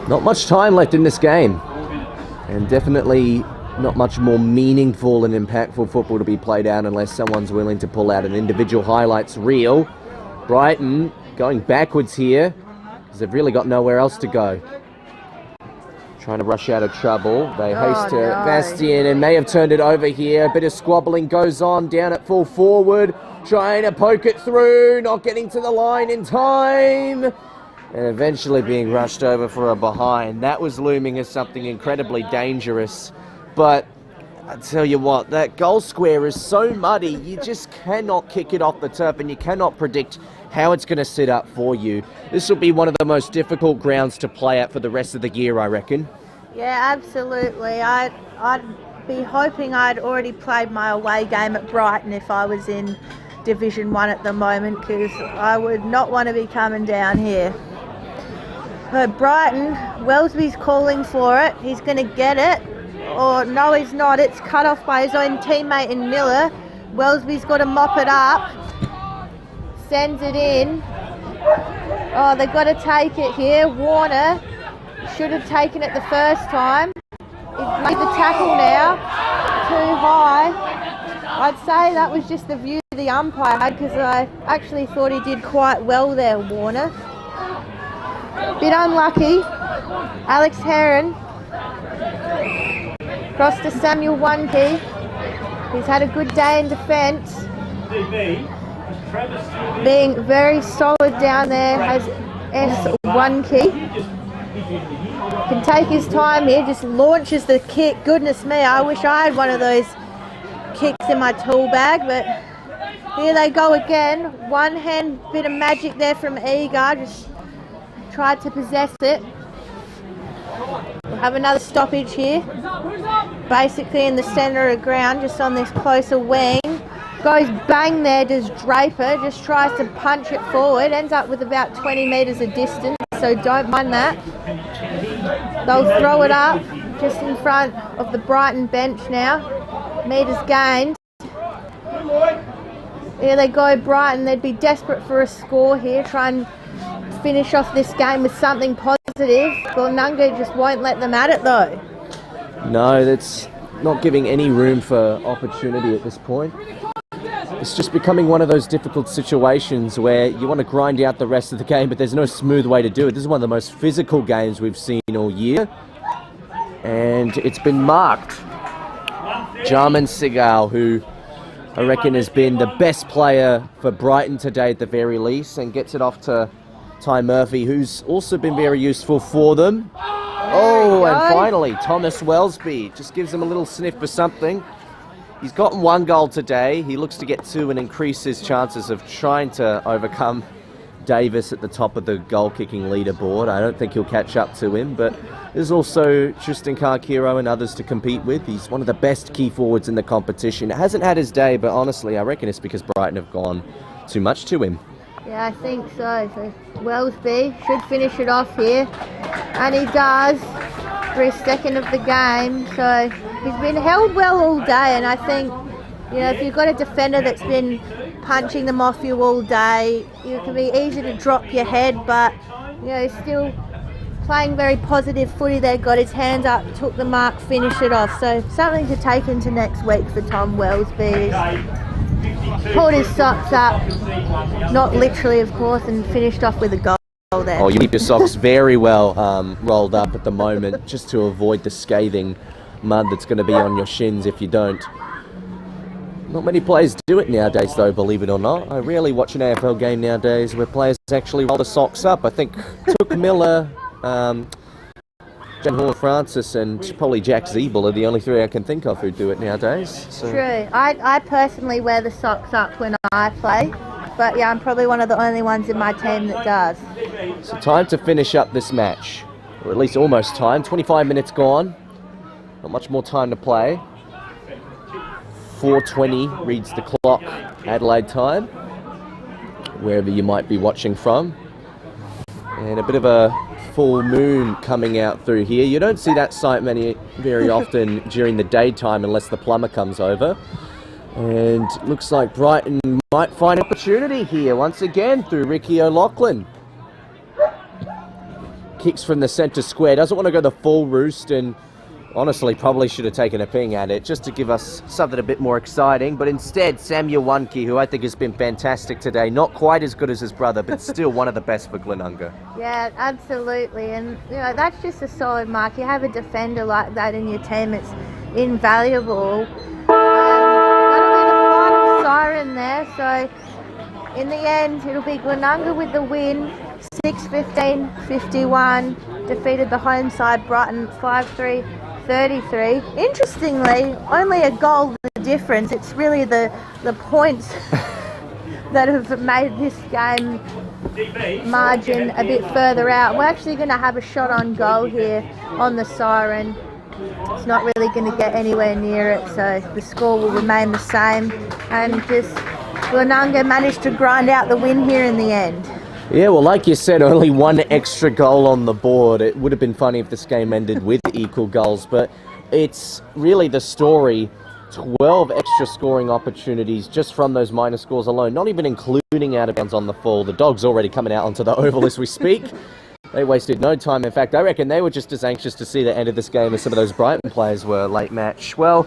Not much time left in this game, and definitely not much more meaningful and impactful football to be played out unless someone's willing to pull out an individual highlights reel. Brighton going backwards here because they've really got nowhere else to go. Trying to rush out of trouble. They haste to Bastien and may have turned it over here. A bit of squabbling goes on down at full forward. Trying to poke it through, not getting to the line in time. And eventually being rushed over for a behind. That was looming as something incredibly dangerous. But I tell you what, that goal square is so muddy, you just cannot kick it off the turf, and you cannot predict how it's going to sit up for you. This will be one of the most difficult grounds to play at for the rest of the year, I reckon. Yeah, absolutely. I'd be hoping I'd already played my away game at Brighton if I was in Division 1 at the moment, because I would not want to be coming down here. But Brighton, Wellesby's calling for it. He's going to get it. Or no, he's not. It's cut off by his own teammate in Miller. Wellesby's got to mop it up. Sends it in. Oh, they've got to take it here. Warner should have taken it the first time. He's made the tackle now. Too high. I'd say that was just the view the umpire had, because I actually thought he did quite well there, Warner. Bit unlucky. Alex Heron. Cross to Samuel Wunke. He's had a good day in defence. Being very solid down there as S. Wunke. Can take his time here, just launches the kick. Goodness me, I wish I had one of those kicks in my tool bag, but here they go again. One hand bit of magic there from Egar, just tried to possess it. We'll have another stoppage here. Basically in the centre of the ground, just on this closer wing. Goes bang there, does Draper, just tries to punch it forward. Ends up with about 20 metres of distance, so don't mind that. They'll throw it up. just in front of the Brighton bench now. Metres gained. Here they go, Brighton. They'd be desperate for a score here. Try and finish off this game with something positive. Glenunga just won't let them at it though. No, that's not giving any room for opportunity at this point. It's just becoming one of those difficult situations where you want to grind out the rest of the game, but there's no smooth way to do it. This is one of the most physical games we've seen all year. And it's been marked. Jarman Segal, who I reckon has been the best player for Brighton today at the very least, and gets it off to Ty Murphy, who's also been very useful for them. Oh, and finally, Thomas Wellesby just gives him a little sniff for something. He's gotten 1 goal today. He looks to get 2 and increase his chances of trying to overcome Davis at the top of the goal-kicking leaderboard. I don't think he'll catch up to him, but there's also Tristan Karkiro and others to compete with. He's one of the best key forwards in the competition. Hasn't had his day, but honestly, I reckon it's because Brighton have gone too much to him. Yeah, I think so. So Wellesby should finish it off here, and he does for his second of the game. So he's been held well all day, and I think, you know, if you've got a defender that's been punching them off you all day, it can be easy to drop your head, but, you know, still playing very positive footy there, got his hands up, took the mark, finished it off. So something to take into next week for Tom Wellesby. Pulled his socks up, not literally of course, and finished off with a goal there. Oh, you keep your socks very well rolled up at the moment, just to avoid the scathing mud that's going to be on your shins if you don't. Not many players do it nowadays though, believe it or not. I rarely watch an AFL game nowadays where players actually roll the socks up. I think Took Miller, Jan Horne-Francis and probably Jack Zeeble are the only 3 I can think of who do it nowadays. So. True. I personally wear the socks up when I play, but yeah, I'm probably one of the only ones in my team that does. So time to finish up this match, or at least almost time. 25 minutes gone. Not much more time to play. 4:20 reads the clock, Adelaide time, wherever you might be watching from. And a bit of a full moon coming out through here. You don't see that sight very often during the daytime unless the plumber comes over. And looks like Brighton might find opportunity here once again through Ricky O'Loughlin. Kicks from the centre square, doesn't want to go the full roost, and honestly probably should have taken a ping at it just to give us something a bit more exciting, but instead Samuel Wanke, who I think has been fantastic today, not quite as good as his brother, but still one of the best for Glenunga. Yeah, absolutely, and you know, that's just a solid mark. You have a defender like that in your team, it's invaluable. That'll be the final siren there, so in the end it'll be Glenunga with the win, 6-15-51, defeated the home side Brighton 5-3. 33. Interestingly, only a goal the difference. It's really the points that have made this game margin a bit further out. We're actually going to have a shot on goal here on the siren. It's not really going to get anywhere near it, so the score will remain the same, and just Glenunga managed to grind out the win here in the end. Yeah, well, like you said, only 1 extra goal on the board. It would have been funny if this game ended with equal goals, but it's really the story. 12 extra scoring opportunities just from those minor scores alone, not even including out of bounds on the fall. The Dogs already coming out onto the oval as we speak. They wasted no time. In fact, I reckon they were just as anxious to see the end of this game as some of those Brighton players were late match. Well,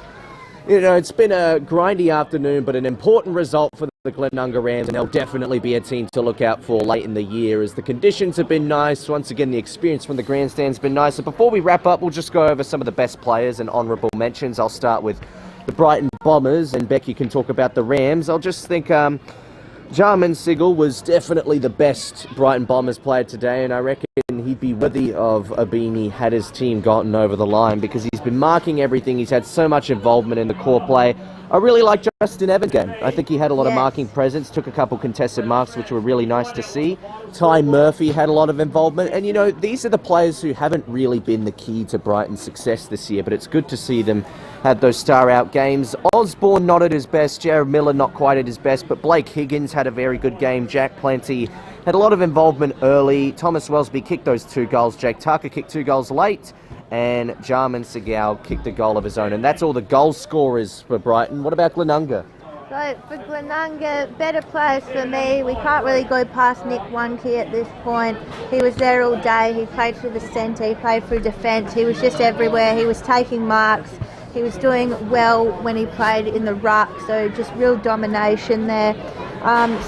you know, it's been a grindy afternoon, but an important result for the Glenunga Rams, and they'll definitely be a team to look out for late in the year as the conditions have been nice. Once again, the experience from the grandstand's been nice. So before we wrap up, we'll just go over some of the best players and honourable mentions. I'll start with the Brighton Bombers, and Becky can talk about the Rams. I'll just think Jarman Segal was definitely the best Brighton Bombers player today, and I reckon he'd be worthy of a beanie had his team gotten over the line, because he's been marking everything. He's had so much involvement in the core play. I really like Justin Evans' game. I think he had a lot of marking presence, took a couple contested marks, which were really nice to see. Ty Murphy had a lot of involvement, and you know, these are the players who haven't really been the key to Brighton's success this year, but it's good to see them have those star-out games. Osborne not at his best, Jared Miller not quite at his best, but Blake Higgins had a very good game. Jack Plenty had a lot of involvement early. Thomas Wellesby kicked those 2 goals. Jake Tucker kicked 2 goals late. and Jarman Segal kicked a goal of his own. And that's all the goal scorers for Brighton. What about Glenunga? So for Glenunga, better players for me. We can't really go past Nick Wunke at this point. He was there all day. He played through the centre. He played through defence. He was just everywhere. He was taking marks. He was doing well when he played in the ruck. So just real domination there.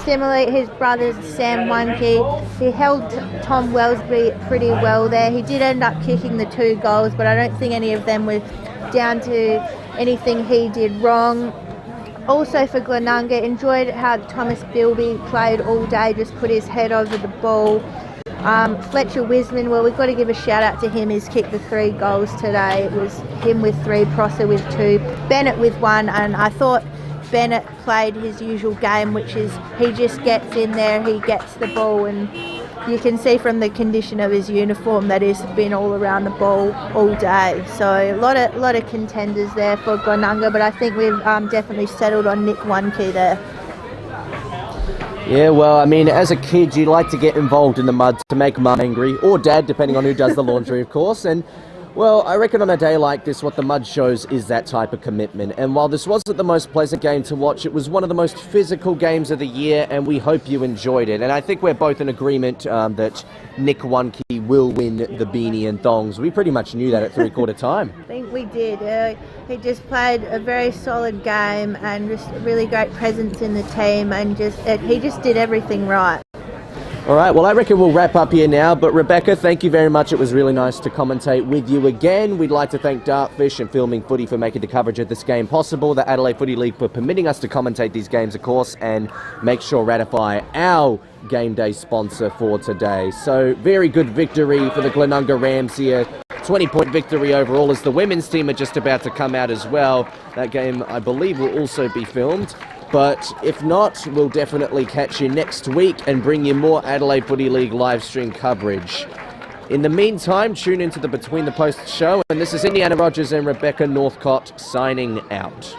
Similarly, his brother Sam Wunke, he held Tom Wellesby pretty well there. He did end up kicking the 2 goals, but I don't think any of them were down to anything he did wrong. Also for Glenunga, enjoyed how Thomas Bilby played all day, just put his head over the ball. Fletcher Wiseman, well, we've got to give a shout out to him. He's kicked the 3 goals today. It was him with 3, Prosser with 2, Bennett with 1, and I thought Bennett played his usual game, which is he just gets in there, he gets the ball, and you can see from the condition of his uniform that he's been all around the ball all day. So a lot of contenders there for Glenunga, but I think we've definitely settled on Nick Wunke there. Yeah, well, I mean, as a kid, you like to get involved in the mud to make mum angry, or dad, depending on who does the laundry, of course. And, well, I reckon on a day like this, what the mud shows is that type of commitment. And while this wasn't the most pleasant game to watch, it was one of the most physical games of the year, and we hope you enjoyed it. And I think we're both in agreement that Nick Wunke will win the beanie and thongs. We pretty much knew that at 3/4 time. I think we did. He just played a very solid game and just a really great presence in the team, and he just did everything right. All right, well, I reckon we'll wrap up here now. But Rebecca, thank you very much. It was really nice to commentate with you again. We'd like to thank Dartfish and Filming Footy for making the coverage of this game possible, the Adelaide Footy League for permitting us to commentate these games, of course, and make sure ratify our game day sponsor for today. So, very good victory for the Glenunga Rams here. 20-point victory overall, as the women's team are just about to come out as well. That game, I believe, will also be filmed. But if not, we'll definitely catch you next week and bring you more Adelaide Footy League live stream coverage. In the meantime, tune into the Between the Posts show, and this is Indiana Rogers and Rebecca Northcott signing out.